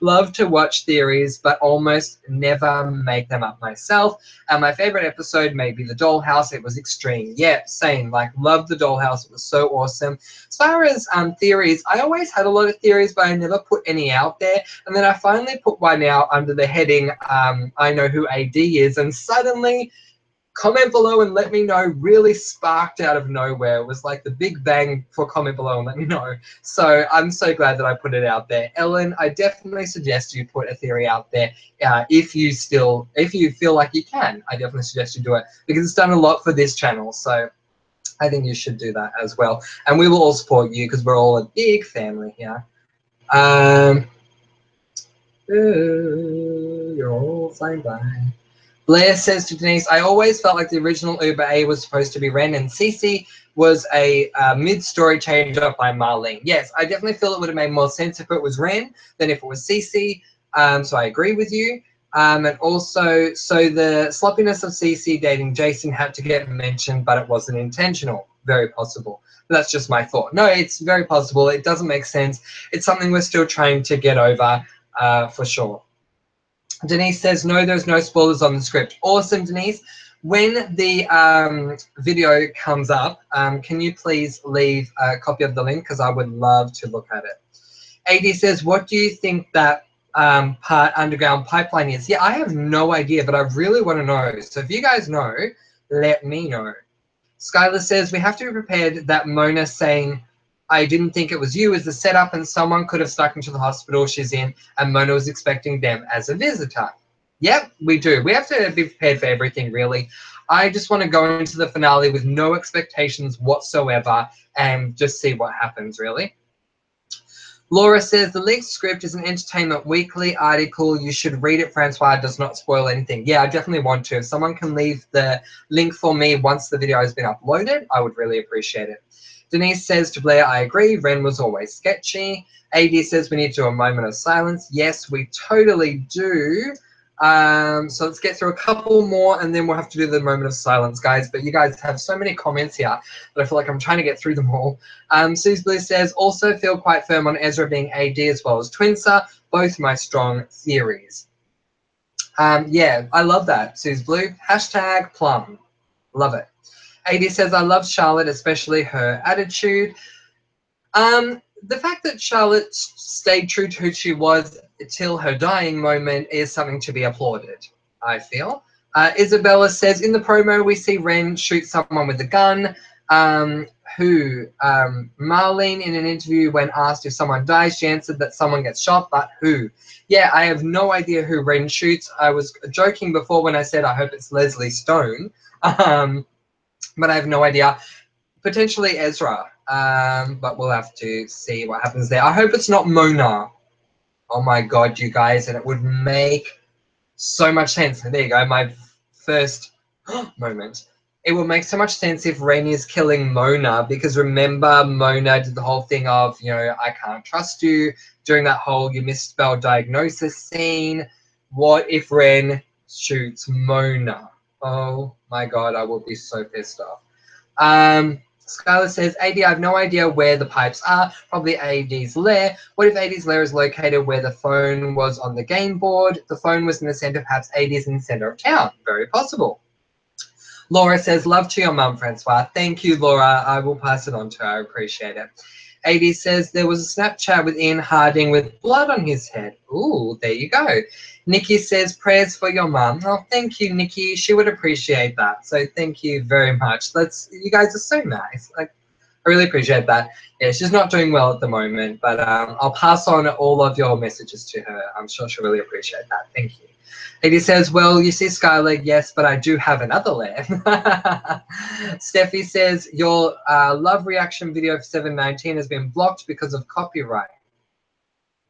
Love to watch theories, but almost never make them up myself. And my favorite episode may be the Dollhouse. It was extreme. Yeah, same. Like, loved the Dollhouse. It was so awesome. As far as theories, I always had a lot of theories, but I never put any out there. And then I finally put one out under the heading, I know who AD is, and suddenly, comment below and let me know really sparked out of nowhere. It was like the big bang for comment below and let me know. So I'm so glad that I put it out there. Ellen, I definitely suggest you put a theory out there if you feel like you can. I definitely suggest you do it because it's done a lot for this channel. So I think you should do that as well. And we will all support you because we're all a big family here. You're all flying by. Blair says to Denise, I always felt like the original Uber A was supposed to be Ren and Cece was a mid-story change up by Marlene. Yes, I definitely feel it would have made more sense if it was Ren than if it was Cece. So I agree with you. And also, so the sloppiness of Cece dating Jason had to get mentioned, but it wasn't intentional. Very possible. But that's just my thought. No, it's very possible. It doesn't make sense. It's something we're still trying to get over for sure. Denise says, no, there's no spoilers on the script. Awesome, Denise. When the video comes up, can you please leave a copy of the link because I would love to look at it. AD says, what do you think that part underground pipeline is? Yeah, I have no idea, but I really want to know. So if you guys know, let me know. Skylar says, we have to be prepared that Mona saying, I didn't think it was you as the setup and someone could have stuck into the hospital she's in and Mona was expecting them as a visitor. Yep, we do. We have to be prepared for everything, really. I just want to go into the finale with no expectations whatsoever and just see what happens, really. Laura says, the leaked script is an Entertainment Weekly article. You should read it, Francois. It does not spoil anything. Yeah, I definitely want to. If someone can leave the link for me once the video has been uploaded, I would really appreciate it. Denise says to Blair, I agree. Ren was always sketchy. AD says we need to do a moment of silence. Yes, we totally do. So let's get through a couple more and then we'll have to do the moment of silence, guys. But you guys have so many comments here that I feel like I'm trying to get through them all. Suze Blue says, also feel quite firm on Ezra being AD as well as Twinsa. Both my strong theories. Yeah, I love that, Suze Blue. Hashtag plum. Love it. AD says, I love Charlotte, especially her attitude. The fact that Charlotte stayed true to who she was till her dying moment is something to be applauded, I feel. Isabella says, in the promo, we see Ren shoot someone with a gun. Marlene, in an interview, when asked if someone dies, she answered that someone gets shot, but who? Yeah, I have no idea who Ren shoots. I was joking before when I said I hope it's Leslie Stone, but I have no idea. Potentially Ezra. but we'll have to see what happens there. I hope it's not Mona. Oh my God, you guys, and it would make so much sense. There you go, my first moment. It will make so much sense if Ren is killing Mona, because remember Mona did the whole thing of, you know, I can't trust you during that whole you misspelled diagnosis scene. What if Ren shoots Mona? Oh my God, I will be so pissed off. Skylar says, AD, I have no idea where the pipes are. Probably AD's lair. What if AD's lair is located where the phone was on the game board? The phone was in the center, perhaps AD's in the center of town. Very possible. Laura says, love to your mum, Francois. Thank you, Laura. I will pass it on to her. I appreciate it. AD says, there was a Snapchat with Ian Harding with blood on his head. Ooh, there you go. Nikki says, prayers for your mum. Oh, thank you, Nikki. She would appreciate that. So thank you very much. You guys are so nice. Like, I really appreciate that. Yeah, she's not doing well at the moment, but I'll pass on all of your messages to her. I'm sure she'll really appreciate that. Thank you. Eddie says, well, you see, Skylar, yes, but I do have another lair. Steffi says, your love reaction video for 719 has been blocked because of copyright.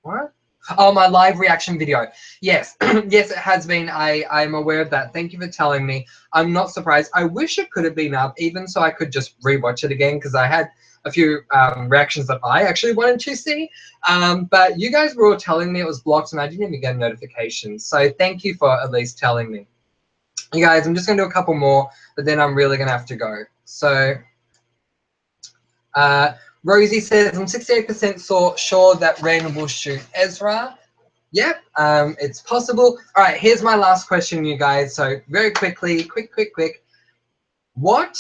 What? Oh, my live reaction video. Yes, yes, it has been. I'm aware of that. Thank you for telling me. I'm not surprised. I wish it could have been up, even so I could just rewatch it again, because I had a few reactions that I actually wanted to see. But you guys were all telling me it was blocked, and I didn't even get a notification. So thank you for at least telling me. You guys, I'm just going to do a couple more, but then I'm really going to have to go. So Rosie says, I'm 68% sure that Ren will shoot Ezra. Yep, it's possible. All right, here's my last question, you guys. So very quickly, quick. What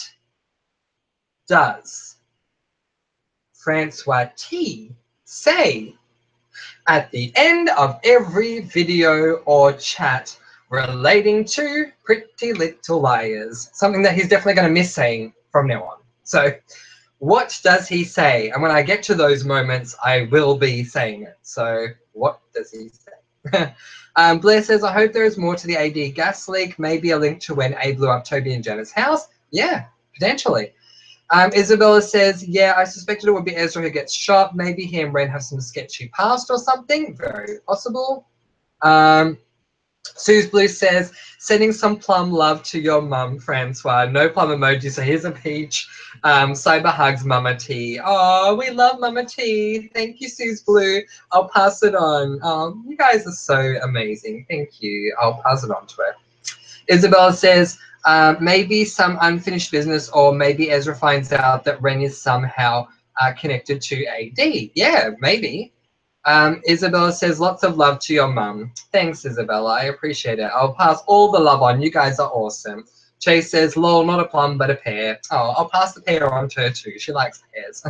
does Francois T say at the end of every video or chat relating to Pretty Little Liars? Something that he's definitely going to miss saying from now on. So what does he say? And when I get to those moments, I will be saying it. So what does he say? Blair says, I hope there is more to the AD gas leak. Maybe a link to when A blew up Toby and Jenna's house. Yeah, potentially. Isabella says, yeah, I suspected it would be Ezra who gets shot. Maybe he and Ren have some sketchy past or something. Very possible. Suze Blue says, sending some plum love to your mum, Francois. No plum emoji, so here's a peach. Cyber hugs Mama T. Oh, we love Mama T. Thank you, Suze Blue. I'll pass it on. You guys are so amazing. Thank you. I'll pass it on to her. Isabella says, maybe some unfinished business, or maybe Ezra finds out that Ren is somehow connected to AD. Yeah, maybe. Isabella says, lots of love to your mum. Thanks, Isabella. I appreciate it. I'll pass all the love on. You guys are awesome. Chase says, lol, not a plum, but a pear. Oh, I'll pass the pear on to her too. She likes pears.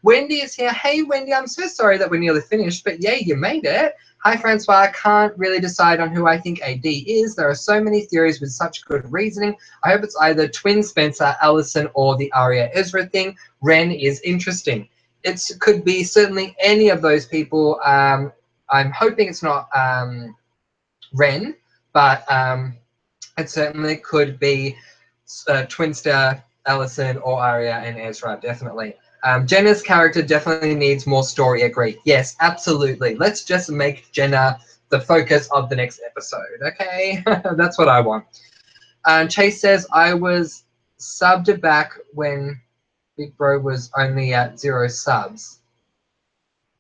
Wendy is here. Hey, Wendy, I'm so sorry that we're nearly finished, but yeah, you made it. Hi, Francois. I can't really decide on who I think AD is. There are so many theories with such good reasoning. I hope it's either twin Spencer, Allison, or the Arya Ezra thing. Ren is interesting. It could be certainly any of those people. I'm hoping it's not Ren, but it certainly could be Twinster, Allison, or Arya and Ezra, definitely. Jenna's character definitely needs more story, agreed. Yes, absolutely. Let's just make Jenna the focus of the next episode, okay? That's what I want. Chase says, I was subbed back when Big Bro was only at 0 subs.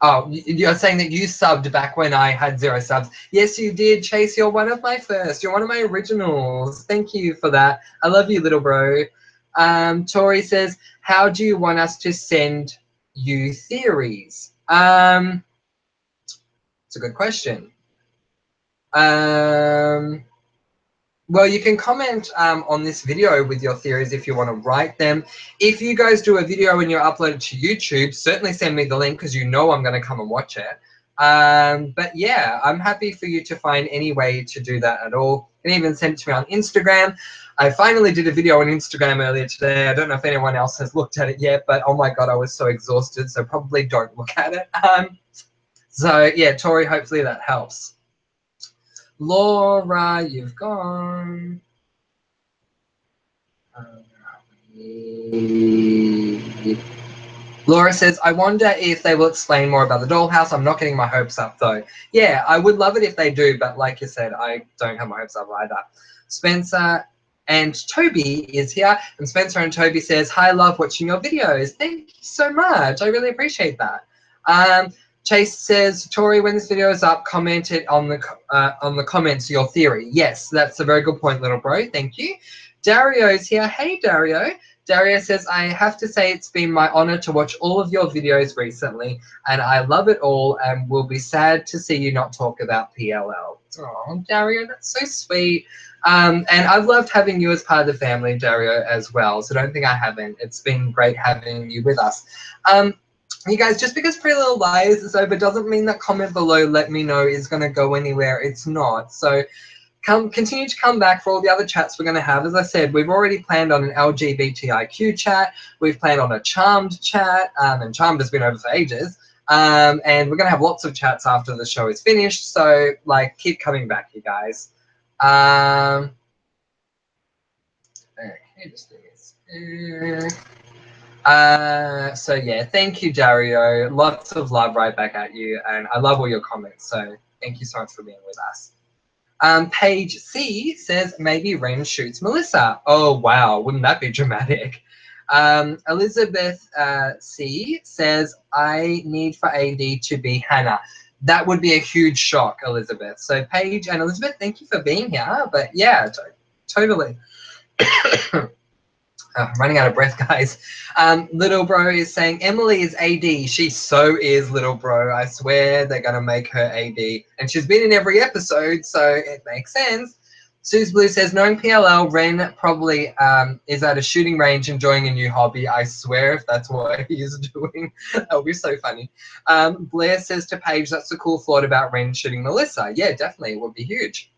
Oh, you're saying that you subbed back when I had 0 subs. Yes, you did, Chase. You're one of my first. You're one of my originals. Thank you for that. I love you, little bro. Tori says, how do you want us to send you theories? It's a good question. Well, you can comment on this video with your theories if you want to write them. If you guys do a video and you upload it to YouTube, certainly send me the link, because you know I'm going to come and watch it. But yeah, I'm happy for you to find any way to do that at all. You can even send it to me on Instagram. I finally did a video on Instagram earlier today. I don't know if anyone else has looked at it yet, but oh my God, I was so exhausted, so probably don't look at it. So yeah, Tori, hopefully that helps. Laura, you've gone. Laura says, I wonder if they will explain more about the dollhouse. I'm not getting my hopes up, though. Yeah, I would love it if they do, but like you said, I don't have my hopes up either. Spencer and Toby is here, and Spencer and Toby says, hi, love watching your videos. Thank you so much. I really appreciate that. Chase says, Tori, when this video is up, comment it on the comments your theory. Yes, that's a very good point, little bro. Thank you. Dario's here. Hey, Dario. Dario says, I have to say it's been my honor to watch all of your videos recently, and I love it all and will be sad to see you not talk about PLL. Oh, Dario, that's so sweet. And I've loved having you as part of the family, Dario, as well, so don't think I haven't. It's been great having you with us. You guys, just because Pretty Little Liars is over doesn't mean that comment below let me know is going to go anywhere. It's not. So continue to come back for all the other chats we're going to have. As I said, we've already planned on an LGBTIQ chat. We've planned on a Charmed chat, and Charmed has been over for ages. And we're going to have lots of chats after the show is finished. So, like, keep coming back, you guys. Okay, just do this. So yeah, thank you, Dario. Lots of love right back at you, and I love all your comments. So thank you so much for being with us. Page C says maybe Ren shoots Melissa. Oh wow, wouldn't that be dramatic? Elizabeth C says I need for AD to be Hannah. That would be a huge shock, Elizabeth. So Paige and Elizabeth, thank you for being here. But yeah, totally. I'm running out of breath, guys. Little bro is saying Emily is AD. She so is, little bro. I swear they're going to make her AD. And she's been in every episode, so it makes sense. Suze Blue says, knowing PLL, Ren probably is at a shooting range enjoying a new hobby. I swear if that's what he's doing, that would be so funny. Blair says to Paige, that's a cool thought about Ren shooting Melissa. Yeah, definitely. It would be huge.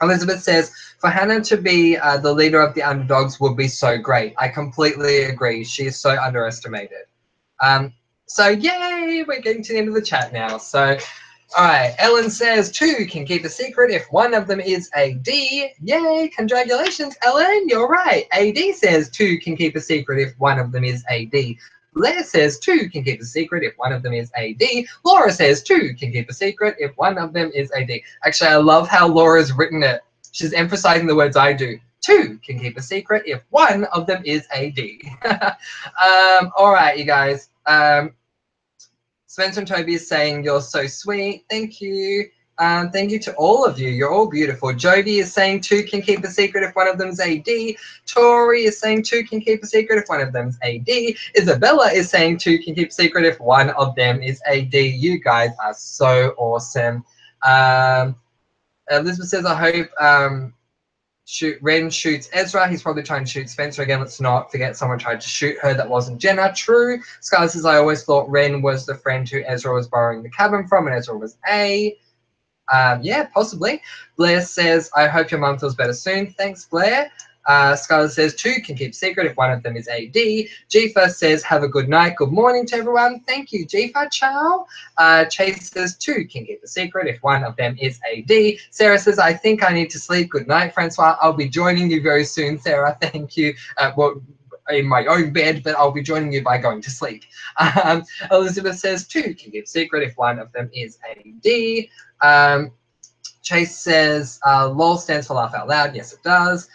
Elizabeth says, for Hannah to be the leader of the underdogs would be so great. I completely agree. She is so underestimated. So yay, we're getting to the end of the chat now. So, all right, Ellen says 2 can keep a secret if one of them is AD. Yay, congratulations, Ellen, you're right. AD says 2 can keep a secret if one of them is AD. Blair says 2 can keep a secret if one of them is AD. Laura says 2 can keep a secret if one of them is AD. Actually, I love how Laura's written it. She's emphasizing the words I do. 2 can keep a secret if one of them is AD. All right, you guys. Spencer and Toby is saying you're so sweet. Thank you. Thank you to all of you. You're all beautiful. Jody is saying 2 can keep a secret if one of them's AD. Tori is saying 2 can keep a secret if one of them's AD. Isabella is saying 2 can keep a secret if one of them is AD. You guys are so awesome. Elizabeth says, I hope Ren shoots Ezra. He's probably trying to shoot Spencer again. Let's not forget someone tried to shoot her. That wasn't Jenna. True. Scarlett says, I always thought Ren was the friend who Ezra was borrowing the cabin from, and Ezra was A. Yeah, possibly. Blair says, I hope your mum feels better soon. Thanks, Blair. Scarlett says 2 can keep secret if one of them is AD. Jifa says, have a good night. Good morning to everyone. Thank you, Jifa. Ciao. Chase says 2 can keep a secret if one of them is AD. Sarah says, I think I need to sleep. Good night, Francois. I'll be joining you very soon, Sarah. Thank you. Well, in my own bed, but I'll be joining you by going to sleep. Elizabeth says 2 can keep secret if one of them is AD. Chase says, LOL stands for laugh out loud. Yes, it does.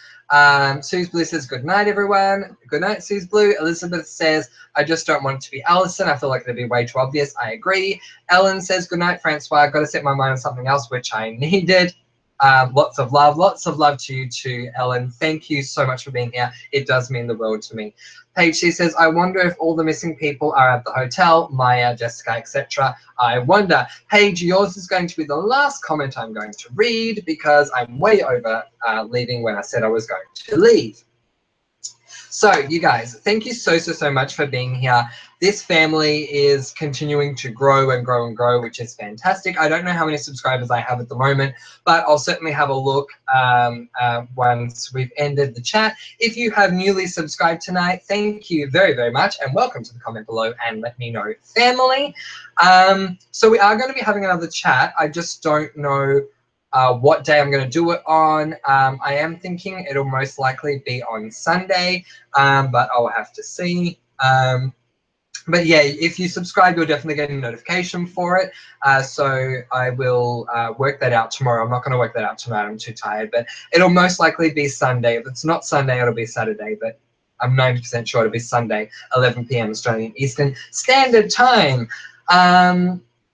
Suze Blue says, good night, everyone. Good night, Suze Blue. Elizabeth says, I just don't want it to be Allison. I feel like it'd be way too obvious. I agree. Ellen says, good night, Francois. I've got to set my mind on something else, which I needed. Lots of love to you too, Ellen. Thank you so much for being here. It does mean the world to me. Paige, she says, I wonder if all the missing people are at the hotel, Maya, Jessica, etc. I wonder. Paige, yours is going to be the last comment I'm going to read because I'm way over leaving when I said I was going to leave. So, you guys, thank you so much for being here. This family is continuing to grow and grow and grow, which is fantastic. I don't know how many subscribers I have at the moment, but I'll certainly have a look once we've ended the chat. If you have newly subscribed tonight, thank you very much, and welcome to the comment below and let me know, family. So we are going to be having another chat. I just don't know what day I'm going to do it on. I am thinking it'll most likely be on Sunday, but I'll have to see. But yeah, if you subscribe, you'll definitely get a notification for it. So I will work that out tomorrow. I'm not going to work that out tonight. I'm too tired. But it'll most likely be Sunday. If it's not Sunday, it'll be Saturday. But I'm 90% sure it'll be Sunday, 11 p.m. Australian Eastern Standard Time.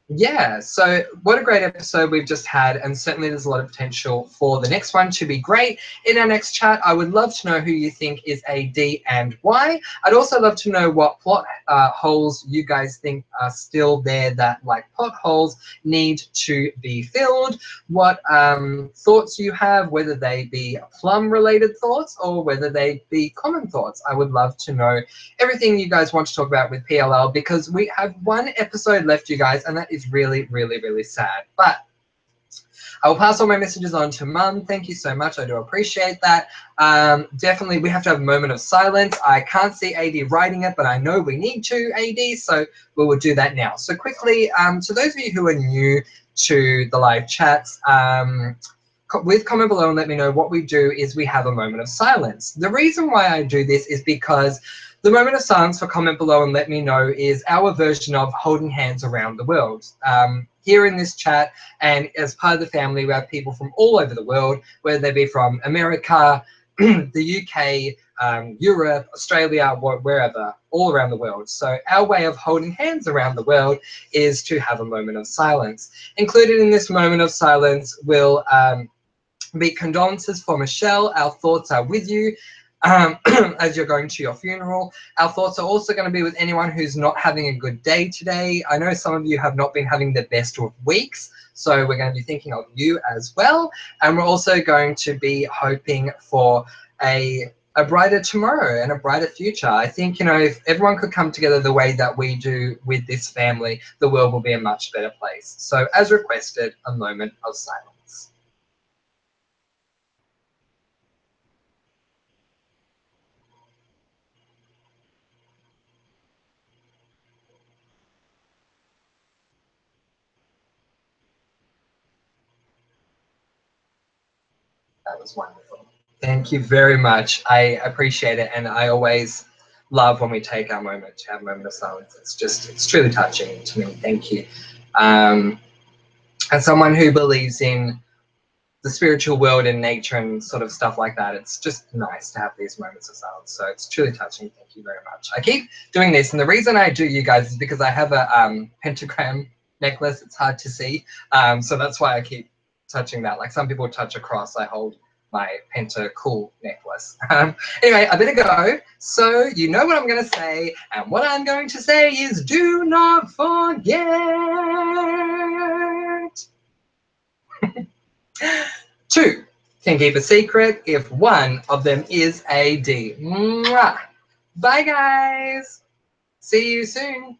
Yeah, so what a great episode we've just had, and certainly there's a lot of potential for the next one to be great. In our next chat, I would love to know who you think is AD and why. I'd also love to know what plot holes you guys think are still there that, like plot holes, need to be filled. What thoughts you have, whether they be plum-related thoughts or whether they be common thoughts. I would love to know everything you guys want to talk about with PLL, because we have one episode left, you guys, and that is really, really, really sad. But I will pass all my messages on to Mum. Thank you so much. I do appreciate that. Definitely, we have to have a moment of silence. I can't see AD writing it, but I know we need to, AD, so we will do that now. So quickly, to those of you who are new to the live chats, with comment below and let me know. What we do is we have a moment of silence. The reason why I do this is because the moment of silence for comment below and let me know is our version of holding hands around the world. Here in this chat and as part of the family, we have people from all over the world, whether they be from America, the UK, Europe, Australia, wherever, all around the world. So our way of holding hands around the world is to have a moment of silence. Included in this moment of silence will be condolences for Michelle. Our thoughts are with you as you're going to your funeral. Our thoughts are also going to be with anyone who's not having a good day today. I know some of you have not been having the best of weeks, so we're going to be thinking of you as well. And we're also going to be hoping for a brighter tomorrow and a brighter future. I think, you know, if everyone could come together the way that we do with this family, the world will be a much better place. So as requested, a moment of silence. That was wonderful. Thank you very much. I appreciate it, and I always love when we take our moment to have a moment of silence. It's truly touching to me. Thank you. As someone who believes in the spiritual world and nature and sort of stuff like that, it's just nice to have these moments of silence. So it's truly touching. Thank you very much. I keep doing this, and the reason I do, you guys, is because I have a pentagram necklace. It's hard to see, so that's why I keep touching that. Like some people touch a cross, I hold my pentacool necklace. Anyway, I better go. So you know what I'm going to say, and what I'm going to say is do not forget. 2 can keep a secret if one of them is AD. Mwah. Bye, guys. See you soon.